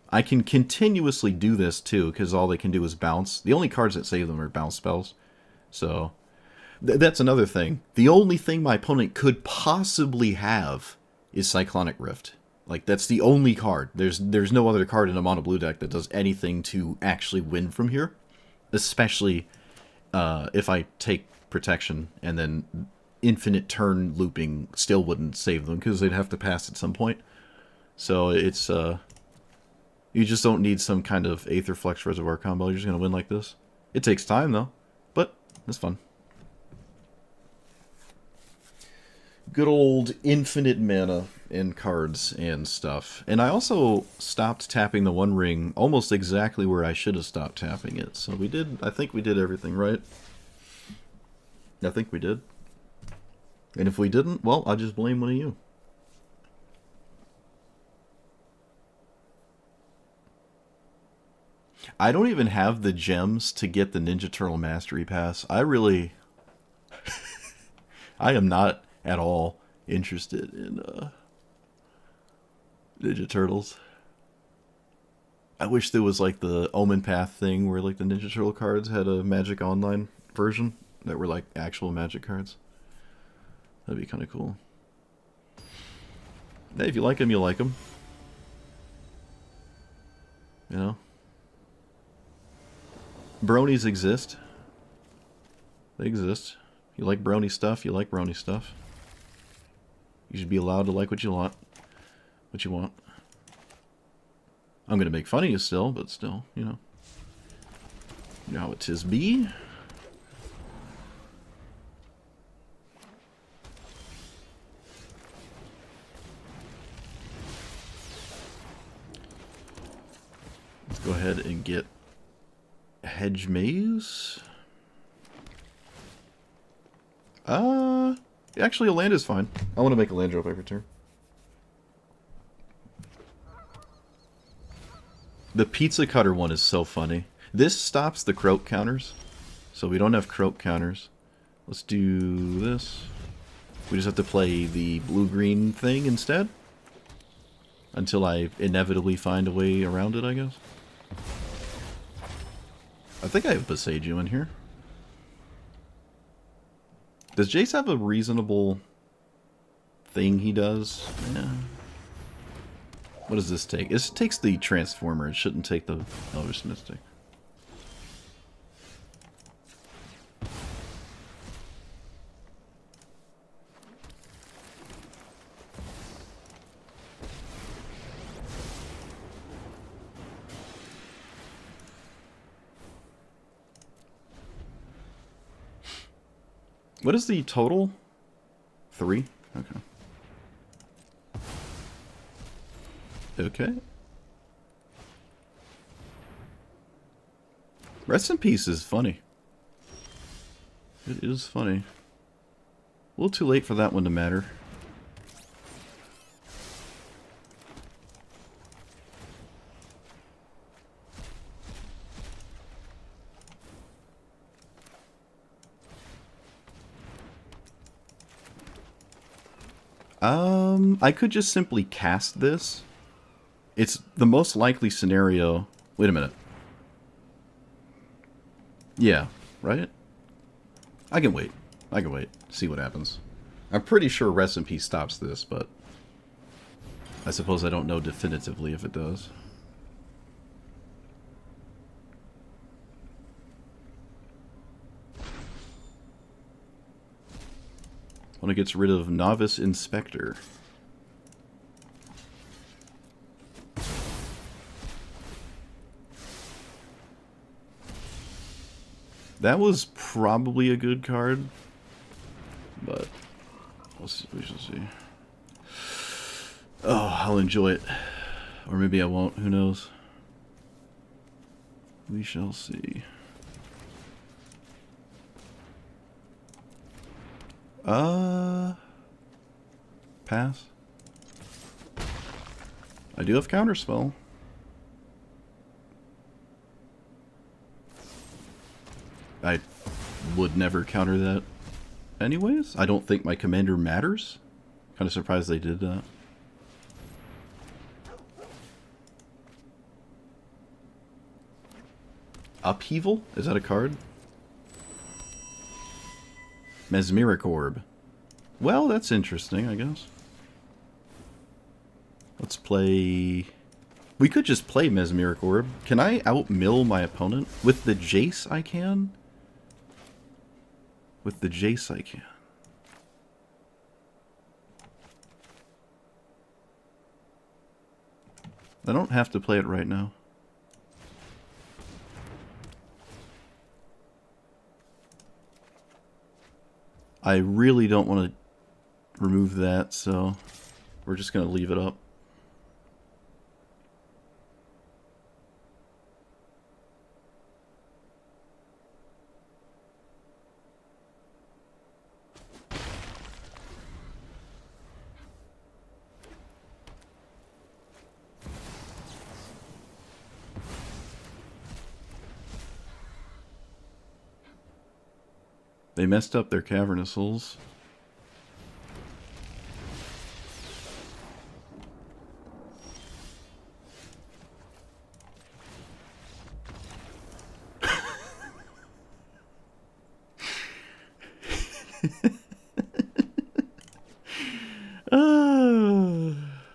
I can continuously do this too, because all they can do is bounce. The only cards that save them are bounce spells. So, that's another thing. The only thing my opponent could possibly have is Cyclonic Rift. Like, that's the only card. There's no other card in a mono blue deck that does anything to actually win from here. Especially if I take protection and then infinite turn looping still wouldn't save them because they'd have to pass at some point. So it's you just don't need some kind of Aetherflex Reservoir combo. You're just going to win like this. It takes time though, but it's fun. Good old infinite mana in cards and stuff. And I also stopped tapping the One Ring almost exactly where I should have stopped tapping it. So we did, I think we did everything right. I think we did. And if we didn't, well, I'll just blame one of you. I don't even have the gems to get the Ninja Turtle Mastery Pass. I really... I am not at all interested in Ninja Turtles. I wish there was like the Omen Path thing where like the Ninja Turtle cards had a Magic Online version that were like actual Magic cards. That'd be kind of cool. Hey, if you like them, you like them. You know? Bronies exist. They exist. You like brony stuff, you like brony stuff. You should be allowed to like what you want. What you want. I'm gonna make fun of you still, but still, you know. You know how it tis be. Let's go ahead and get Hedge Maze. Actually, a land is fine. I want to make a land drop every turn. The Pizza Cutter one is so funny. This stops the Croak counters, so we don't have Croak counters. Let's do this. We just have to play the blue-green thing instead. Until I inevitably find a way around it, I guess. I think I have Boseiju in here. Does Jace have a reasonable thing he does? Yeah. What does this take? This takes the Transformer. It shouldn't take the Elvish Mystic. What is the total? 3? Okay. Okay. Rest in Peace is funny. It is funny. A little too late for that one to matter. I could just simply cast this. It's the most likely scenario. Wait a minute. Yeah, right? I can wait. I can wait. See what happens. I'm pretty sure Rest in Peace stops this, but I suppose I don't know definitively if it does. When it gets rid of Novice Inspector. That was probably a good card, but we shall see. Oh, I'll enjoy it. Or maybe I won't, who knows. We shall see. Pass. I do have Counterspell. I would never counter that anyways. I don't think my commander matters. Kind of surprised they did that. Upheaval? Is that a card? Mesmeric Orb. Well, that's interesting, I guess. Let's play... We could just play Mesmeric Orb. Can I outmill my opponent? With the Jace, I can? With the Jace, I can. I don't have to play it right now. I really don't want to remove that, so we're just going to leave it up. They messed up their Cavernous Souls.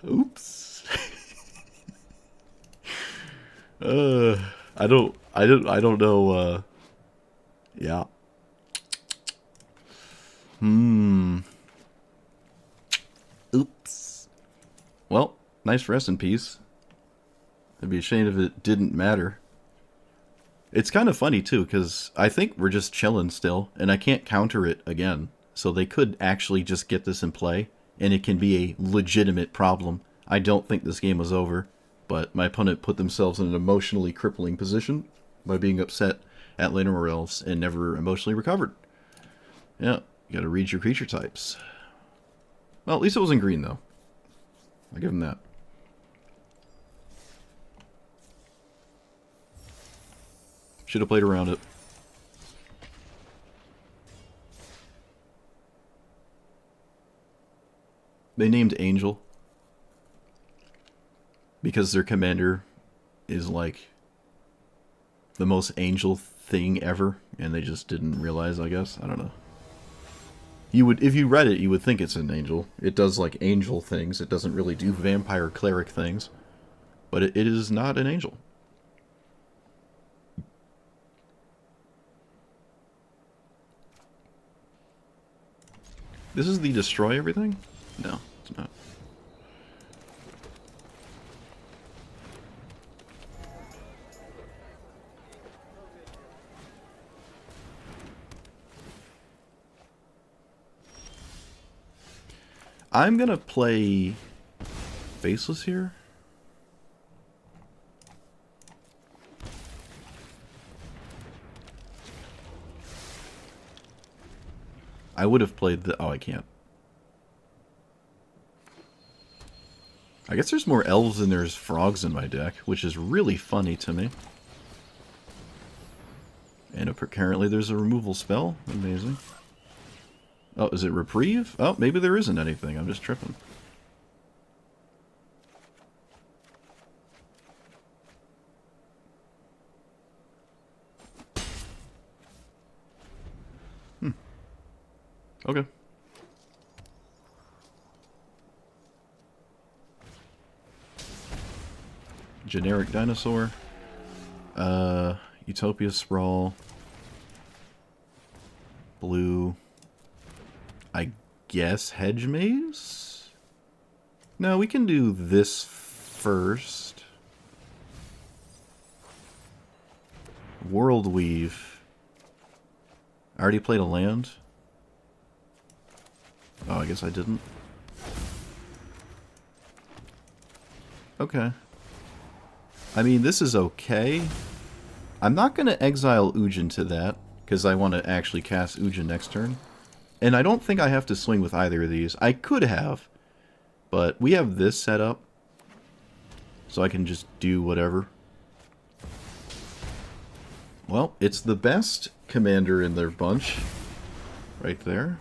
Oops. I don't know. Yeah. Oops. Well, nice Rest in Peace. I'd be ashamed if it didn't matter. It's kind of funny, too, because I think we're just chilling still, and I can't counter it again. So they could actually just get this in play, and it can be a legitimate problem. I don't think this game was over, but my opponent put themselves in an emotionally crippling position by being upset at Llanowar Elves and never emotionally recovered. Yeah, you gotta read your creature types. Well, at least it wasn't green, though. I'll give him that. Should have played around it. They named Angel because their commander is like the most angel thing ever, and they just didn't realize, I guess. I don't know. You would, if you read it, you would think it's an angel. It does like angel things. It doesn't really do vampire cleric things. But it is not an angel. This is the destroy everything? No, it's not. I'm gonna play Faceless here. I would have played the... Oh, I can't. I guess there's more elves than there's frogs in my deck, which is really funny to me. And apparently there's a removal spell. Amazing. Oh, is it reprieve? Oh, maybe there isn't anything. I'm just tripping. Okay. Generic dinosaur. Utopia Sprawl. Blue. I guess Hedge Maze? No, we can do this first. World Weave. I already played a land. Oh, I guess I didn't. Okay. I mean, this is okay. I'm not going to exile Ujin to that, because I want to actually cast Ujin next turn. And I don't think I have to swing with either of these. I could have, but we have this set up, so I can just do whatever. Well, it's the best commander in their bunch, right there.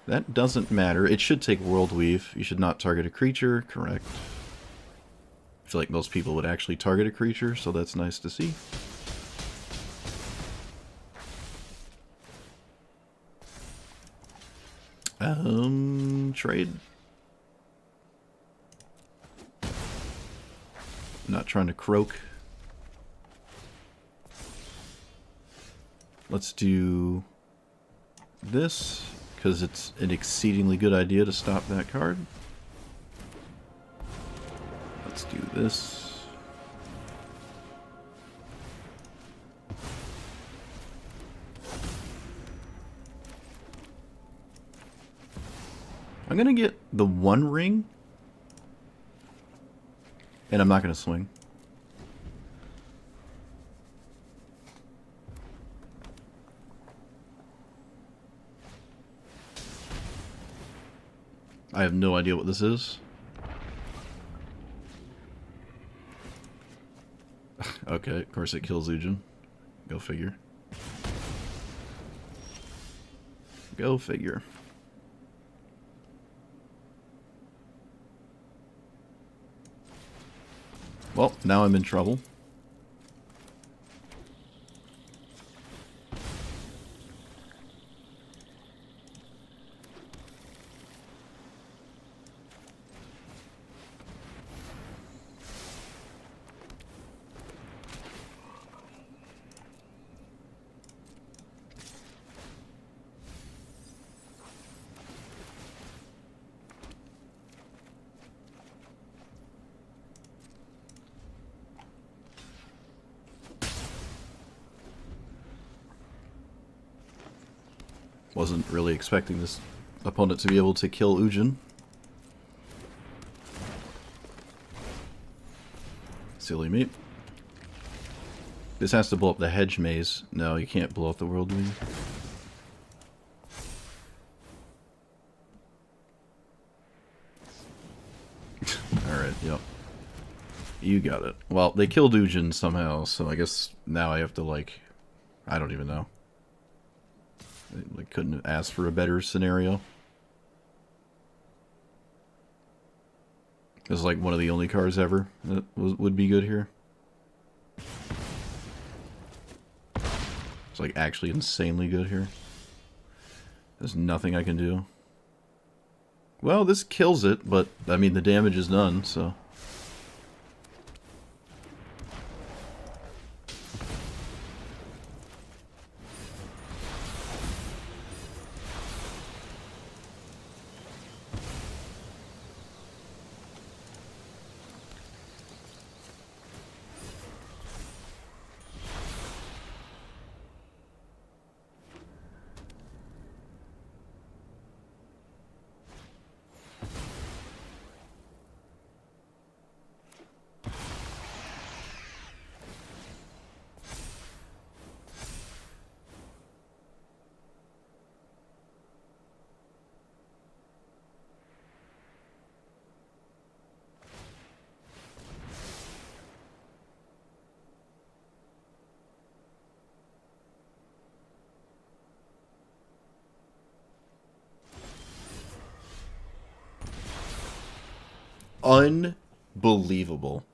That doesn't matter. It should take World Weave. You should not target a creature. Correct. I feel like most people would actually target a creature, so that's nice to see. Trade. Not trying to croak. Let's do this, because it's an exceedingly good idea to stop that card. Let's do this. I'm going to get the one ring, and I'm not going to swing. I have no idea what this is. Okay, of course it kills Ujin. Go figure. Go figure. Well, now I'm in trouble. Wasn't really expecting this opponent to be able to kill Ujin. Silly me. This has to blow up the Hedge Maze. No, you can't blow up the World Weave. Alright, yep. You got it. Well, they killed Ujin somehow, so I guess now I have to, like... I don't even know. I couldn't ask for a better scenario. It's like one of the only cards ever that would be good here. It's like actually insanely good here. There's nothing I can do. Well, this kills it, but I mean the damage is done, so Unbelievable.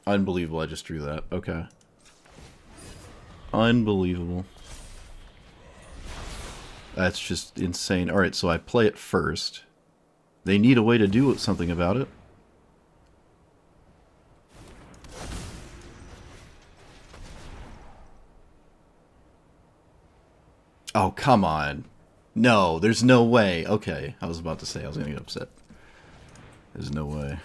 Unbelievable, I just drew that. Okay. Unbelievable. That's just insane. Alright, so I play it first. They need a way to do something about it. Oh, come on. No, there's no way. Okay, I was about to say I was going to get upset. There's no way.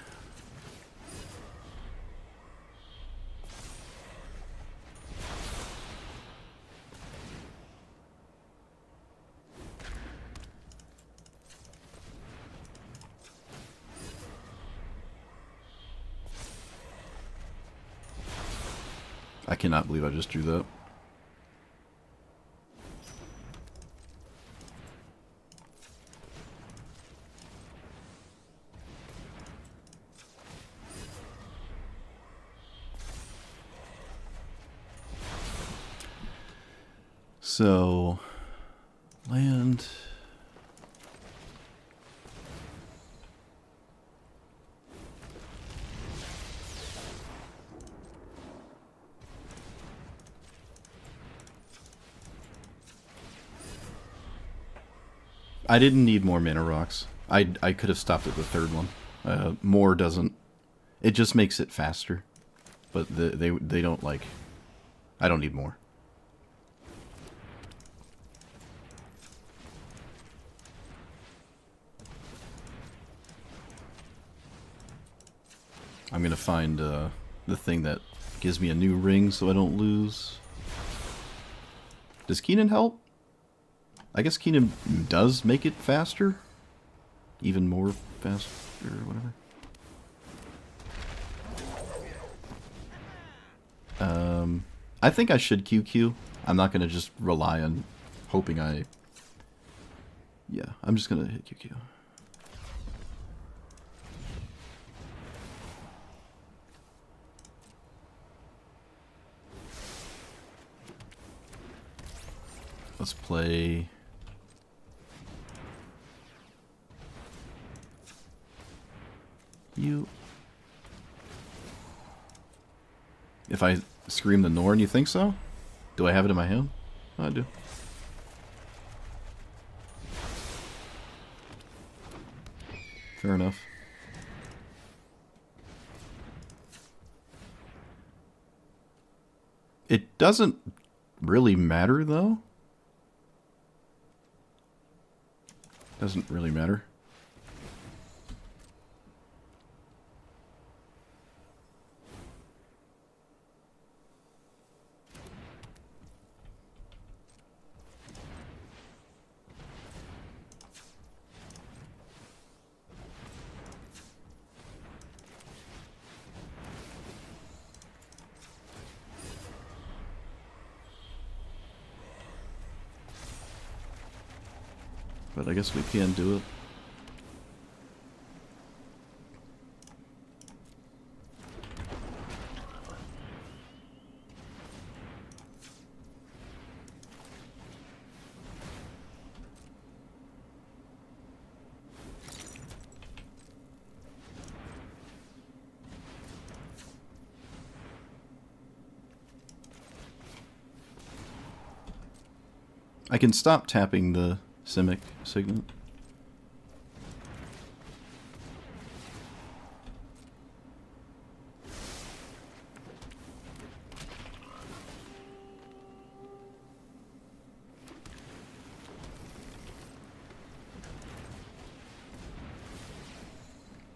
I cannot believe I just drew that. So, land. I didn't need more mana rocks. I could have stopped at the third one. More doesn't. It just makes it faster. But they don't like. I don't need more. I'm going to find the thing that gives me a new ring so I don't lose. Does Keenan help? I guess Keenan does make it faster. Even more faster or whatever. I think I should QQ. I'm not going to just rely on hoping I... Yeah, I'm just going to hit QQ. Let's play... You... If I scream the Norn, you think so? Do I have it in my hand? Oh, I do. Fair enough. It doesn't really matter, though. Doesn't really matter. But I guess we can do it. I can stop tapping the Simic Signet.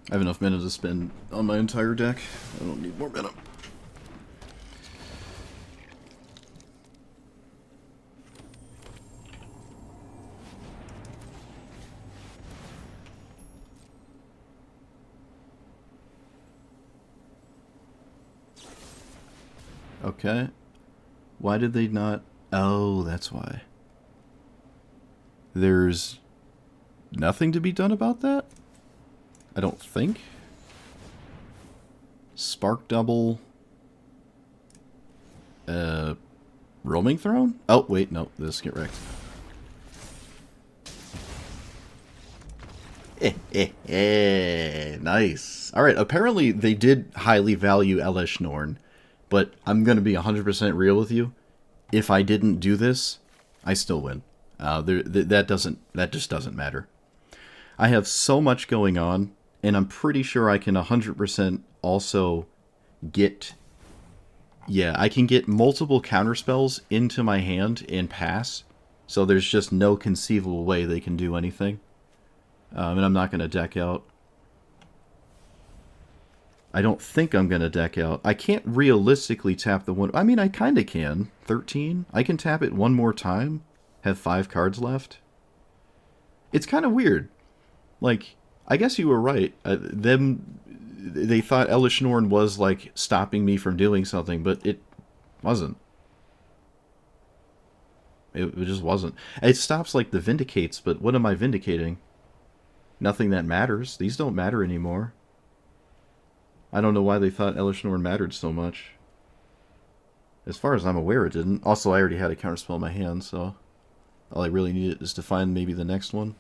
I have enough mana to spend on my entire deck. I don't need more mana. Okay. Why did they not... Oh, that's why. There's nothing to be done about that? I don't think. Spark double. Roaming throne? Oh, wait, no. This get wrecked. Nice. All right, apparently they did highly value Elesh Norn, but I'm going to be 100% real with you. If I didn't do this, I still win. That just doesn't matter. I have so much going on, and I'm pretty sure I can 100% also get... Yeah, I can get multiple counterspells into my hand and pass, so there's just no conceivable way they can do anything. And I'm not going to deck out. I don't think I'm going to deck out. I can't realistically tap the one... I mean, I kind of can. 13? I can tap it one more time, have 5 cards left. It's kind of weird. Like, I guess you were right. They thought Elesh Norn was, like, stopping me from doing something, but it wasn't. It just wasn't. It stops, like, the Vindicates, but what am I vindicating? Nothing that matters. These don't matter anymore. I don't know why they thought Elesh Norn mattered so much. As far as I'm aware, it didn't. Also, I already had a counterspell in my hand, so all I really needed is to find maybe the next one.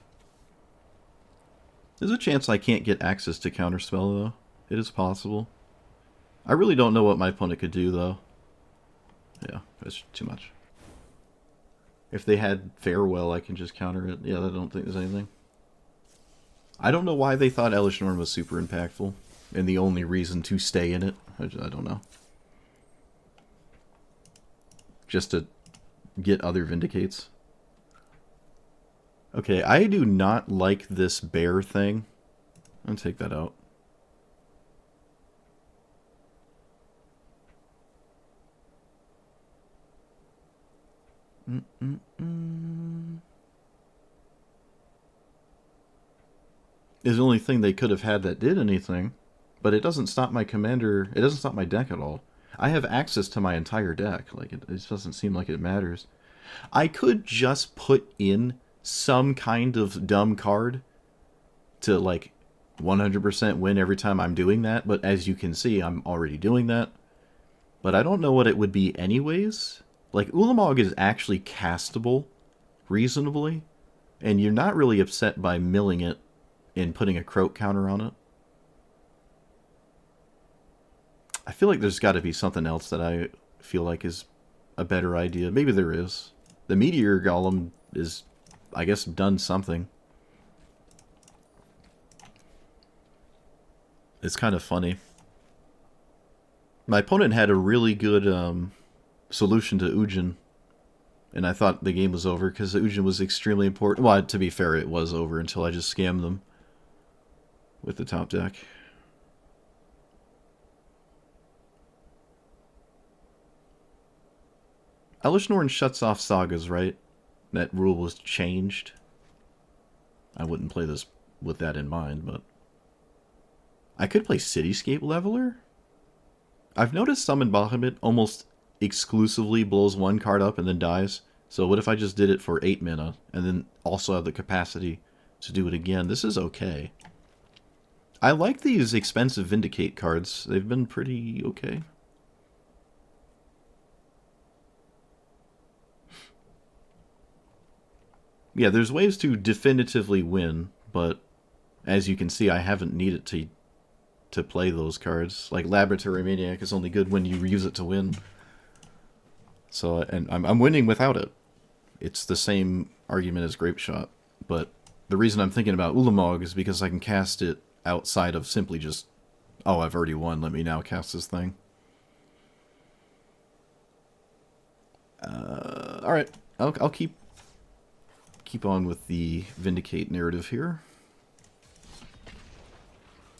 There's a chance I can't get access to counterspell, though. It is possible. I really don't know what my opponent could do, though. Yeah, that's too much. If they had Farewell, I can just counter it. Yeah, I don't think there's anything. I don't know why they thought Elesh Norn was super impactful, and the only reason to stay in it. I don't know. Just to get other Vindicates. Okay, I do not like this bear thing. I'll take that out. Is the only thing they could have had that did anything, but it doesn't stop my commander. It doesn't stop my deck at all. I have access to my entire deck. Like it doesn't seem like it matters. I could just put in some kind of dumb card to like 100% win every time I'm doing that, but as you can see, I'm already doing that. But I don't know what it would be anyways. Like, Ulamog is actually castable reasonably, and you're not really upset by milling it and putting a croak counter on it. I feel like there's got to be something else that I feel like is a better idea. Maybe there is. The Meteor Golem is, I guess, done something. It's kind of funny. My opponent had a really good solution to Ujin, and I thought the game was over because Ujin was extremely important. Well, to be fair, it was over until I just scammed them with the top deck. Elesh Norn shuts off sagas, right? That rule was changed. I wouldn't play this with that in mind, but I could play Cityscape Leveler. I've noticed Summon Bahamut almost exclusively blows one card up and then dies. So what if I just did it for 8 mana and then also have the capacity to do it again? This is okay. I like these expensive Vindicate cards. They've been pretty okay. Yeah, there's ways to definitively win, but as you can see, I haven't needed to play those cards. Like Laboratory Maniac is only good when you use it to win. So, and I'm winning without it. It's the same argument as Grape Shot, but the reason I'm thinking about Ulamog is because I can cast it outside of simply just, oh, I've already won, let me now cast this thing. Alright, I'll keep on with the Vindicate narrative here.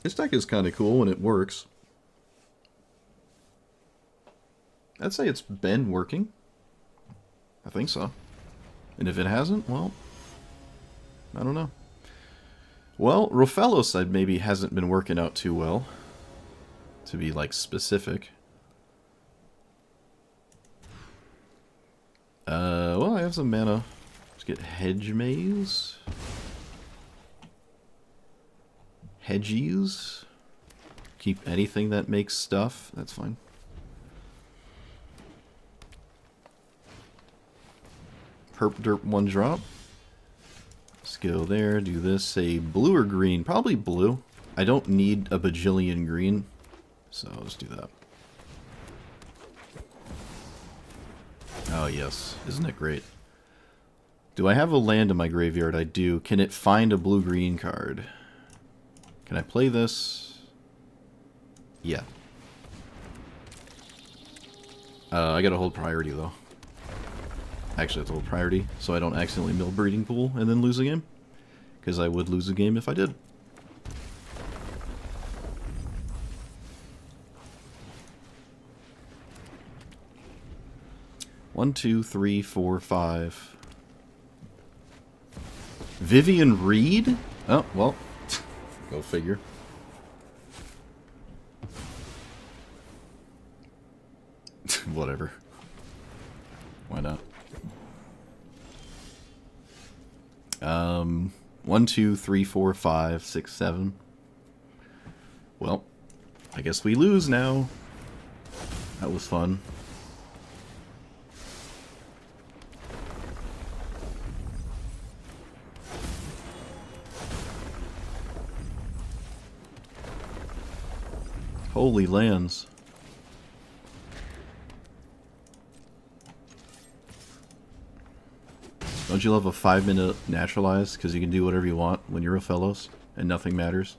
This deck is kind of cool when it works. I'd say it's been working. I think so. And if it hasn't, well, I don't know. Well, Rofello said maybe hasn't been working out too well, to be, like, specific. Well, I have some mana. Let's get Hedge Maze. Hedgies. Keep anything that makes stuff. That's fine. Herp Derp 1 drop. Let's go there, do this, say blue or green. Probably blue. I don't need a bajillion green, so let's do that. Oh yes, isn't it great? Do I have a land in my graveyard? I do. Can it find a blue-green card? Can I play this? Yeah. I gotta hold priority though. Actually, I have to hold priority so I don't accidentally mill Breeding Pool and then lose a game. Because I would lose a game if I did. One, two, three, four, five. Vivian Reed? Oh, well. Go figure. Whatever. Why not? 1, 2, 3, 4, 5, 6, 7. Well, I guess we lose now. That was fun. Holy lands. Don't you love a 5-minute naturalize? Because you can do whatever you want when you're a fellows, and nothing matters.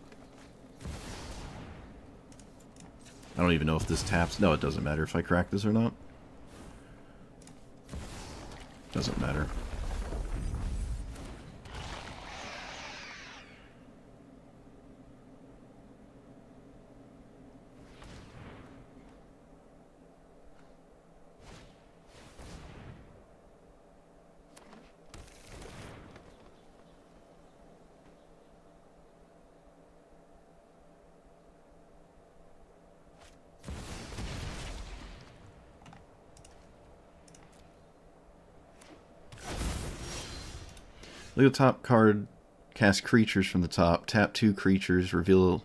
I don't even know if this taps. No, it doesn't matter if I crack this or not. Doesn't matter. Look at the top card. Cast creatures from the top. Tap 2 creatures. Reveal...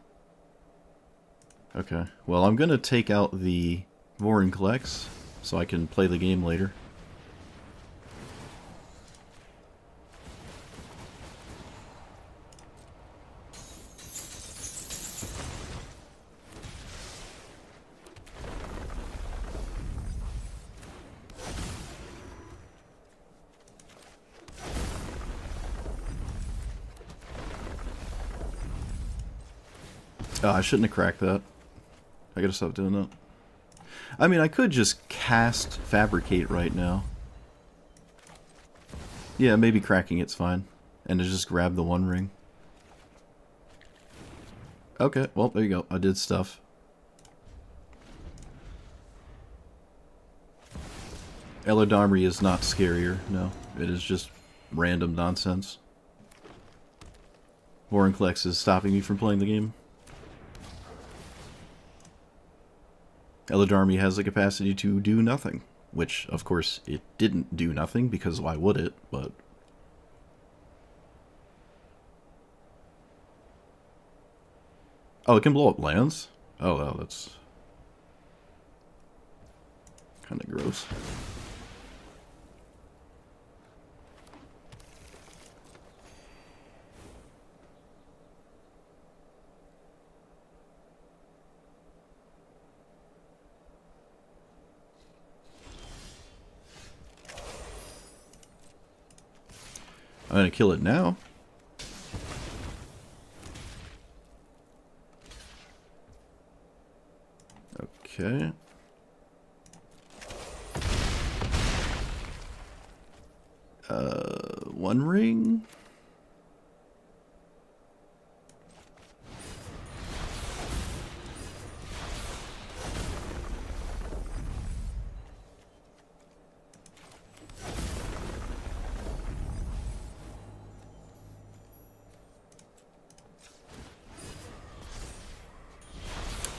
Okay. Well, I'm going to take out the Vorinclex so I can play the game later. Oh, I shouldn't have cracked that. I gotta stop doing that. I mean, I could just cast Fabricate right now. Yeah, maybe cracking it's fine. And to just grab the One Ring. Okay, well, there you go. I did stuff. Elodomri is not scarier, no. It is just random nonsense. Vorinclex is stopping me from playing the game. Elodarmy has the capacity to do nothing, which, of course, it didn't do nothing, because why would it, but... Oh, it can blow up lands? Oh, well, that's... kinda gross. I'm gonna kill it now. Okay. One ring?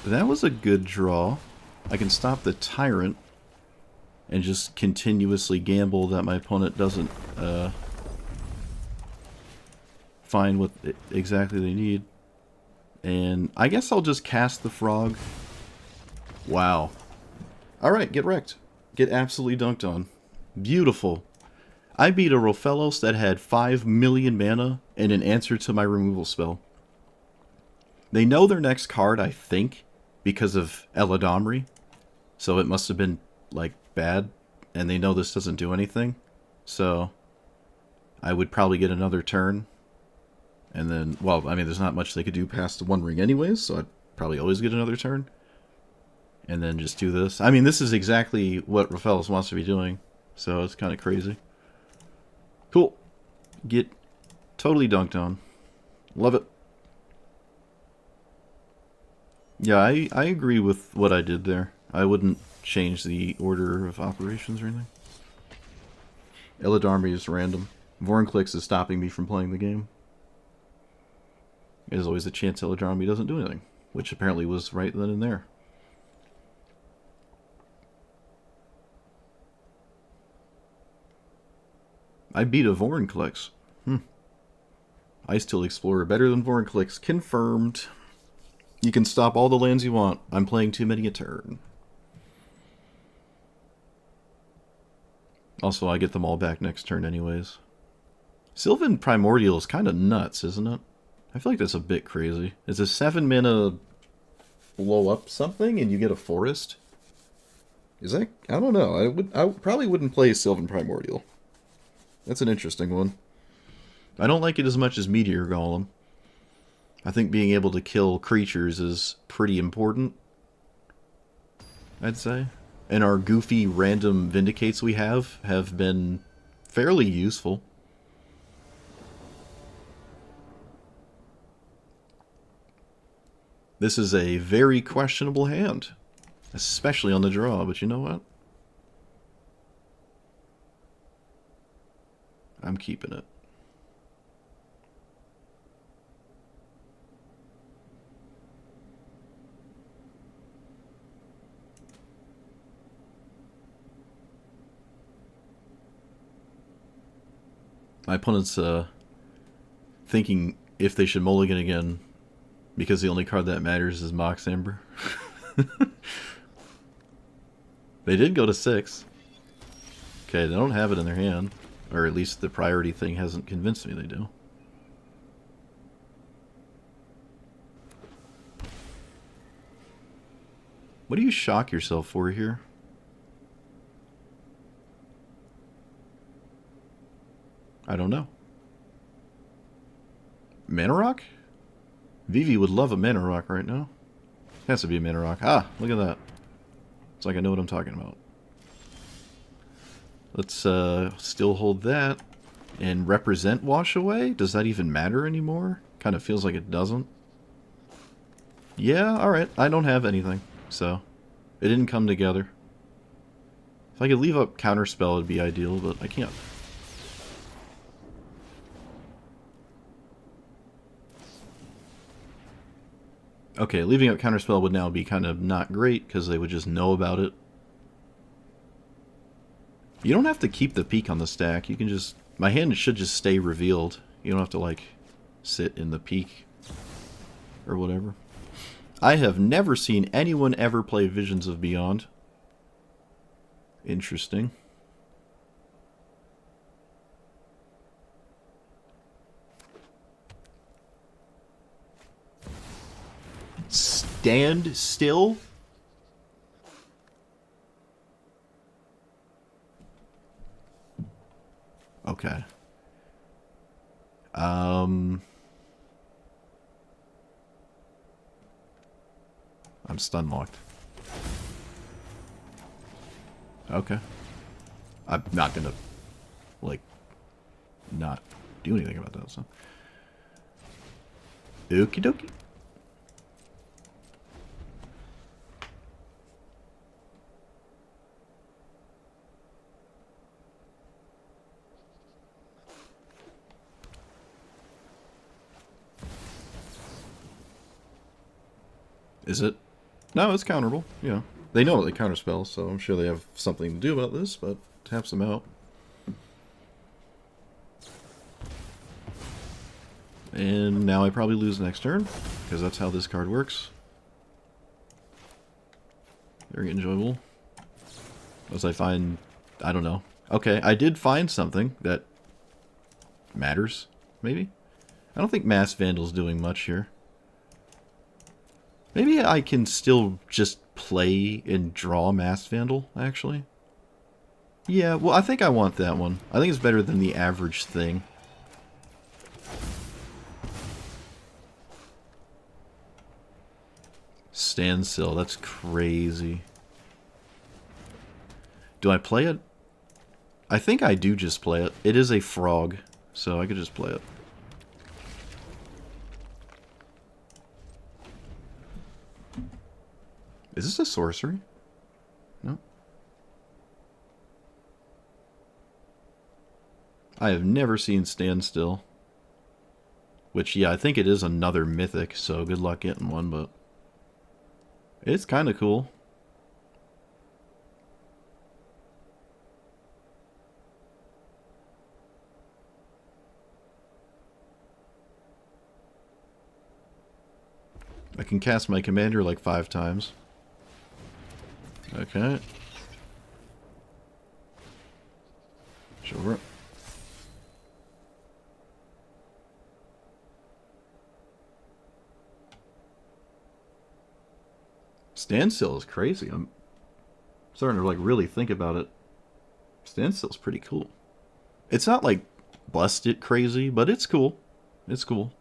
That was a good draw. I can stop the Tyrant and just continuously gamble that my opponent doesn't find what exactly they need. And I guess I'll just cast the Frog. Wow. Alright, get wrecked. Get absolutely dunked on. Beautiful. I beat a Rofellos that had 5 million mana and an answer to my removal spell. They know their next card, I think, because of Eladomri. So it must have been, like, bad. And they know this doesn't do anything. So I would probably get another turn. And then, well, I mean, there's not much they could do past the One Ring anyways, so I'd probably always get another turn. And then just do this. I mean, this is exactly what Rofellos wants to be doing. So it's kind of crazy. Cool. Get totally dunked on. Love it. Yeah, I agree with what I did there. I wouldn't change the order of operations or anything. Eladarmi is random. Vorinclex is stopping me from playing the game. There's always a chance Eladarmi doesn't do anything, which apparently was right then and there. I beat a Vorinclex. Ice-Till Explorer better than Vorinclex. Confirmed. You can stop all the lands you want. I'm playing too many a turn. Also, I get them all back next turn anyways. Sylvan Primordial is kind of nuts, isn't it? I feel like that's a bit crazy. It's a 7 mana blow up something and you get a forest? Is that... I don't know. I probably wouldn't play Sylvan Primordial. That's an interesting one. I don't like it as much as Meteor Golem. I think being able to kill creatures is pretty important, I'd say. And our goofy random Vindicates we have been fairly useful. This is a very questionable hand, especially on the draw, but you know what? I'm keeping it. My opponent's thinking if they should mulligan again because the only card that matters is Mox Amber. They did go to 6. Okay, they don't have it in their hand. Or at least the priority thing hasn't convinced me they do. What do you shock yourself for here? I don't know. Mana Rock? Vivi would love a Mana Rock right now. Has to be a Mana Rock. Ah, look at that. It's like I know what I'm talking about. Let's still hold that. And represent Wash Away? Does that even matter anymore? Kind of feels like it doesn't. Yeah, alright. I don't have anything. So, it didn't come together. If I could leave up Counterspell, it'd be ideal, but I can't. Okay, leaving up Counterspell would now be kind of not great, because they would just know about it. You don't have to keep the peak on the stack. You can just... My hand should just stay revealed. You don't have to, like, sit in the peak. Or whatever. I have never seen anyone ever play Visions of Beyond. Interesting. Stand still? Okay. I'm stun locked. Okay. I'm not gonna, like, not do anything about that, so. Okie dokie. Is it? No, it's counterable. Yeah. They know they counterspell, so I'm sure they have something to do about this, but taps them out. And now I probably lose next turn, because that's how this card works. Very enjoyable. As I find, I don't know, Okay, I did find something that matters, maybe? I don't think Mass Vandal's doing much here. Maybe I can still just play and draw Mass Vandal, actually. Yeah, well, I think I want that one. I think it's better than the average thing. Standstill, that's crazy. Do I play it? I think I do just play it. It is a frog, so I could just play it. Is this a sorcery? No. I have never seen Standstill. Which, yeah, I think it is another mythic, so good luck getting one, but... it's kind of cool. I can cast my commander like 5 times. Okay. Sure. Standstill is crazy. I'm starting to like really think about it. Standstill's pretty cool. It's not like busted crazy, but it's cool. It's cool.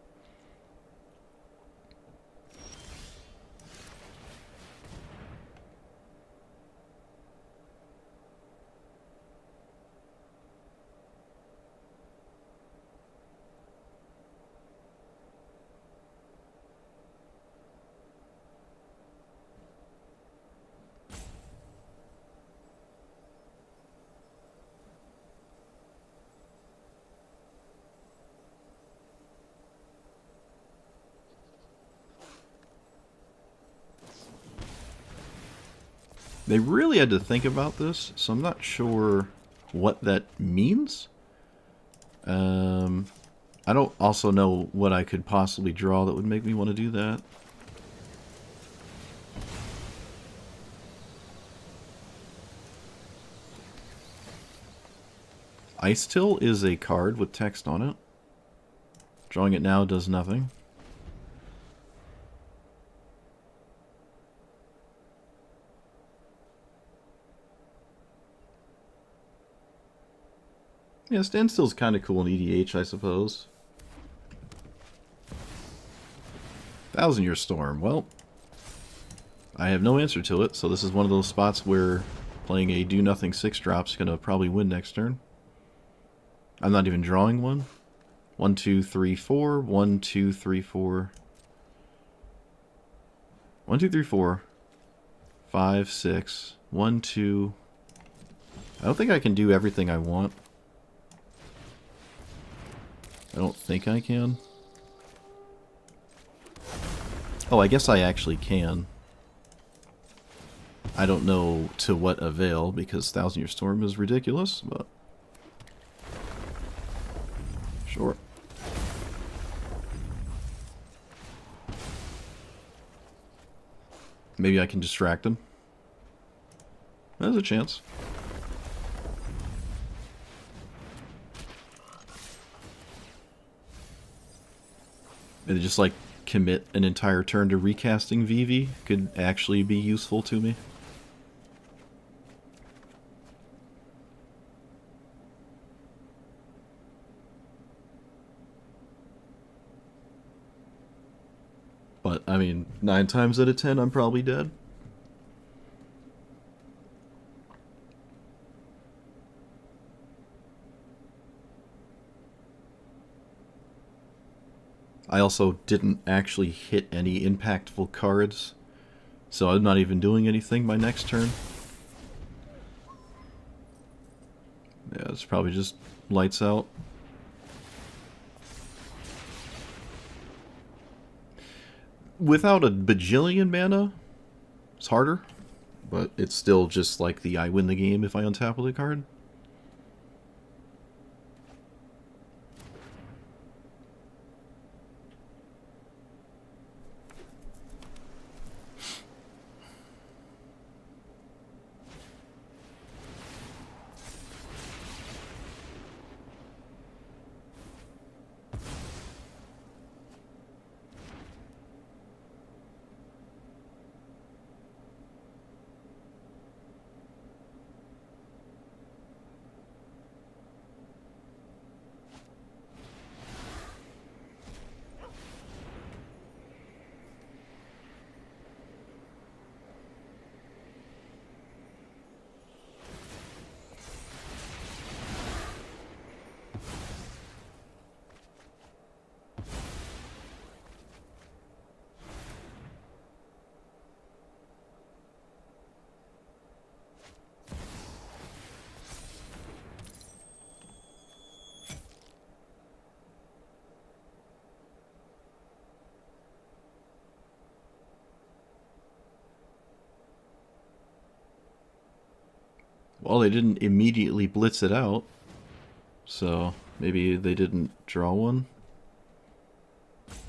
They really had to think about this, so I'm not sure what that means. I don't also know what I could possibly draw that would make me want to do that. Ice Till is a card with text on it. Drawing it now does nothing. Yeah, Standstill's kind of cool in EDH, I suppose. 1,000-Year Storm. Well, I have no answer to it, so this is one of those spots where playing a do-nothing 6-drop's gonna probably win next turn. I'm not even drawing one. 1, 2, 3, 4. 1, 2, 3, 4. 1, 2, 3, 4. 5, 6. 1, 2. I don't think I can do everything I want. I don't think I can. Oh, I guess I actually can. I don't know to what avail, because 1,000-Year Storm is ridiculous, but... sure. Maybe I can distract him. There's a chance. And just like commit an entire turn to recasting Vivi could actually be useful to me. But, I mean, 9 times out of 10 I'm probably dead. I also didn't actually hit any impactful cards, so I'm not even doing anything my next turn. Yeah, it's probably just lights out. Without a bajillion mana, it's harder, but it's still just like the I win the game if I untap with a card. Well, they didn't immediately blitz it out, so maybe they didn't draw one.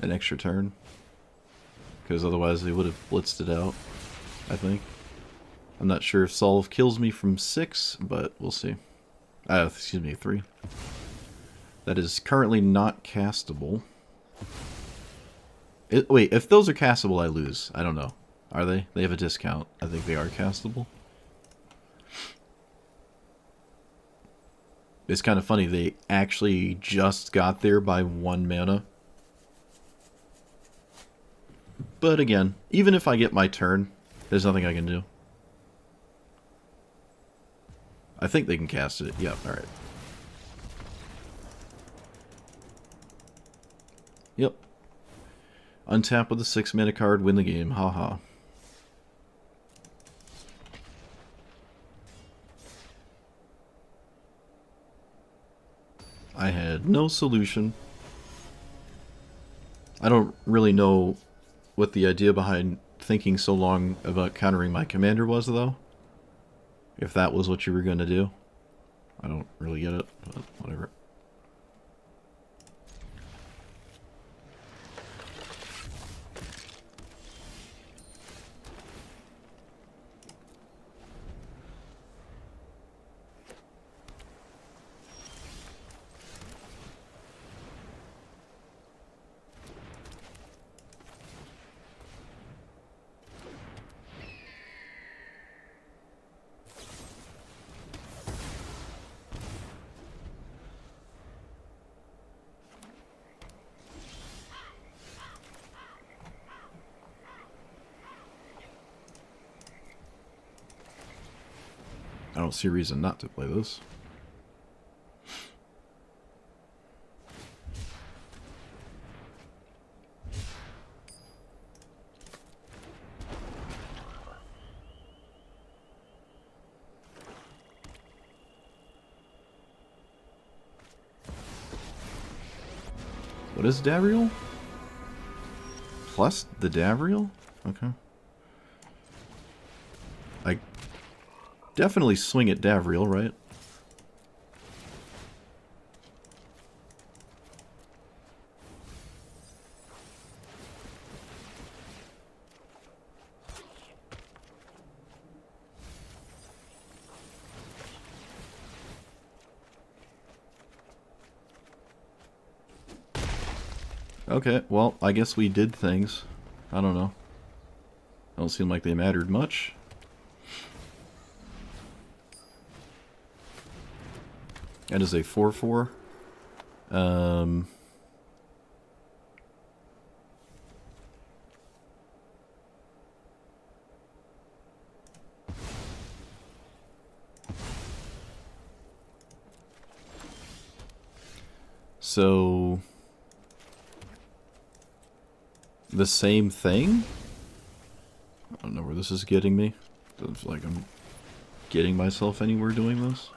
An extra turn. Because otherwise they would have blitzed it out, I think. I'm not sure if Solve kills me from 6, but we'll see. Excuse me, 3. That is currently not castable. Wait, if those are castable, I lose. I don't know. Are they? They have a discount. I think they are castable. It's kind of funny. They actually just got there by 1 mana. But again, even if I get my turn, there's nothing I can do. I think they can cast it. Yeah, alright. Yep. Untap with a 6 mana card, win the game. Haha. I had no solution. I don't really know what the idea behind thinking so long about countering my commander was, though. If that was what you were going to do. I don't really get it, but whatever. I don't see a reason not to play this. What is Davriel? Plus the Davriel? Okay. I definitely swing at Davriel, right? Okay, well, I guess we did things. I don't know. Don't seem like they mattered much. That is a 4/4. So the same thing? I don't know where this is getting me. Doesn't feel like I'm getting myself anywhere doing this.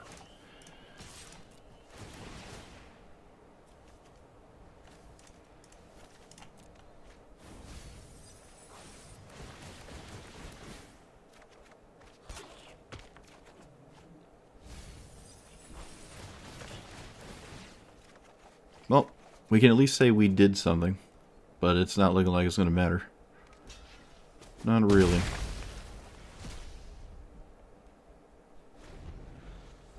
Well, we can at least say we did something, but it's not looking like it's going to matter. Not really.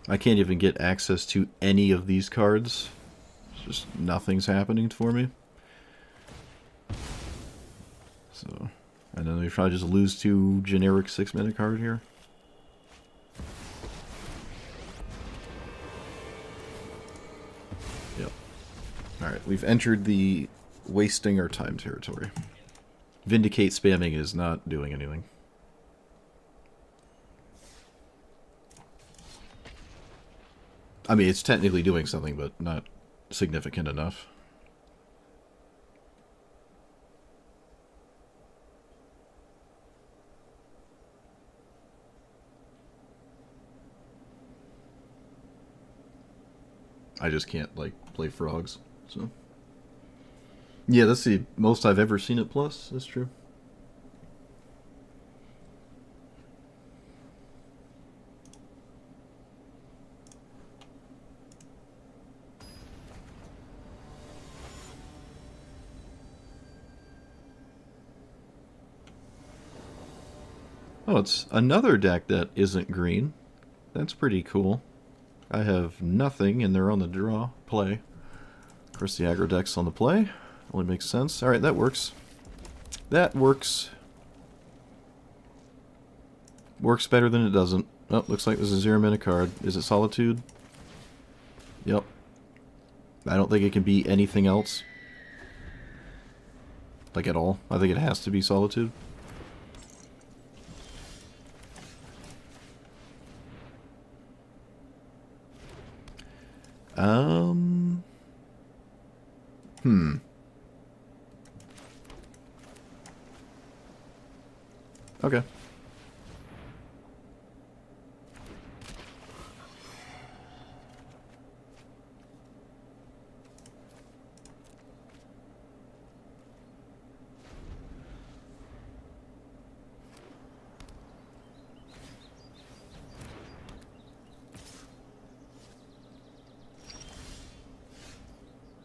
I can't even get access to any of these cards. It's just nothing's happening for me. So, and then we probably just lose to generic 6-mana card here. Yep. Alright, we've entered the wasting our time territory. Vindicate spamming is not doing anything. I mean, it's technically doing something, but not significant enough. I just can't, like, play frogs, so... Yeah, that's the most I've ever seen it plus, that's true. Oh, it's another deck that isn't green. That's pretty cool. I have nothing, and they're on the draw. Play. Of course, the aggro deck's on the play. Only makes sense. Alright, that works. That works. Works better than it doesn't. Oh, looks like there's a 0-mana card. Is it Solitude? Yep. I don't think it can be anything else. Like, at all. I think it has to be Solitude. Okay.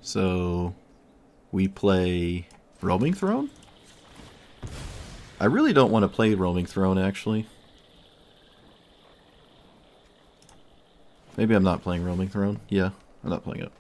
So, we play Roaming Throne? I really don't want to play Roaming Throne, actually. Maybe I'm not playing Roaming Throne. Yeah, I'm not playing it.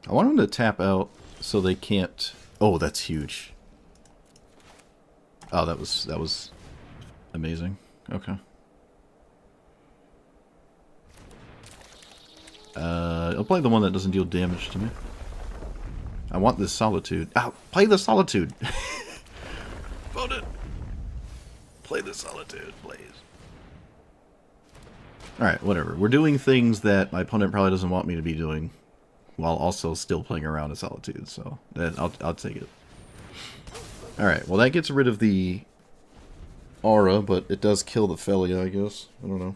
I want them to tap out so they can't... Oh, that's huge. Oh, that was amazing. Okay. I'll play the one that doesn't deal damage to me. I want this Solitude. Ah, play the Solitude! Vote it! Play the Solitude, please. Alright, whatever. We're doing things that my opponent probably doesn't want me to be doing, while also still playing around a Solitude, so I'll take it. Alright, well that gets rid of the aura, but it does kill the Felia, I guess. I don't know.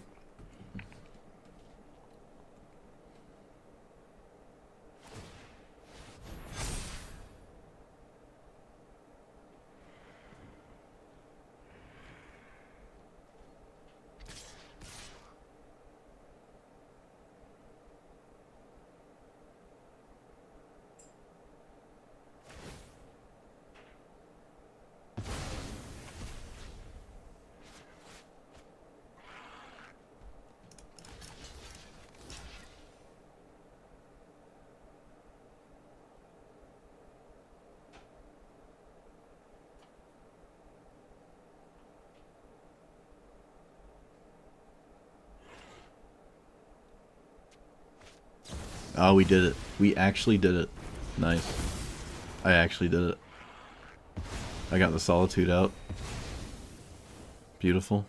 Oh, we did it. We actually did it. Nice. I actually did it. I got the Solitude out. Beautiful.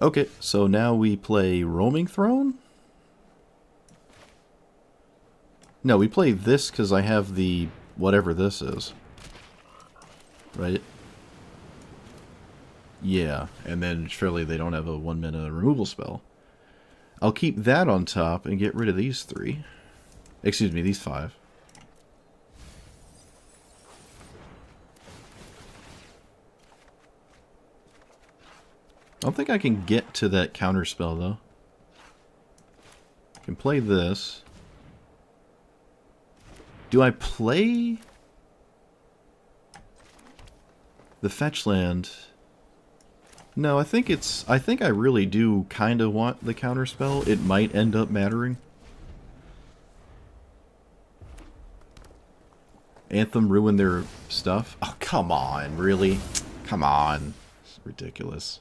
Okay, so now we play Roaming Throne? No, we play this because I have the whatever this is. Right? Yeah, and then surely they don't have a 1-mana removal spell. I'll keep that on top and get rid of these 3. Excuse me, these 5. I don't think I can get to that counter spell though. I can play this. Do I play the fetch land? No, I think I really do kind of want the counterspell. It might end up mattering. Anthem ruined their stuff? Oh, come on, really? Come on. It's ridiculous.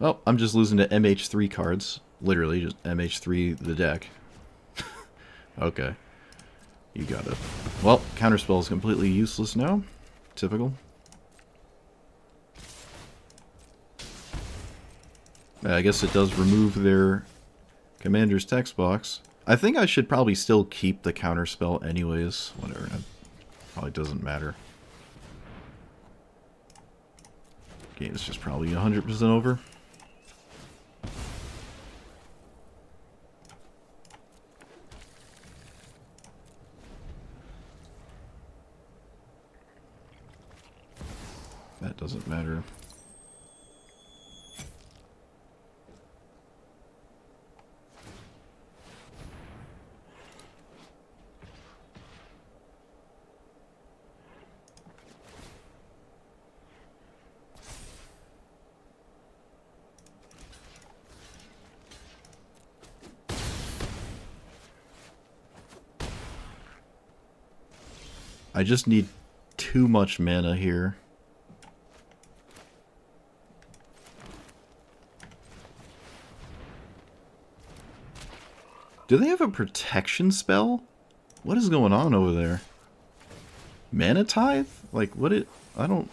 Oh, I'm just losing to MH3 cards. Literally, just MH3 the deck. Okay. You got it. Well, counterspell is completely useless now. Typical. I guess it does remove their commander's text box. I think I should probably still keep the counterspell anyways. Whatever, it probably doesn't matter. Game is just probably 100% over. That doesn't matter. I just need too much mana here. Do they have a protection spell? What is going on over there? Mana Tithe? Like, what it... I don't...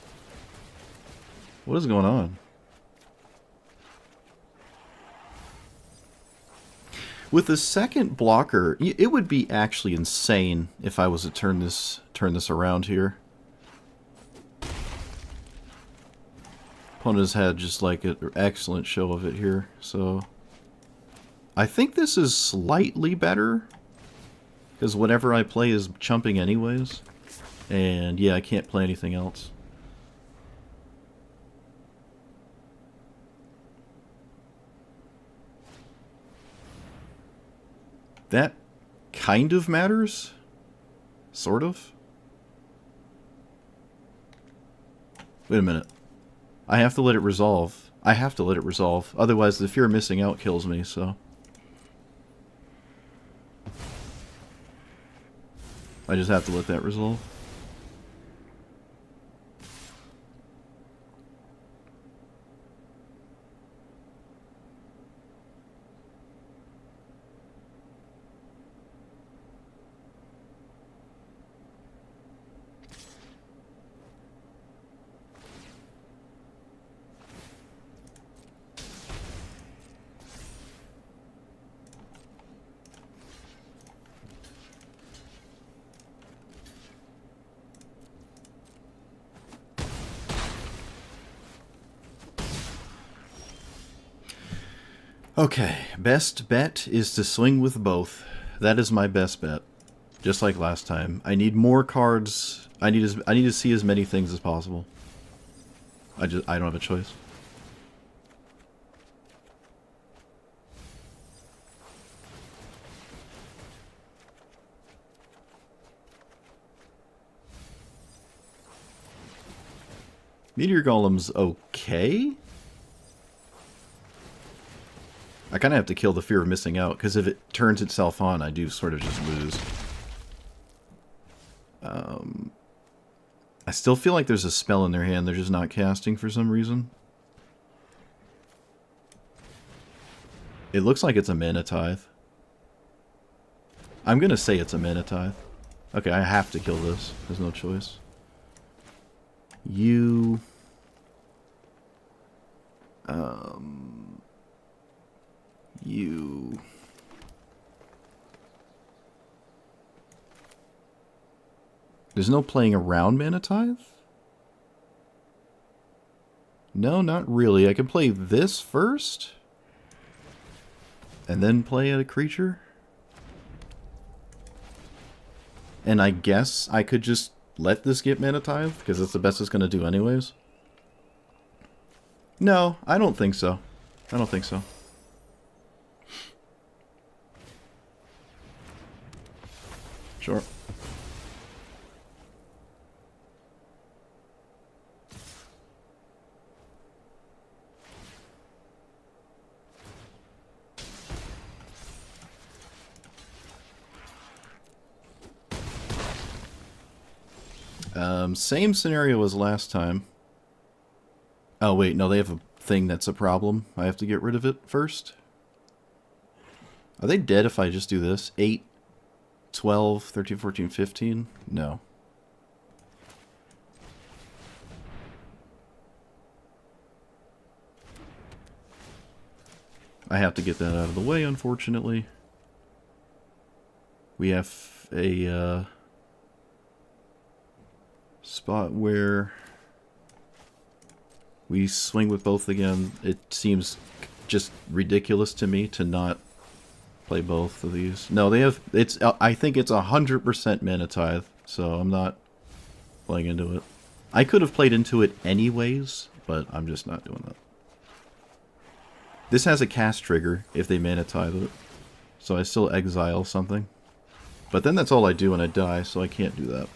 What is going on? With the second blocker, it would be actually insane if I was to turn this around here. Opponent has had just like an excellent show of it here, so... I think this is slightly better, because whatever I play is chumping anyways. And yeah, I can't play anything else. That kind of matters. Sort of. Wait a minute. I have to let it resolve. I have to let it resolve. Otherwise the fear of missing out kills me, so... I just have to let that resolve. Okay, best bet is to swing with both. That is my best bet. Just like last time. I need more cards. I need to see as many things as possible. I don't have a choice. Meteor Golem's okay. I kind of have to kill the fear of missing out, because if it turns itself on, I do sort of just lose. I still feel like there's a spell in their hand they're just not casting for some reason. It looks like it's a Mana Tithe. I'm going to say it's a Mana Tithe. Okay, I have to kill this. There's no choice. You... You... There's no playing around Mana Tithe? No, not really. I can play this first? And then play a creature? And I guess I could just let this get Mana Tithe, because that's the best it's going to do anyways? No, I don't think so. I don't think so. Sure. Same scenario as last time. Oh wait, no, they have a thing that's a problem. I have to get rid of it first. Are they dead if I just do this? 8, 12, 13, 14, 15? No. I have to get that out of the way, unfortunately. We have a spot where we swing with both again. It seems just ridiculous to me to not play both of these. No, they have. It's. I think it's 100% mana tithe, so I'm not playing into it. I could have played into it anyways, but I'm just not doing that. This has a cast trigger if they mana tithe it, so I still exile something. But then that's all I do when I die, so I can't do that.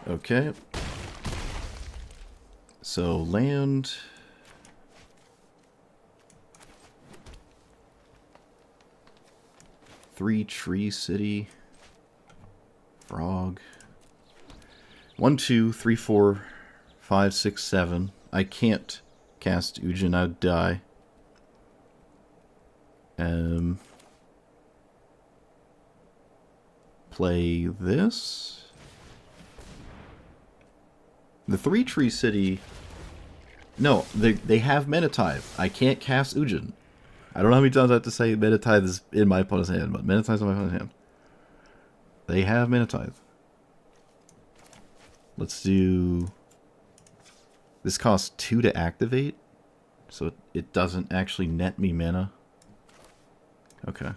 Okay. So land. Three tree city. Frog. 1, 2, 3, 4, 5, 6, 7. I can't cast Ujin, I'd die. Play this. The 3 tree city. No, they have mana tithe. I can't cast Ujin. I don't know how many times I have to say mana tithe is in my opponent's hand, but mana tithe is in my opponent's hand. They have mana tithe. Let's do. This costs 2 to activate, so it doesn't actually net me mana. Okay.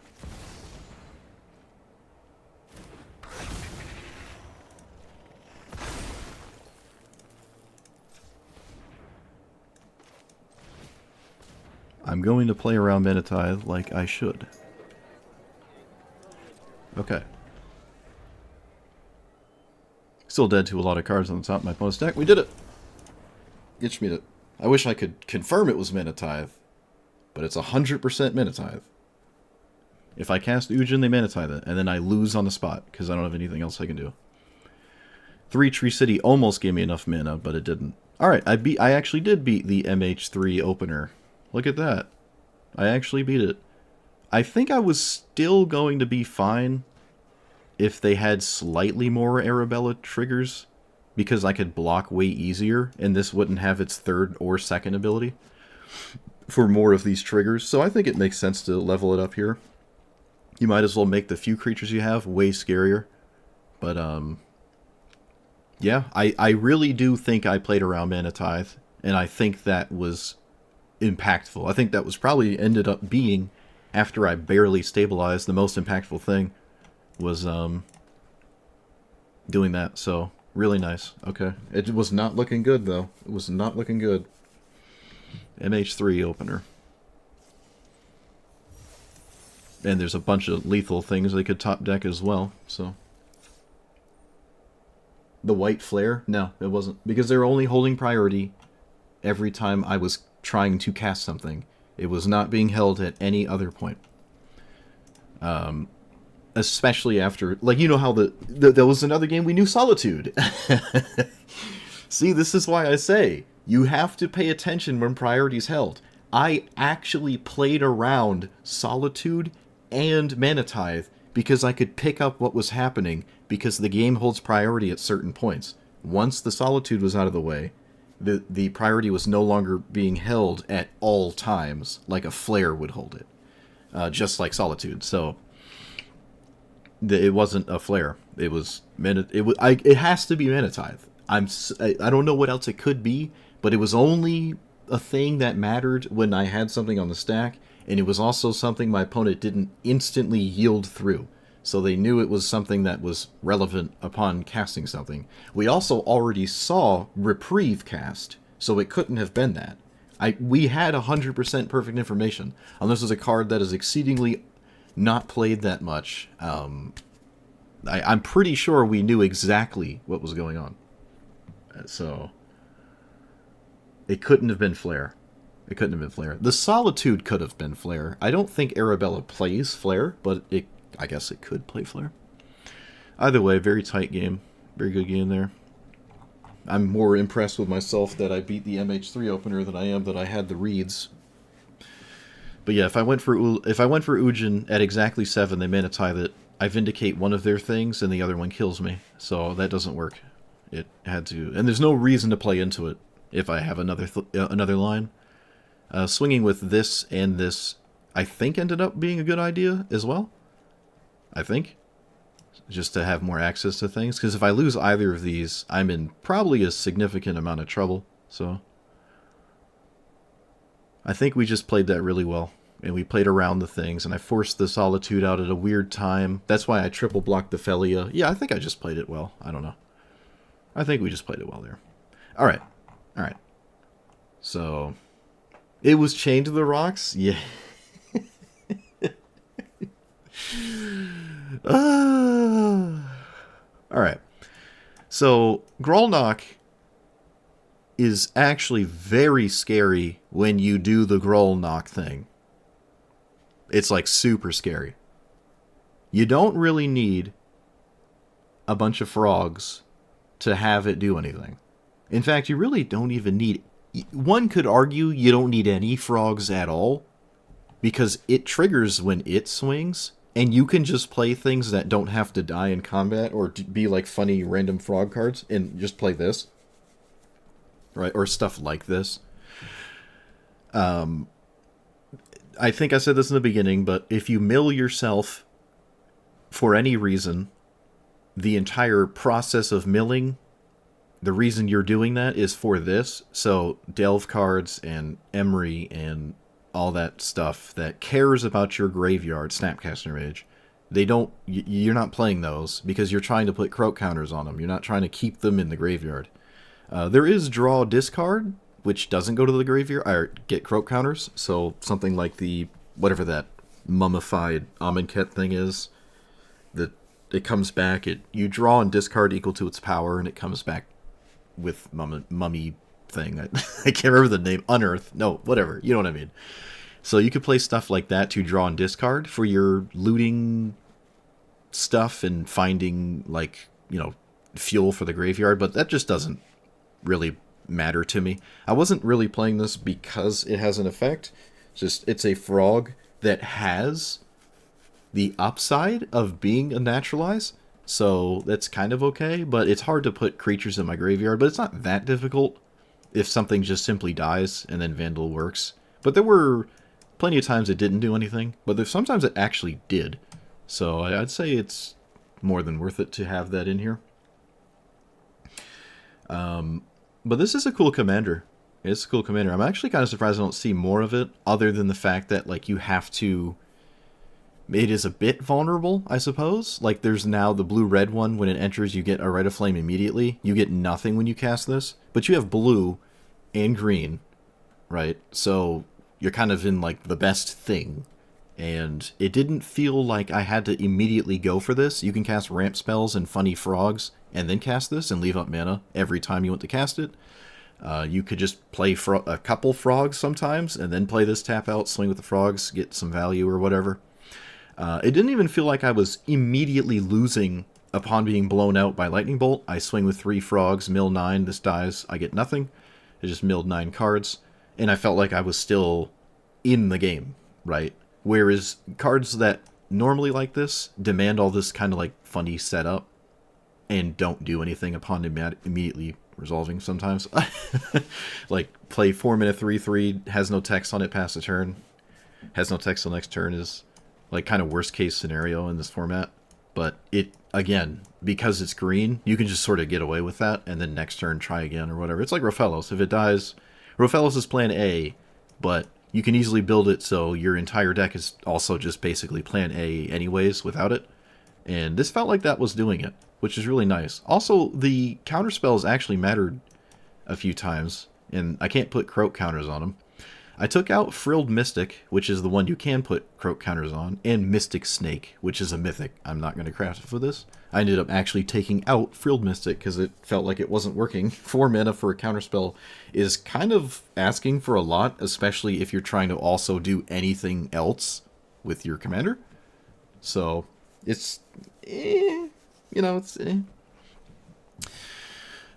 I'm going to play around mana tithe like I should. Okay. Still dead to a lot of cards on the top of my opponent's deck. We did it! Gitchmeet it. I wish I could confirm it was mana tithe, but it's 100% mana tithe. If I cast Ujin, they mana tithe it, and then I lose on the spot, because I don't have anything else I can do. 3 Tree City almost gave me enough mana, but it didn't. Alright, I actually did beat the MH3 opener. Look at that. I actually beat it. I think I was still going to be fine if they had slightly more Arabella triggers, because I could block way easier, and this wouldn't have its third or second ability for more of these triggers. So I think it makes sense to level it up here. You might as well make the few creatures you have way scarier. But, yeah, I really do think I played around Mana Tithe, and I think that was impactful. I think that was probably ended up being, after I barely stabilized, the most impactful thing was doing that. So really nice. Okay, it was not looking good though. It was not looking good. MH3 opener, and there's a bunch of lethal things they could top deck as well. So the white flare, no, it wasn't, because they're only holding priority every time I was trying to cast something. It was not being held at any other point. Especially after, like, you know how there was another game we knew Solitude. See, this is why I say, you have to pay attention when priority's held. I actually played around Solitude and Mana Tithe because I could pick up what was happening, because the game holds priority at certain points. Once the Solitude was out of the way, the priority was no longer being held at all times, like a Flare would hold it. Just like Solitude, so it wasn't a Flare. It was it has to be Mana Tithe. I don't know what else it could be, but it was only a thing that mattered when I had something on the stack, and it was also something my opponent didn't instantly yield through. So they knew it was something that was relevant upon casting something. We also already saw Reprieve cast, so it couldn't have been that. We had 100% perfect information, unless it's a card that is exceedingly not played that much. I'm pretty sure we knew exactly what was going on. So it couldn't have been Flare. It couldn't have been Flare. The Solitude could have been Flare. I don't think Arabella plays Flare, but I guess it could play Flare. Either way, very tight game. Very good game there. I'm more impressed with myself that I beat the MH3 opener than I am that I had the reads. But yeah, if I went for Ujin at exactly 7, they Mana Tithe it. I vindicate one of their things, and the other one kills me. So that doesn't work. It had to, and there's no reason to play into it if I have another line. Swinging with this and this, I think, ended up being a good idea as well. I think. Just to have more access to things. Because if I lose either of these, I'm in probably a significant amount of trouble. So I think we just played that really well. And we played around the things. And I forced the Solitude out at a weird time. That's why I triple blocked the Felia. Yeah, I think I just played it well. I don't know. I think we just played it well there. Alright. Alright. So it was Chained to the Rocks? Yeah. Alright. So, Grolnok is actually very scary when you do the Grolnok thing. It's like super scary. You don't really need a bunch of frogs to have it do anything. In fact, you really don't even need... One could argue you don't need any frogs at all, because it triggers when it swings, and you can just play things that don't have to die in combat or be like funny random frog cards and just play this. Right? Or stuff like this. I think I said this in the beginning, but if you mill yourself for any reason, the entire process of milling, the reason you're doing that is for this. So delve cards and Emery and all that stuff that cares about your graveyard, Snapcaster Mage, you're not playing those because you're trying to put croak counters on them. You're not trying to keep them in the graveyard. There is draw discard, which doesn't go to the graveyard, or get croak counters. So something like the, whatever that mummified Amonkhet thing is, that it comes back, you draw and discard equal to its power, and it comes back with mummy thing. I can't remember the name. Unearth. No, whatever. You know what I mean. So you could play stuff like that to draw and discard for your looting stuff and finding, like, fuel for the graveyard, but that just doesn't really matter to me. I wasn't really playing this because it has an effect. It's a frog that has the upside of being a naturalize, so that's kind of okay, but it's hard to put creatures in my graveyard, but it's not that difficult if something just simply dies and then Vandal works. But there were plenty of times it didn't do anything, but sometimes it actually did. So I'd say it's more than worth it to have that in here. But this is a cool commander. It's a cool commander. I'm actually kind of surprised I don't see more of it, other than the fact that, like, you have to... It is a bit vulnerable, I suppose. Like, there's now the blue-red one. When it enters, you get a Rite of Flame immediately. You get nothing when you cast this. But you have blue and green, right? So you're kind of in, like, the best thing. And it didn't feel like I had to immediately go for this. You can cast ramp spells and funny frogs and then cast this and leave up mana every time you want to cast it. You could just play a couple frogs sometimes and then play this tap out, swing with the frogs, get some value or whatever. It didn't even feel like I was immediately losing upon being blown out by Lightning Bolt. I swing with 3 frogs, mill 9, this dies, I get nothing. I just milled 9 cards, and I felt like I was still in the game, right? Whereas cards that normally like this demand all this kind of like funny setup and don't do anything upon immediately resolving sometimes. Like, play 4-mana 3/3, has no text on it past the turn, has no text till next turn is... like, kind of worst case scenario in this format. But it, again, because it's green, you can just sort of get away with that, and then next turn try again or whatever. It's like Rofellos. If it dies, Rofellos is plan A, but you can easily build it so your entire deck is also just basically plan A anyways without it. And this felt like that was doing it, which is really nice. Also, the counterspells actually mattered a few times, and I can't put croak counters on them. I took out Frilled Mystic, which is the one you can put croak counters on, and Mystic Snake, which is a mythic. I'm not going to craft it for this. I ended up actually taking out Frilled Mystic because it felt like it wasn't working. 4 mana for a counterspell is kind of asking for a lot, especially if you're trying to also do anything else with your commander. So, it's... it's...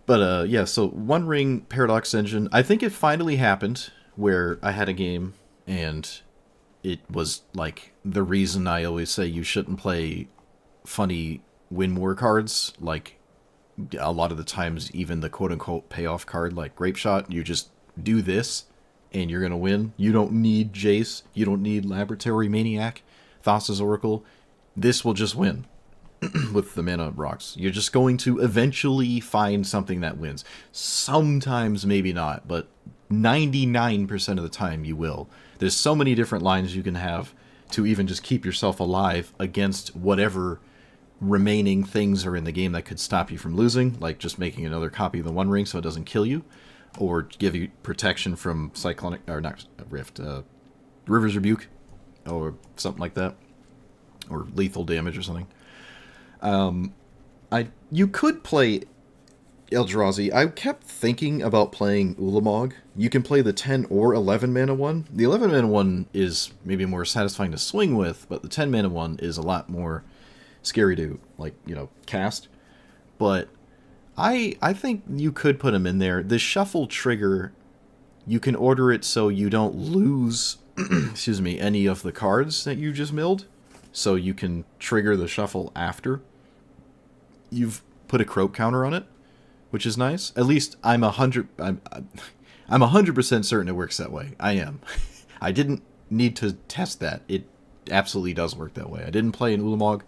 But, yeah, so One Ring Paradox Engine, I think it finally happened where I had a game and it was like the reason I always say you shouldn't play funny win war cards. Like, a lot of the times, even the quote-unquote payoff card like Grape Shot, you just do this and you're going to win. You don't need Jace. You don't need Laboratory Maniac, Thassa's Oracle. This will just win with the mana rocks. You're just going to eventually find something that wins. Sometimes maybe not, but 99% of the time you will. There's so many different lines you can have to even just keep yourself alive against whatever remaining things are in the game that could stop you from losing, like just making another copy of the One Ring so it doesn't kill you, or give you protection from Cyclonic, or not Rift, River's Rebuke, or something like that, or lethal damage or something. You could play Eldrazi. I kept thinking about playing Ulamog. You can play the 10 or 11 mana one. The 11 mana one is maybe more satisfying to swing with, but the 10 mana one is a lot more scary to, like, cast. But I think you could put him in there. The shuffle trigger, you can order it so you don't lose excuse me, any of the cards that you just milled. So you can trigger the shuffle after you've put a croak counter on it, which is nice. At least I'm 100% certain it works that way. I am. I didn't need to test that. It absolutely does work that way. I didn't play an Ulamog,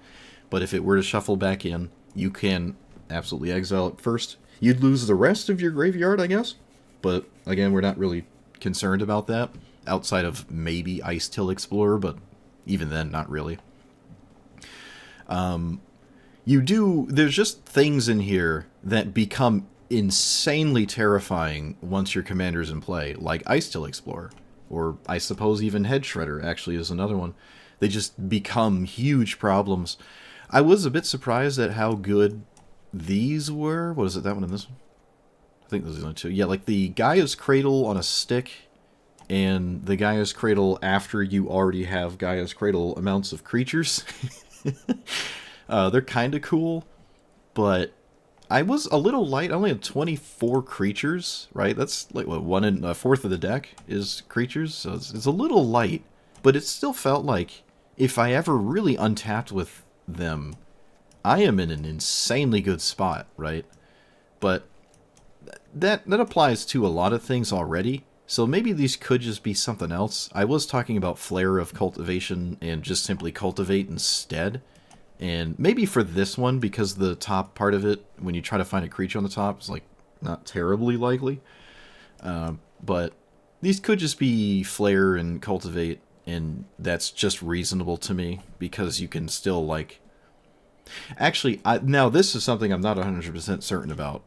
but if it were to shuffle back in, you can absolutely exile it first. You'd lose the rest of your graveyard, I guess. But again, we're not really concerned about that, outside of maybe Ice Till Explorer, but even then, not really. There's just things in here that become insanely terrifying once your commander's in play, like Ice Till Explorer, or I suppose even Head Shredder actually is another one. They just become huge problems. I was a bit surprised at how good these were. What is it, that one and this one? I think those are the only two. Yeah, like the Gaia's Cradle on a stick, and the Gaia's Cradle after you already have Gaia's Cradle amounts of creatures. They're kind of cool, but I was a little light. I only had 24 creatures, right? That's like, what, a fourth of the deck is creatures, so it's a little light, but it still felt like if I ever really untapped with them, I am in an insanely good spot, right? But that applies to a lot of things already, so maybe these could just be something else. I was talking about Flare of Cultivation and just simply Cultivate instead. And maybe for this one, because the top part of it, when you try to find a creature on the top, is like not terribly likely. But these could just be Flare and Cultivate, and that's just reasonable to me, because you can still, like... Actually, now this is something I'm not 100% certain about,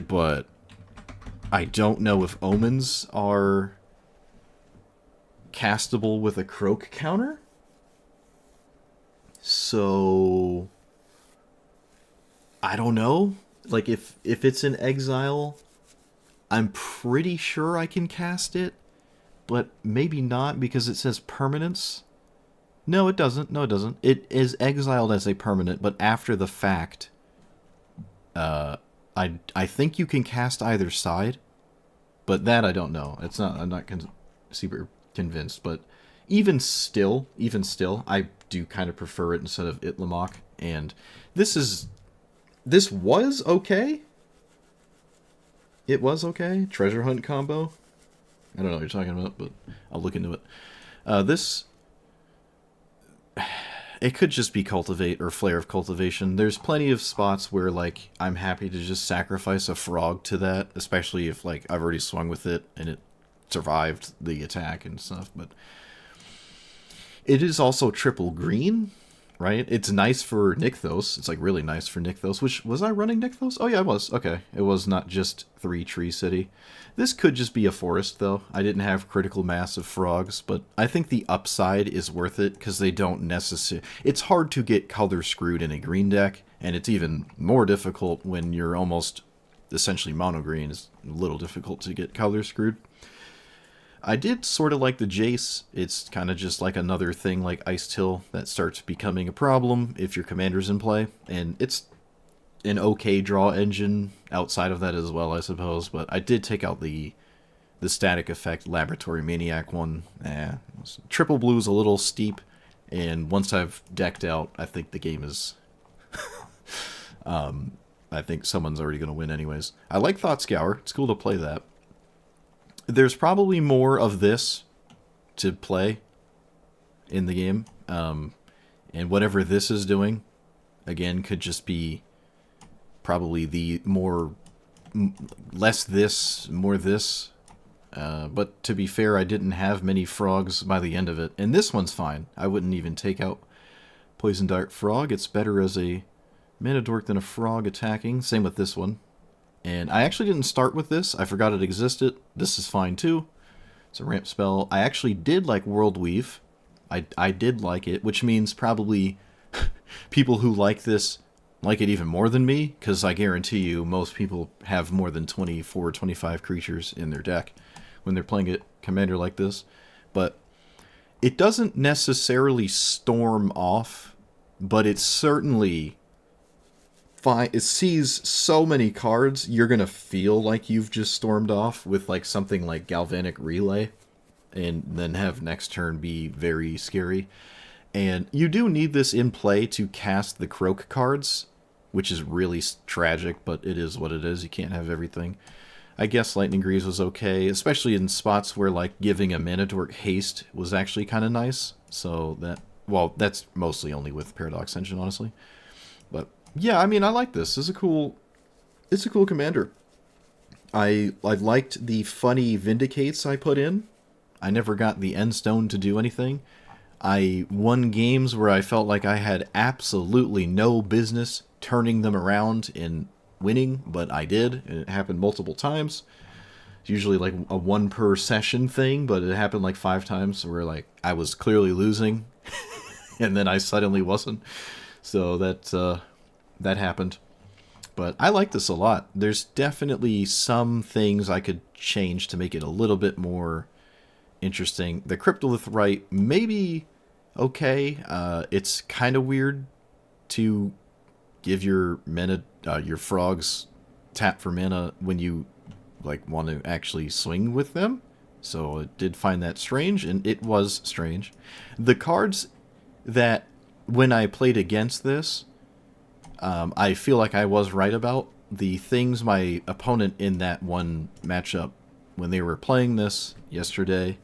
but I don't know if Omens are castable with a Croak counter. So I don't know. Like, if it's in exile, I'm pretty sure I can cast it, but maybe not, because it says permanence. No, it doesn't. No, it doesn't. It is exiled as a permanent, but after the fact, I think you can cast either side, but that I don't know. I'm not super convinced, but even still, I do kind of prefer it instead of Itlamok, and this was okay. It was okay. Treasure Hunt combo. I don't know what you're talking about, but I'll look into it. It could just be Cultivate or Flare of Cultivation. There's plenty of spots where, like, I'm happy to just sacrifice a frog to that, especially if, like, I've already swung with it and it survived the attack and stuff, but it is also triple green, right? It's nice for Nykthos. It's, like, really nice for Nykthos, which, was I running Nykthos? Oh, yeah, I was. Okay. It was not just 3 Tree City. This could just be a forest, though. I didn't have critical mass of frogs, but I think the upside is worth it, because they don't necessarily... It's hard to get color screwed in a green deck, and it's even more difficult when you're almost essentially mono green. It's a little difficult to get color screwed. I did sort of like the Jace. It's kind of just like another thing like Ice Till that starts becoming a problem if your commander's in play, and it's an okay draw engine outside of that as well, I suppose, but I did take out the static effect Laboratory Maniac one. Triple blue's a little steep, and once I've decked out, I think the game is... I think someone's already going to win anyways. I like Thought Scour. It's cool to play that. There's probably more of this to play in the game. And whatever this is doing, again, could just be probably the less this, more this. But to be fair, I didn't have many frogs by the end of it. And this one's fine. I wouldn't even take out Poison Dart Frog. It's better as a mana dork than a frog attacking. Same with this one. And I actually didn't start with this. I forgot it existed. This is fine too. It's a ramp spell. I actually did like World Weave. I did like it, which means probably people who like this like it even more than me, because I guarantee you most people have more than 24 or 25 creatures in their deck when they're playing a commander like this. But it doesn't necessarily storm off, but it certainly it sees so many cards, you're going to feel like you've just stormed off with like something like Galvanic Relay, and then have next turn be very scary. And you do need this in play to cast the Croak cards, which is really tragic, but it is what it is. You can't have everything. I guess Lightning Greaves was okay, especially in spots where like giving a Mana Dork haste was actually kind of nice. So that, well, that's mostly only with Paradox Engine, honestly. But yeah, I mean, I like this. It's a cool commander. I liked the funny Vindicates I put in. I never got the End Stone to do anything. I won games where I felt like I had absolutely no business turning them around and winning, but I did, and it happened multiple times. It's usually like a 1 per session thing, but it happened like 5 times where like I was clearly losing, and then I suddenly wasn't. So that happened. But I like this a lot. There's definitely some things I could change to make it a little bit more interesting. The Cryptolith Rite maybe okay. It's kind of weird to give your frogs tap for mana when you like want to actually swing with them. So I did find that strange, and it was strange. The cards that when I played against this, I feel like I was right about the things my opponent in that one matchup when they were playing this yesterday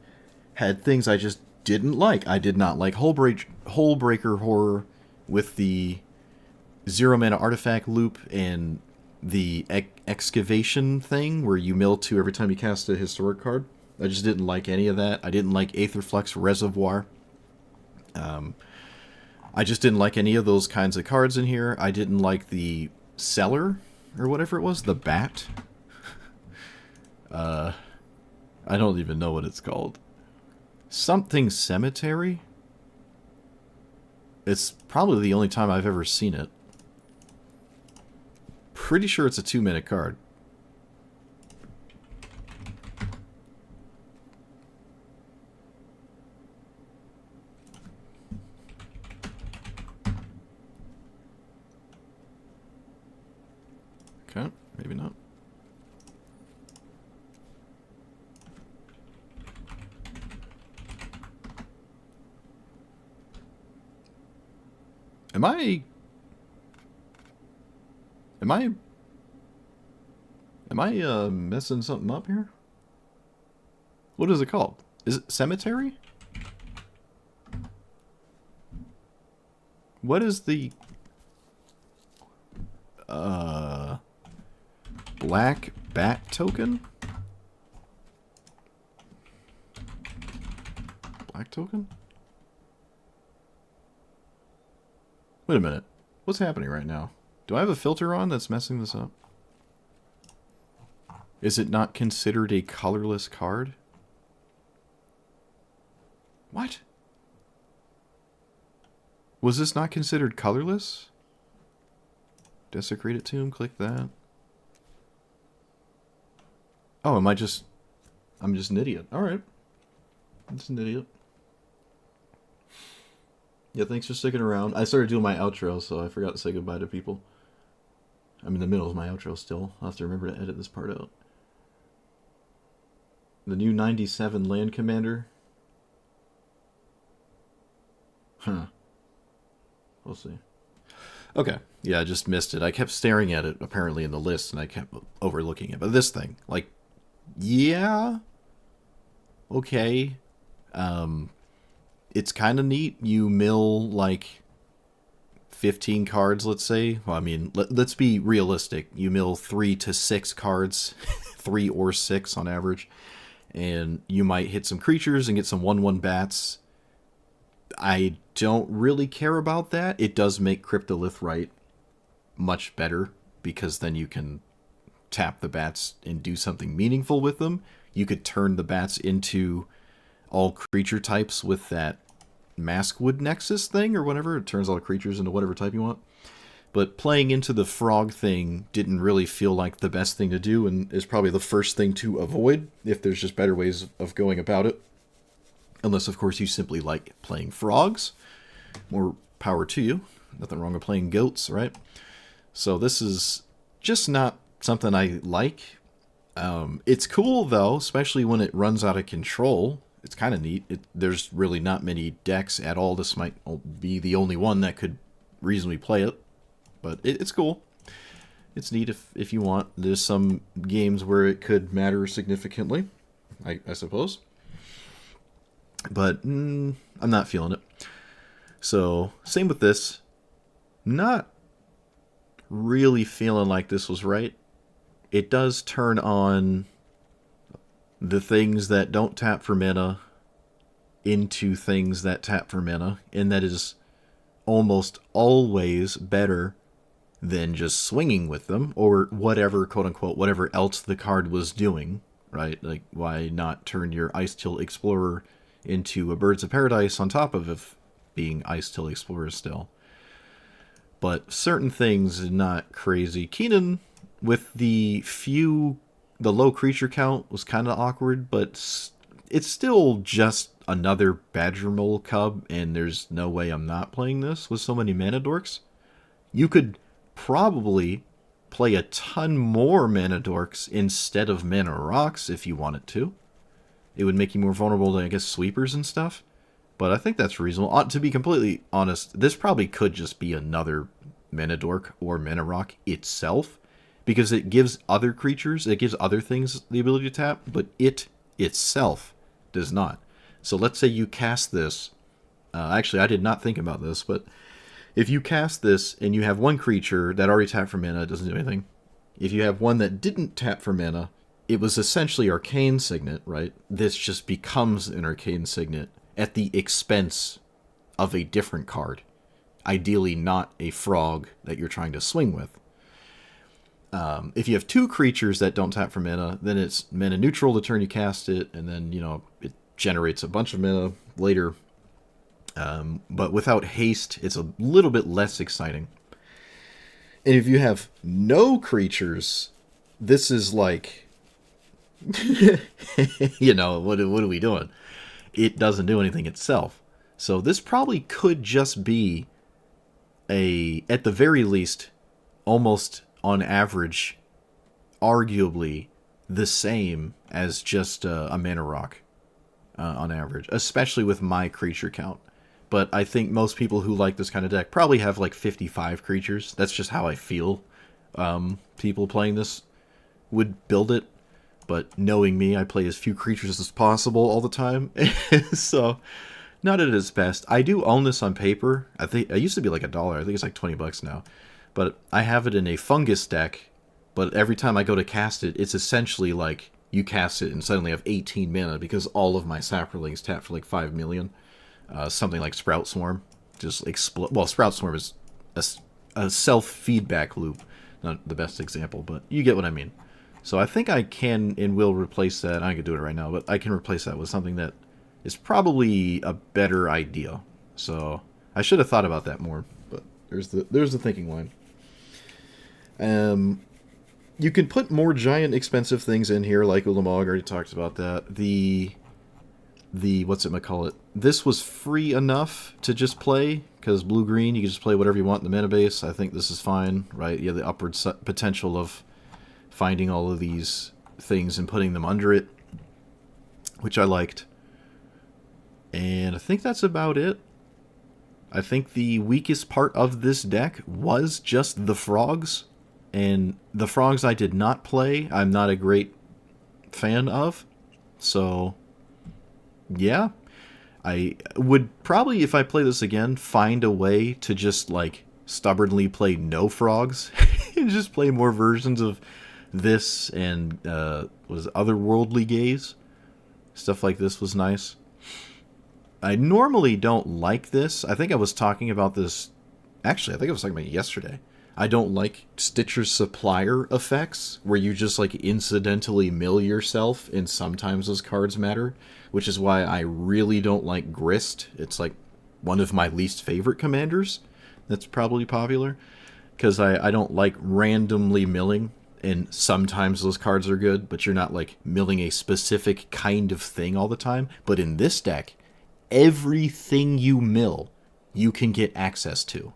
had things I just didn't like. I did not like Hullbreaker Horror with the 0 mana artifact loop and the excavation thing where you mill 2 every time you cast a historic card. I just didn't like any of that. I didn't like Aetherflux Reservoir. I just didn't like any of those kinds of cards in here. I didn't like the Cellar, or whatever it was, the Bat. I don't even know what it's called. Something Cemetery? It's probably the only time I've ever seen it. Pretty sure it's a 2-minute card. Okay, maybe not. Am I messing something up here? What is it called? Is it Cemetery? What is the Black Bat token? Black token? Wait a minute. What's happening right now? Do I have a filter on that's messing this up? Is it not considered a colorless card? What? Was this not considered colorless? Desecrated Tomb, click that. Oh, I'm just an idiot. Alright. I'm just an idiot. Yeah, thanks for sticking around. I started doing my outro, so I forgot to say goodbye to people. I'm in the middle of my outro still. I'll have to remember to edit this part out. The new 97 Land Commander. Huh. We'll see. Okay. Yeah, I just missed it. I kept staring at it, apparently, in the list, and I kept overlooking it. But this thing, like, yeah, okay. It's kind of neat. You mill like 15 cards, let's say. Well, I mean, let's be realistic. You mill 3 to 6 cards, 3 or 6 on average, and you might hit some creatures and get some 1/1 bats. I don't really care about that. It does make Cryptolithrite much better because then you can tap the bats and do something meaningful with them. You could turn the bats into all creature types with that Maskwood Nexus thing or whatever. It turns all the creatures into whatever type you want. But playing into the frog thing didn't really feel like the best thing to do, and is probably the first thing to avoid if there's just better ways of going about it. Unless, of course, you simply like playing frogs. More power to you. Nothing wrong with playing goats, right? So this is just not something I like. It's cool, though, especially when it runs out of control. It's kind of neat. There's really not many decks at all. This might be the only one that could reasonably play it. But it's cool. It's neat if you want. There's some games where it could matter significantly, I suppose. But I'm not feeling it. So, same with this. Not really feeling like this was right. It does turn on the things that don't tap for mana into things that tap for mana, and that is almost always better than just swinging with them, or whatever, quote-unquote, whatever else the card was doing, right? Like, why not turn your Ice-Till Explorer into a Birds of Paradise on top of being Ice-Till Explorer still? But certain things, not crazy. Keenan, with the low creature count, was kind of awkward, but it's still just another Badgermole cub, and there's no way I'm not playing this with so many mana dorks. You could probably play a ton more mana dorks instead of mana rocks if you wanted to. It would make you more vulnerable to, I guess, sweepers and stuff. But I think that's reasonable. To be completely honest, this probably could just be another mana dork or mana rock itself, because it gives other creatures, it gives other things the ability to tap, but it itself does not. So let's say you cast this. Actually, I did not think about this, but if you cast this and you have one creature that already tapped for mana, it doesn't do anything. If you have one that didn't tap for mana, it was essentially Arcane Signet, right? This just becomes an Arcane Signet at the expense of a different card. Ideally not a frog that you're trying to swing with. If you have two creatures that don't tap for mana, then it's mana neutral the turn you cast it, and then, it generates a bunch of mana later. But without haste, it's a little bit less exciting. And if you have no creatures, this is like, what are we doing? It doesn't do anything itself. So this probably could just be at the very least, almost on average, arguably the same as just a mana rock on average, especially with my creature count. But I think most people who like this kind of deck probably have like 55 creatures. That's just how I feel people playing this would build it. But knowing me, I play as few creatures as possible all the time. So, not at its best. I do own this on paper. I think it used to be like $1. I think it's like $20 now. But I have it in a fungus deck. But every time I go to cast it, it's essentially like you cast it and suddenly have 18 mana because all of my Saprolings tap for like 5 million. Something like Sprout Swarm just explode. Well, Sprout Swarm is a self-feedback loop. Not the best example, but you get what I mean. So I think I can and will replace that. I can do it right now, but I can replace that with something that is probably a better idea. So I should have thought about that more. But there's the thinking line. You can put more giant expensive things in here, like Ulamog. Already talked about that. The this was free enough to just play, because blue-green, you can just play whatever you want in the mana base. I think this is fine, right? You have the upward potential of finding all of these things and putting them under it, which I liked. And I think that's about it. I think the weakest part of this deck was just the frogs, and the frogs I did not play, I'm not a great fan of, so Yeah, I would probably, if I play this again, find a way to just like stubbornly play no frogs and just play more versions of this and was otherworldly gaze. Stuff like this was nice. I normally don't like this. I think I was talking about this. Actually, I think I was talking about it yesterday. I don't like Stitcher's supplier effects, where you just like incidentally mill yourself, and sometimes those cards matter, which is why I really don't like Grist. It's like one of my least favorite commanders that's probably popular, because I don't like randomly milling, and sometimes those cards are good, but you're not like milling a specific kind of thing all the time. But in this deck, everything you mill, you can get access to.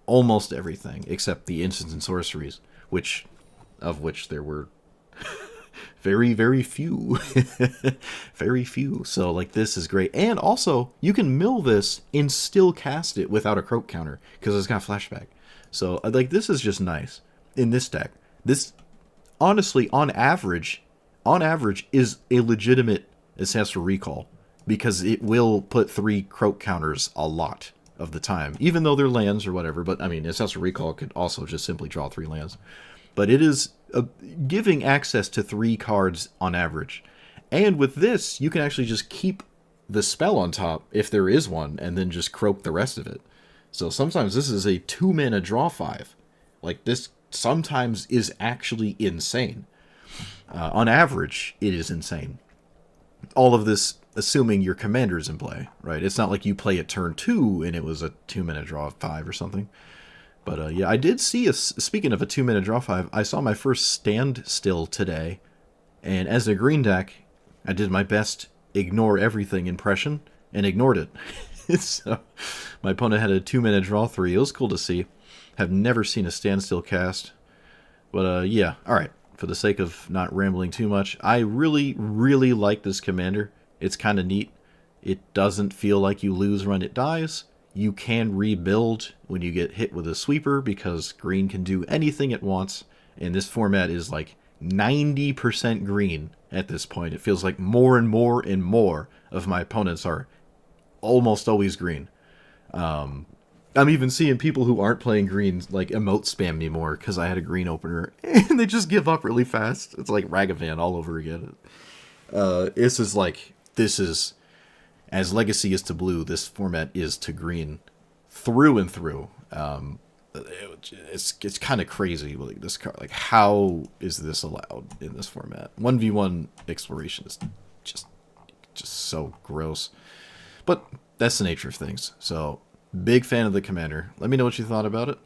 Almost everything, except the instants and sorceries, of which there were very, very few. Very few. So, like, this is great. And also, you can mill this and still cast it without a croak counter, because it's got flashback. So, like, this is just nice in this deck. This, honestly, on average, is a legitimate Ancestral Recall, because it will put 3 croak counters a lot of the time, even though they're lands or whatever. But I mean, Ancestral Recall could also just simply draw 3 lands. But it is giving access to 3 cards on average. And with this, you can actually just keep the spell on top, if there is one, and then just croak the rest of it. So sometimes this is a 2-mana draw 5. Like, this sometimes is actually insane. On average, it is insane. All of this assuming your commander's in play, right? It's not like you play at turn 2 and it was a 2-mana draw 5 or something. But yeah, I did see, speaking of a 2-mana draw 5, I saw my first standstill today. And as a green deck, I did my best ignore everything impression and ignored it. So my opponent had a 2-mana draw 3. It was cool to see. Have never seen a standstill cast. But yeah, alright. For the sake of not rambling too much, I really, really like this commander. It's kind of neat. It doesn't feel like you lose when it dies. You can rebuild when you get hit with a sweeper, because green can do anything it wants. And this format is like 90% green at this point. It feels like more and more and more of my opponents are almost always green. I'm even seeing people who aren't playing green like emote spam me more because I had a green opener, and they just give up really fast. It's like Ragavan all over again. This is as Legacy is to blue, this format is to green, through and through. It's kind of crazy. Like, this card, like, how is this allowed in this format? 1v1 exploration is just so gross, but that's the nature of things. So, big fan of the commander. Let me know what you thought about it.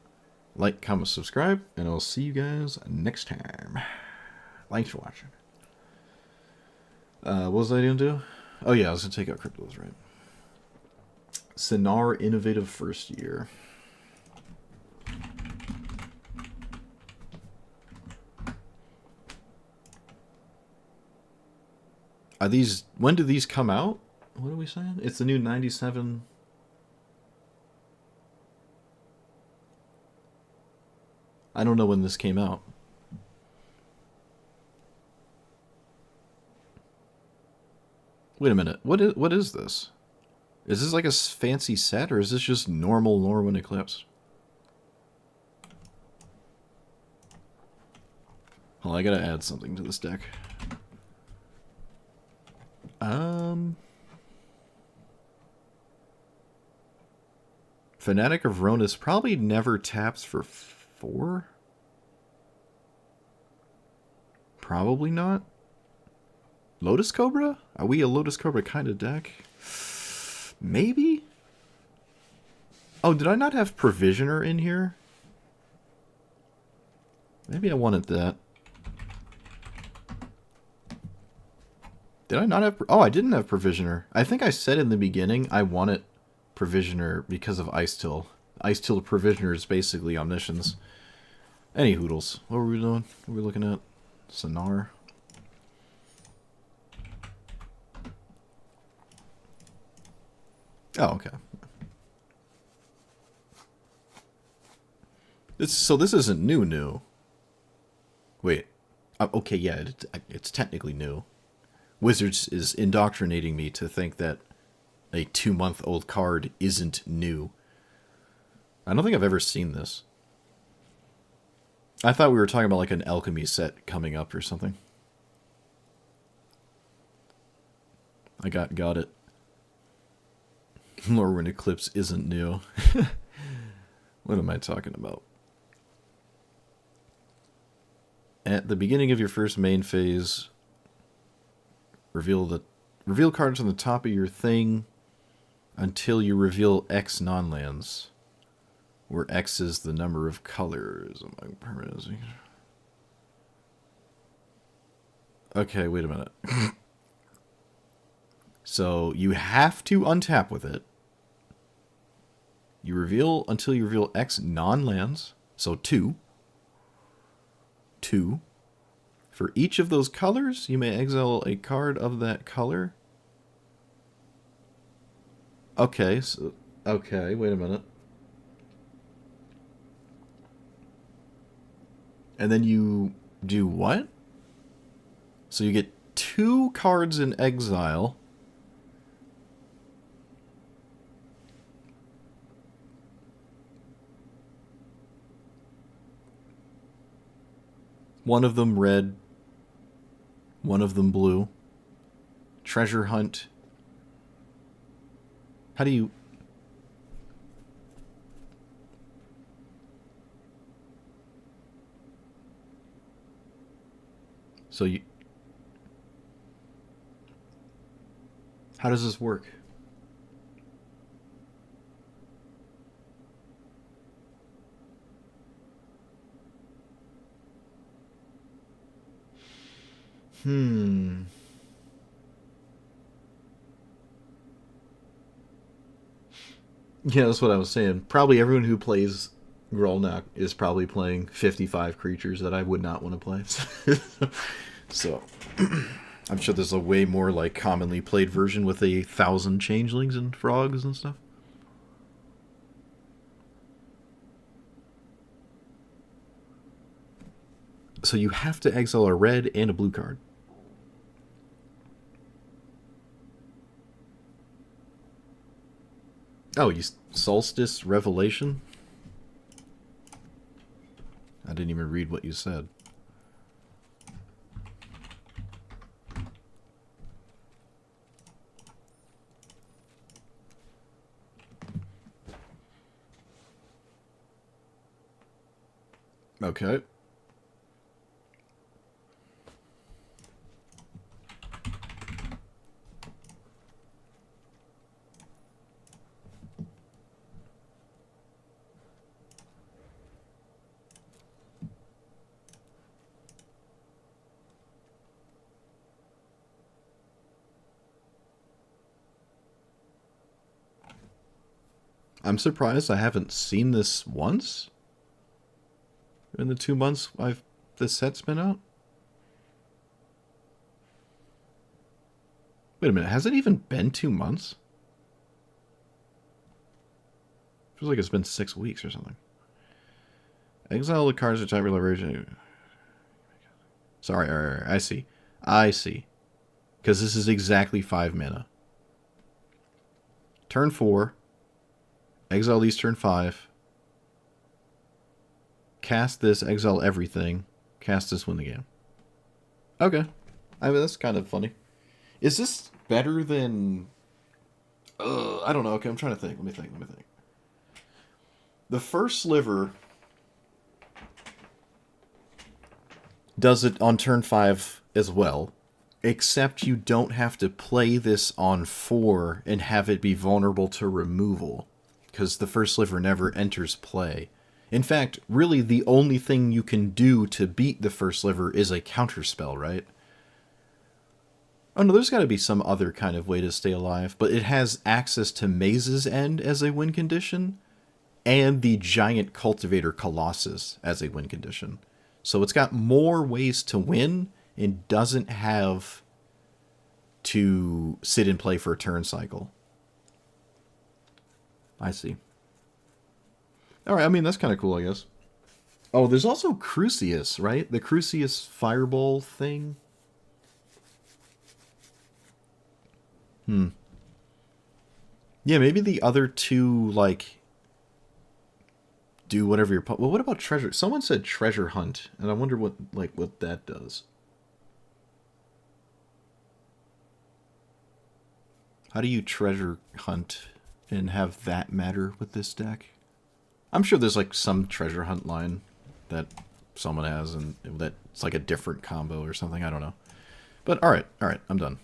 Like, comment, subscribe, and I'll see you guys next time. Thanks for watching. What was I going to do? Oh yeah, I was going to take out Cryptos, right? Sinar Innovative First Year. Are these... When do these come out? What are we saying? It's the new 97... I don't know when this came out. Wait a minute. What is this? Is this like a fancy set, or is this just normal Norwin Eclipse? Well, I gotta add something to this deck. Fanatic of Ronus probably never taps for 4? Probably not. Lotus Cobra? Are we a Lotus Cobra kind of deck? Maybe? Oh, did I not have Provisioner in here? Maybe I wanted that. Did I not have... Oh, I didn't have Provisioner. I think I said in the beginning I wanted Provisioner because of Ice Till. Ice Till Provisioner is basically Omniscience. Any hoodles. What were we doing? What were we looking at? Sinar. Oh, okay. So this isn't new. Wait. Okay, yeah, it's technically new. Wizards is indoctrinating me to think that a 2-month-old card isn't new. I don't think I've ever seen this. I thought we were talking about like an alchemy set coming up or something. I got it. Lorwyn Eclipse isn't new. What am I talking about? At the beginning of your first main phase, reveal cards on the top of your thing until you reveal X non-lands, where X is the number of colors among permanents. Okay, wait a minute. So you have to untap with it. You reveal until you reveal X non-lands, so 2. 2. For each of those colors, you may exile a card of that color. Okay, wait a minute. And then you do what? So you get 2 cards in exile. One of them red, one of them blue. Treasure hunt. How do you... So you... How does this work? Yeah, that's what I was saying. Probably everyone who plays Grolnok is probably playing 55 creatures that I would not want to play. So, I'm sure there's a way more like commonly played version with 1,000 changelings and frogs and stuff. So you have to exile a red and a blue card. Oh, you Solstice Revelation? I didn't even read what you said. Okay. I'm surprised I haven't seen this once in the 2 months this set's been out. Wait a minute, has it even been 2 months? Feels like it's been 6 weeks or something. Exile the cards of type leverage. Sorry, I see. Because this is exactly 5 mana. Turn 4. Exile these turn 5. Cast this, exile everything. Cast this, win the game. Okay. I mean, that's kind of funny. Is this better than... I don't know. Okay, I'm trying to think. Let me think. The first sliver does it on turn 5 as well. Except you don't have to play this on 4 and have it be vulnerable to removal. Because the first sliver never enters play. In fact, really the only thing you can do to beat the first sliver is a counterspell, right? Oh no, there's got to be some other kind of way to stay alive, but it has access to Maze's End as a win condition, and the Giant Cultivator Colossus as a win condition. So it's got more ways to win, and doesn't have to sit and play for a turn cycle. I see. Alright, I mean, that's kind of cool, I guess. Oh, there's also Crucius, right? The Crucius Fireball thing. Yeah, maybe the other two, like, do whatever you're... Well, what about treasure? Someone said treasure hunt, and I wonder what that does. How do you treasure hunt and have that matter with this deck? I'm sure there's, like, some treasure hunt line that someone has, and that it's like a different combo or something. I don't know. But, alright, I'm done.